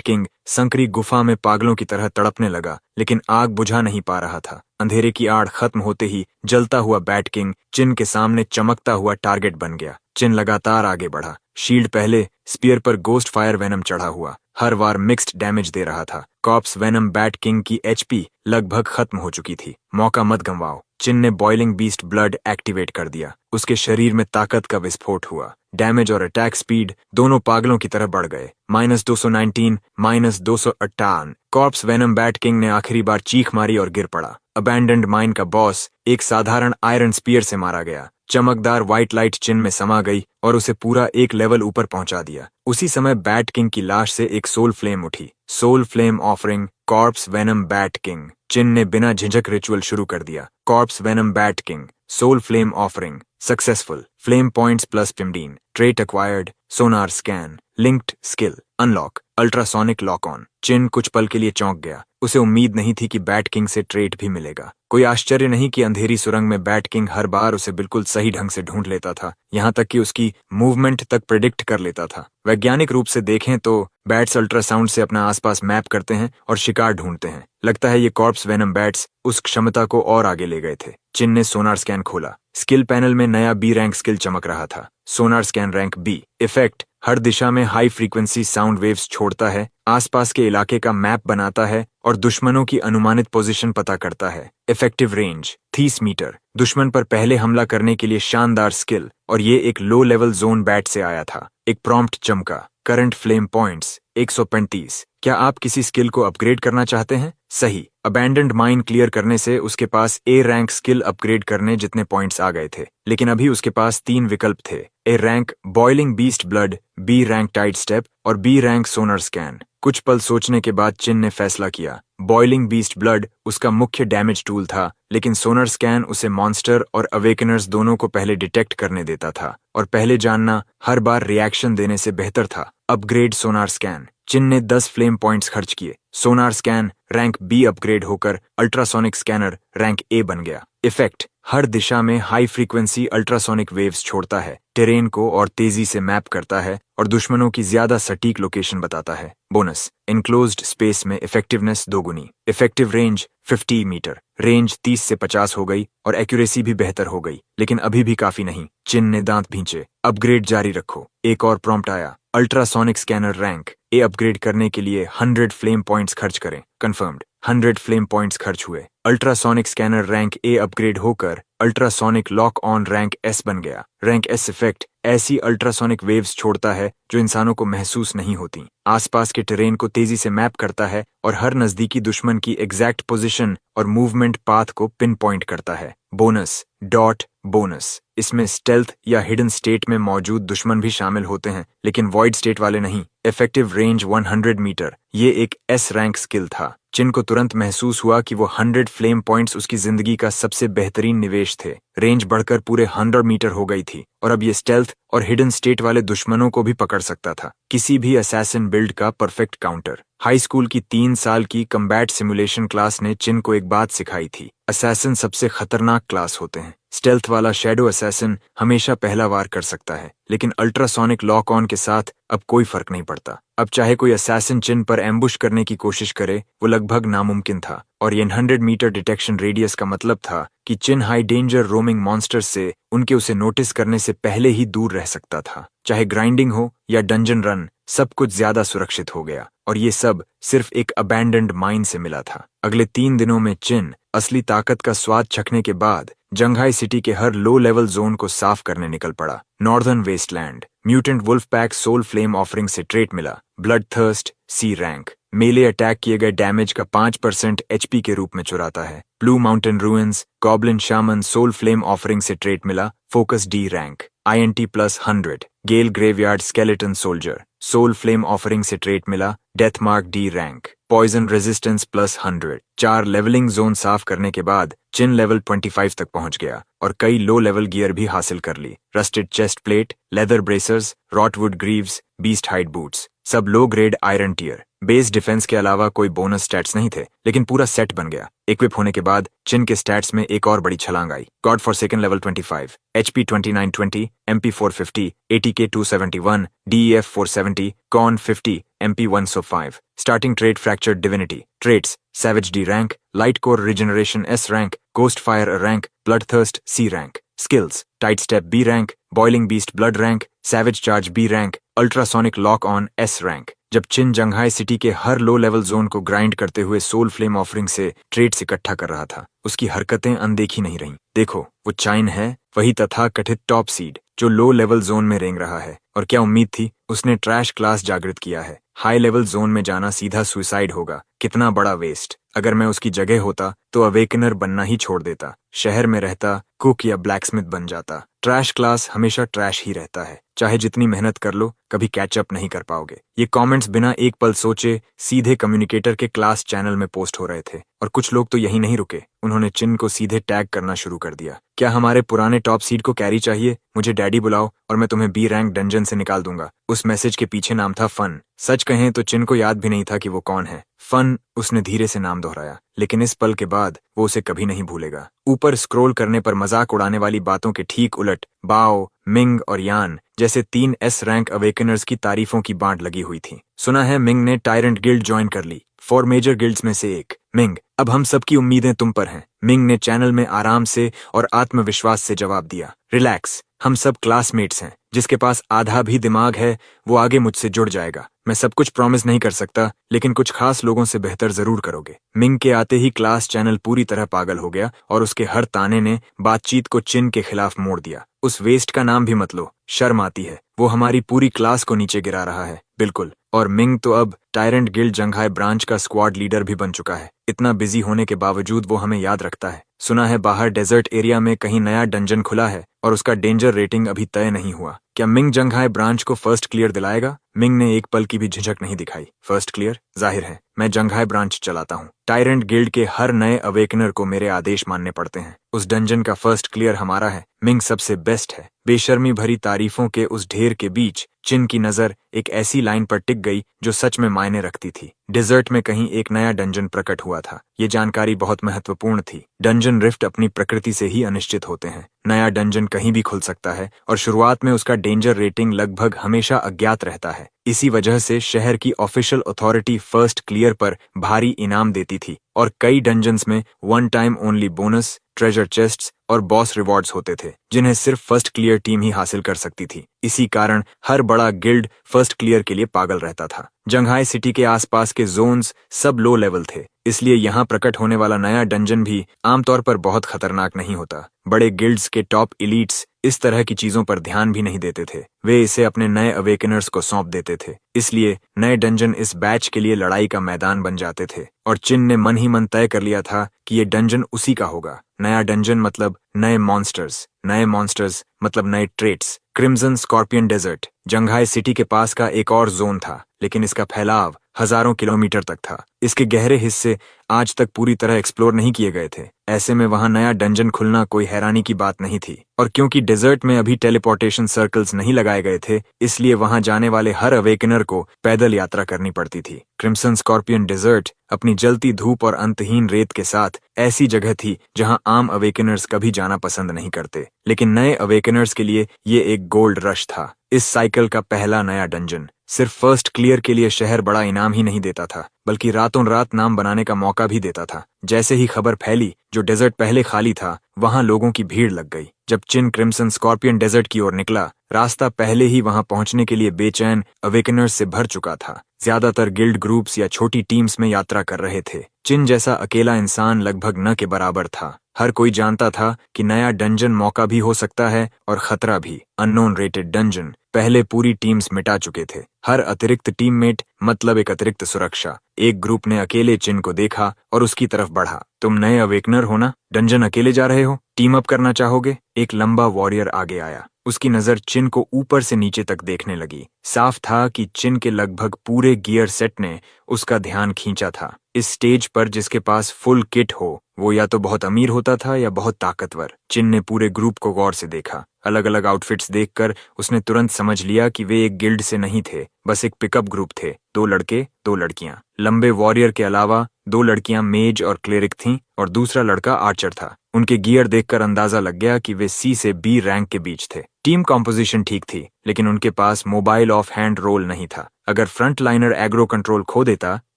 किंग संकरी गुफा में पागलों की तरह तड़पने लगा, लेकिन आग बुझा नहीं पा रहा था। अंधेरे की आड़ खत्म होते ही जलता हुआ बैट किंग चिन के सामने चमकता हुआ टारगेट बन गया। चिन लगातार आगे बढ़ा। शील्ड पहले, स्पीयर पर गोस्ट फायर वेनम चढ़ा हुआ, हर बार मिक्स्ड डैमेज दे रहा था। कॉर्प्स वेनम बैट किंग की एचपी लगभग खत्म हो चुकी थी। मौका मत गंवाओ। चिन ने बॉइलिंग बीस्ट ब्लड एक्टिवेट कर दिया। उसके शरीर में ताकत का विस्फोट हुआ। डैमेज और अटैक स्पीड दोनों पागलों की तरह बढ़ गए। -219, -258। कॉर्प्स वेनम बैट किंग ने आखिरी बार चीख मारी और गिर पड़ा। अबैंडन्ड माइन का बॉस एक साधारण आयरन स्पीयर से मारा गया। चमकदार व्हाइट लाइट चिन में समा गई और उसे पूरा एक लेवल ऊपर पहुंचा दिया। उसी समय बैट किंग की लाश से एक सोल फ्लेम उठी। Soul flame offering corpse venom bat king. Chin ने बिना झिझक रिचुअल शुरू कर दिया। Corpse venom bat king, soul flame offering successful. Flame points +15। Trait acquired, sonar scan, linked skill unlock, ultrasonic lock on. Chin कुछ पल के लिए चौंक गया। उसे उम्मीद नहीं थी कि बैट किंग से ट्रेट भी मिलेगा। कोई आश्चर्य नहीं कि अंधेरी सुरंग में बैट किंग हर बार उसे बिल्कुल सही ढंग से ढूंढ लेता था, यहाँ तक कि उसकी मूवमेंट तक प्रिडिक्ट कर लेता था। वैज्ञानिक रूप से देखें तो बैट्स अल्ट्रासाउंड से अपना आसपास मैप करते हैं और शिकार ढूंढते हैं। लगता है ये कॉर्प्स वेनम बैट्स उस क्षमता को और आगे ले गए थे। चिन ने सोनार स्कैन खोला। स्किल पैनल में नया बी रैंक स्किल चमक रहा था। सोनार स्कैन रैंक बी। इफेक्ट, हर दिशा में हाई फ्रीक्वेंसी साउंड वेव्स छोड़ता है, आसपास के इलाके का मैप बनाता है और दुश्मनों की अनुमानित पोजीशन पता करता है। Effective range 30 metre. दुश्मन पर पहले हमला करने के लिए शानदार स्किल, और ये एक लो लेवल जोन बैट से आया था। एक प्रॉम्प्ट चमका। Current flame points 135। क्या आप किसी स्किल को अपग्रेड करना चाहते हैं? सही। अबैंडन्ड माइन क्लियर करने से उसके पास ए रैंक स्किल अपग्रेड करने जितने पॉइंट्स आ गए थे, लेकिन अभी उसके पास 3 विकल्प थे। A rank boiling beast blood, B rank tide step और बी रैंक सोनर स्कैन। कुछ पल सोचने के बाद चिन ने फैसला किया। बॉइलिंग बीस्ट ब्लड उसका मुख्य डैमेज टूल था, लेकिन सोनर स्कैन उसे मॉन्स्टर और अवेकनर्स दोनों को पहले डिटेक्ट करने देता था, और पहले जानना हर बार रिएक्शन देने से बेहतर था। अपग्रेड सोनार स्कैन। चिन ने 10 फ्लेम पॉइंट्स खर्च किए। सोनार स्कैन रैंक बी अपग्रेड होकर अल्ट्रासोनिक स्कैनर रैंक ए बन गया। इफेक्ट, हर दिशा में हाई फ्रीक्वेंसी अल्ट्रासोनिक वेव्स छोड़ता है, टेरेन को और तेजी से मैप करता है और दुश्मनों की ज्यादा सटीक लोकेशन बताता है। बोनस, इनक्लोज्ड स्पेस में इफेक्टिवनेस दोगुनी, इफेक्टिव रेंज 50 मीटर, रेंज 30 से 50 हो गई और एक्यूरेसी भी बेहतर हो गई, लेकिन अभी भी काफी नहीं। चिन ने दांत भींचे। अपग्रेड जारी रखो। एक और प्रॉम्प्ट आया, ultrasonic scanner rank A upgrade करने के लिए 100 फ्लेम पॉइंट्स खर्च करें। कंफर्म्ड, 100 फ्लेम पॉइंट्स खर्च हुए। Ultrasonic scanner rank A upgrade होकर ultrasonic lock on rank S बन गया। रैंक एस इफेक्ट ऐसी अल्ट्रासोनिक वेव्स छोड़ता है जो इंसानों को महसूस नहीं होती। आसपास के टेरेन को तेजी से मैप करता है और हर नजदीकी दुश्मन की एग्जैक्ट पोजीशन और मूवमेंट पाथ को पिन पॉइंट करता है। बोनस, डॉट बोनस, इसमें स्टेल्थ या हिडन स्टेट में मौजूद दुश्मन भी शामिल होते हैं, लेकिन वॉइड स्टेट वाले नहीं। इफेक्टिव रेंज 100 मीटर, ये एक एस रैंक स्किल था। चिन को तुरंत महसूस हुआ कि वो 100 फ्लेम पॉइंट्स उसकी जिंदगी का सबसे बेहतरीन निवेश थे। रेंज बढ़कर पूरे 100 मीटर हो गई थी और अब ये स्टेल्थ और हिडन स्टेट वाले दुश्मनों को भी पकड़ सकता था। किसी भी असैसिन बिल्ड का परफेक्ट काउंटर। हाई स्कूल की 3 साल की कम्बैट सिमुलेशन क्लास ने चिन को एक बात सिखाई थी, असैसिन सबसे खतरनाक क्लास होते हैं। स्टेल्थ वाला शैडो असैसिन हमेशा पहला वार कर सकता है, लेकिन अल्ट्रासोनिक लॉक ऑन के साथ अब कोई फर्क नहीं पड़ता। अब चाहे कोई असैसिन चिन पर एम्बुश करने की कोशिश करे, वो लगभग नामुमकिन था। और ये 100 मीटर डिटेक्शन रेडियस का मतलब था कि चिन हाई डेंजर रोमिंग मॉन्स्टर्स से उसे नोटिस करने से पहले ही दूर रह सकता था। चाहे ग्राइंडिंग हो या डंजन रन, सब कुछ ज्यादा सुरक्षित हो गया और ये सब सिर्फ एक अबैंडन्ड माइन से मिला था। अगले 3 दिनों में चिन असली ताकत का स्वाद चखने के बाद जंघाई सिटी के हर लो लेवल जोन को साफ करने निकल पड़ा। Northern wasteland, mutant wolf pack soul flame offering से ट्रेट मिला। Blood thirst C rank, melee attack किए गए डैमेज का 5% एचपी के रूप में चुराता है। Blue mountain ruins, goblin shaman soul flame offering से ट्रेट मिला। Focus D rank, INT plus 100, gale graveyard skeleton soldier soul flame offering से ट्रेट मिला। Death mark D rank, poison resistance plus 100। 4 levelling zone साफ करने के बाद चिन level 25 तक पहुंच गया और कई लो लेवल गियर भी हासिल कर ली। Rusted chest plate, leather bracers, rotwood greaves, beast hide boots, सब low grade iron tier. Base defence के अलावा कोई बोनस स्टैट्स नहीं थे, लेकिन पूरा सेट बन गया। इक्विप होने के बाद चिन के स्टैट्स में एक और बड़ी छलांग आई। God forsaken level 25, HP 2920, MP 450, ATK 271, DEF 470, Con 50, MP 105। Starting trait fractured divinity. Traits, savage D rank, light core regeneration S rank, ghost fire rank, blood thirst C rank. Skills, tight step B rank, boiling beast blood rank, savage charge B rank, ultrasonic lock on S rank. जब Chin Jianghai city के हर low level zone को grind करते हुए soul flame offering से traits इकट्ठा कर रहा था, उसकी हरकतें अनदेखी नहीं रहीं। देखो, वो चाइन है, वही तथाकथित टॉप सीड जो लो लेवल जोन में रेंग रहा है। और क्या उम्मीद थी, उसने ट्रैश क्लास जागृत किया है। हाई लेवल जोन में जाना सीधा सुसाइड होगा। कितना बड़ा वेस्ट। अगर मैं उसकी जगह होता तो अवेकनर बनना ही छोड़ देता, शहर में रहता, कुक या ब्लैकस्मिथ बन जाता। ट्रैश क्लास हमेशा ट्रैश ही रहता है, चाहे जितनी मेहनत कर लो, कभी कैचअप नहीं कर पाओगे। ये कमेंट्स बिना एक पल सोचे सीधे कम्युनिकेटर के क्लास चैनल में पोस्ट हो रहे थे और कुछ लोग तो यही नहीं रुके, उन्होंने चिन को सीधे टैग करना शुरू कर दिया। क्या हमारे पुराने टॉप सीड को कैरी चाहिए? मुझे डैडी बुलाओ और मैं तुम्हें B रैंक डंजन से निकाल दूंगा। उस मैसेज के पीछे नाम था फन। सच कहें तो चिन को याद भी नहीं था कि वो कौन है। फन, उसने धीरे से नाम दोहराया, लेकिन इस पल के बाद वो उसे कभी नहीं भूलेगा। ऊपर स्क्रॉल करने पर मजाक उड़ाने वाली बातों के ठीक उलट बाओ, मिंग और यान जैसे 3 S रैंक अवेकनर्स की तारीफों की बांट लगी हुई थी। सुना है मिंग ने टायरेंट गिल्ड ज्वाइन कर ली, 4 मेजर गिल्ड्स में से एक। मिंग, अब हम सबकी उम्मीदें तुम पर हैं। मिंग ने चैनल में आराम से और आत्मविश्वास से जवाब दिया, रिलैक्स, हम सब क्लासमेट्स हैं। जिसके पास आधा भी दिमाग है वो आगे मुझसे जुड़ जाएगा। मैं सब कुछ प्रॉमिस नहीं कर सकता, लेकिन कुछ खास लोगों से बेहतर जरूर करोगे। मिंग के आते ही क्लास चैनल पूरी तरह पागल हो गया और उसके हर ताने ने बातचीत को चिन के खिलाफ मोड़ दिया। उस वेस्ट का नाम भी मत लो, शर्म आती है, वो हमारी पूरी क्लास को नीचे गिरा रहा है। बिल्कुल, और मिंग तो अब टायरेंट गिल्ड जंघाई ब्रांच का स्क्वाड लीडर भी बन चुका है। इतना बिजी होने के बावजूद वो हमें याद रखता है। सुना है बाहर डेजर्ट एरिया में कहीं नया डंजन खुला है और उसका डेंजर रेटिंग अभी तय नहीं हुआ। क्या मिंग जंघाई ब्रांच को फर्स्ट क्लियर दिलाएगा? मिंग ने एक पल की भी झिझक नहीं दिखाई। First clear? जाहिर है, मैं जंघाई ब्रांच चलाता हूँ। टायरेंट गिल्ड के हर नए अवेकनर को मेरे आदेश मानने पड़ते हैं। उस डंजन का फर्स्ट क्लियर हमारा है। मिंग सबसे बेस्ट है। बेशर्मी भरी तारीफों के उस ढेर के बीच चिन की नजर एक ऐसी लाइन पर टिक गई जो सच में मायने रखती थी। डिजर्ट में कहीं एक नया डंजन प्रकट हुआ था। ये जानकारी बहुत महत्वपूर्ण थी। डंजन रिफ्ट अपनी प्रकृति से ही अनिश्चित होते हैं। नया डंजन कहीं भी खुल सकता है और शुरुआत में उसका डेंजर रेटिंग लगभग हमेशा अज्ञात रहता है। इसी वजह से शहर की ऑफिशियल अथॉरिटी फर्स्ट क्लियर पर भारी इनाम देती थी और कई डंजन्स में one time only bonus, treasure chests और बॉस रिवॉर्ड्स होते थे जिन्हें सिर्फ फर्स्ट क्लियर टीम ही हासिल कर सकती थी। इसी कारण हर बड़ा गिल्ड फर्स्ट क्लियर के लिए पागल रहता था। जंघाई सिटी के आसपास के जोन्स सब लो लेवल थे, इसलिए यहाँ प्रकट होने वाला नया डंजन भी आमतौर पर बहुत खतरनाक नहीं होता। बड़े गिल्ड्स के टॉप इलीट्स इस तरह की चीजों पर ध्यान भी नहीं देते थे। वे इसे अपने नए अवेकनर्स को सौंप देते थे। इसलिए नए डंजन इस बैच के लिए लड़ाई का मैदान बन जाते थे और चिन ने मन ही मन तय कर लिया था कि ये डंजन उसी का होगा। नया डंजन मतलब नए मॉन्स्टर्स मतलब नए ट्रेट्स। क्रिम्सन स्कॉर्पियन डेजर्ट जंघाई सिटी के पास का एक और जोन था, लेकिन इसका फैलाव हजारों किलोमीटर तक था। इसके गहरे हिस्से आज तक पूरी तरह एक्सप्लोर नहीं किए गए थे। ऐसे में वहां नया डंजन खुलना कोई हैरानी की बात नहीं थी। और क्योंकि डेजर्ट में अभी टेलीपोर्टेशन सर्कल्स नहीं लगाए गए थे, इसलिए वहां जाने वाले हर अवेकनर को पैदल यात्रा करनी पड़ती थी। क्रिम्सन स्कॉर्पियन डेजर्ट अपनी जलती धूप और अंतहीन रेत के साथ ऐसी जगह थी जहां आम अवेकनर्स कभी जाना पसंद नहीं करते, लेकिन नए अवेकनर्स के लिए ये एक गोल्ड रश था। इस साइकिल का पहला नया डंजन सिर्फ फर्स्ट क्लियर के लिए शहर बड़ा इनाम ही नहीं देता था, बल्कि रातों रात नाम बनाने का मौका भी देता था। जैसे ही खबर फैली जो डेजर्ट पहले खाली था, वहां लोगों की भीड़ लग गई। जब चिन क्रिम्सन स्कॉर्पियन डेजर्ट की ओर निकला, रास्ता पहले ही वहां पहुंचने के लिए बेचैन अवेकनर्स से भर चुका था। ज्यादातर गिल्ड ग्रुप्स या छोटी टीम्स में यात्रा कर रहे थे। चिन जैसा अकेला इंसान लगभग न के बराबर था। हर कोई जानता था कि नया डंजन मौका भी हो सकता है और खतरा भी। अननोन रेटेड डंजन पहले पूरी टीम्स मिटा चुके थे। हर अतिरिक्त टीममेट मतलब एक अतिरिक्त सुरक्षा। एक ग्रुप ने अकेले चिन को देखा और उसकी तरफ बढ़ा। तुम नए अवेकनर हो ना? डंजन अकेले जा रहे हो? टीम अप करना चाहोगे? एक लंबा वॉरियर आगे आया। उसकी नजर चिन को ऊपर से नीचे तक देखने लगी। साफ था कि चिन के लगभग पूरे गियर सेट ने उसका ध्यान खींचा था। इस स्टेज पर जिसके पास फुल किट हो, वो या तो बहुत अमीर होता था या बहुत ताकतवर। चिन ने पूरे ग्रुप को गौर से देखा। अलग अलग आउटफिट्स देखकर उसने तुरंत समझ लिया कि वे एक गिल्ड से नहीं थे, बस एक पिकअप ग्रुप थे। 2 लड़के 2 लड़कियां। लंबे वॉरियर के अलावा 2 लड़कियां मेज और क्लेरिक थीं और दूसरा लड़का आर्चर था। उनके गियर देखकर अंदाजा लग गया कि वे C से B रैंक के बीच थे। टीम कॉम्पोजिशन ठीक थी, लेकिन उनके पास मोबाइल ऑफ हैंड रोल नहीं था। अगर फ्रंट लाइनर एग्रो कंट्रोल खो देता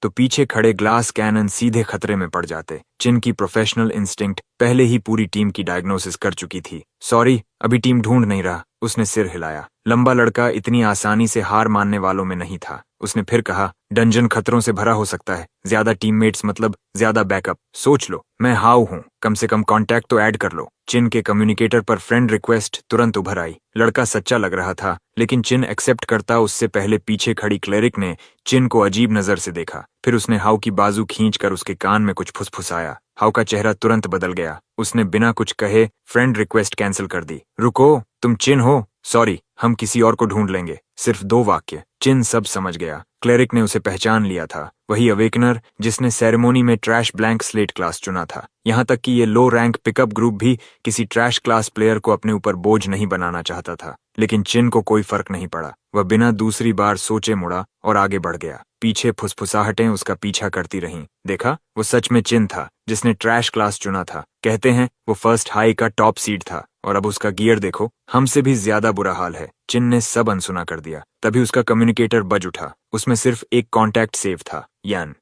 तो पीछे खड़े ग्लास कैनन सीधे खतरे में पड़ जाते। चिन की प्रोफेशनल इंस्टिंक्ट पहले ही पूरी टीम की डायग्नोसिस कर चुकी थी। सॉरी, अभी टीम ढूंढ नहीं रहा। उसने सिर हिलाया। लंबा लड़का इतनी आसानी से हार मानने वालों में नहीं था। उसने फिर कहा, डंजन खतरों से भरा हो सकता है। ज्यादा टीममेट्स मतलब ज्यादा बैकअप। सोच लो, मैं हाउ हूं, कम से कम कांटेक्ट तो ऐड कर लो। चिन के कम्युनिकेटर पर फ्रेंड रिक्वेस्ट तुरंत उभर आई। लड़का सच्चा लग रहा था, लेकिन चिन एक्सेप्ट करता उससे पहले पीछे खड़ी क्लेरिक ने चिन को अजीब नजर से देखा। फिर उसने हाउ की बाजू खींचकर उसके कान में कुछ फुसफुसाया। हाउ का चेहरा तुरंत बदल गया। उसने बिना कुछ कहे फ्रेंड रिक्वेस्ट कैंसिल कर दी। रुको, तुम चिन हो? सॉरी, हम किसी और को ढूंढ लेंगे। सिर्फ 2 वाक्य। चिन सब समझ गया। क्लेरिक ने उसे पहचान लिया था, वही अवेकनर जिसने सेरेमोनी में ट्रैश ब्लैंक स्लेट क्लास चुना था। यहाँ तक कि ये लो रैंक पिकअप ग्रुप भी किसी ट्रैश क्लास प्लेयर को अपने ऊपर बोझ नहीं बनाना चाहता था। लेकिन चिन को कोई फर्क नहीं पड़ा। वह बिना दूसरी बार सोचे मुड़ा और आगे बढ़ गया। पीछे फुसफुसाहटें उसका पीछा करती रहीं। देखा, वो सच में चिन था जिसने ट्रैश क्लास चुना था। कहते हैं वो फर्स्ट हाई का टॉप सीड था और अब उसका गियर देखो, हमसे भी ज्यादा बुरा हाल है। चिन ने सब अनसुना कर दिया। तभी उसका कम्युनिकेटर बज उठा। उसमें सिर्फ एक कांटेक्ट सेव था, यान।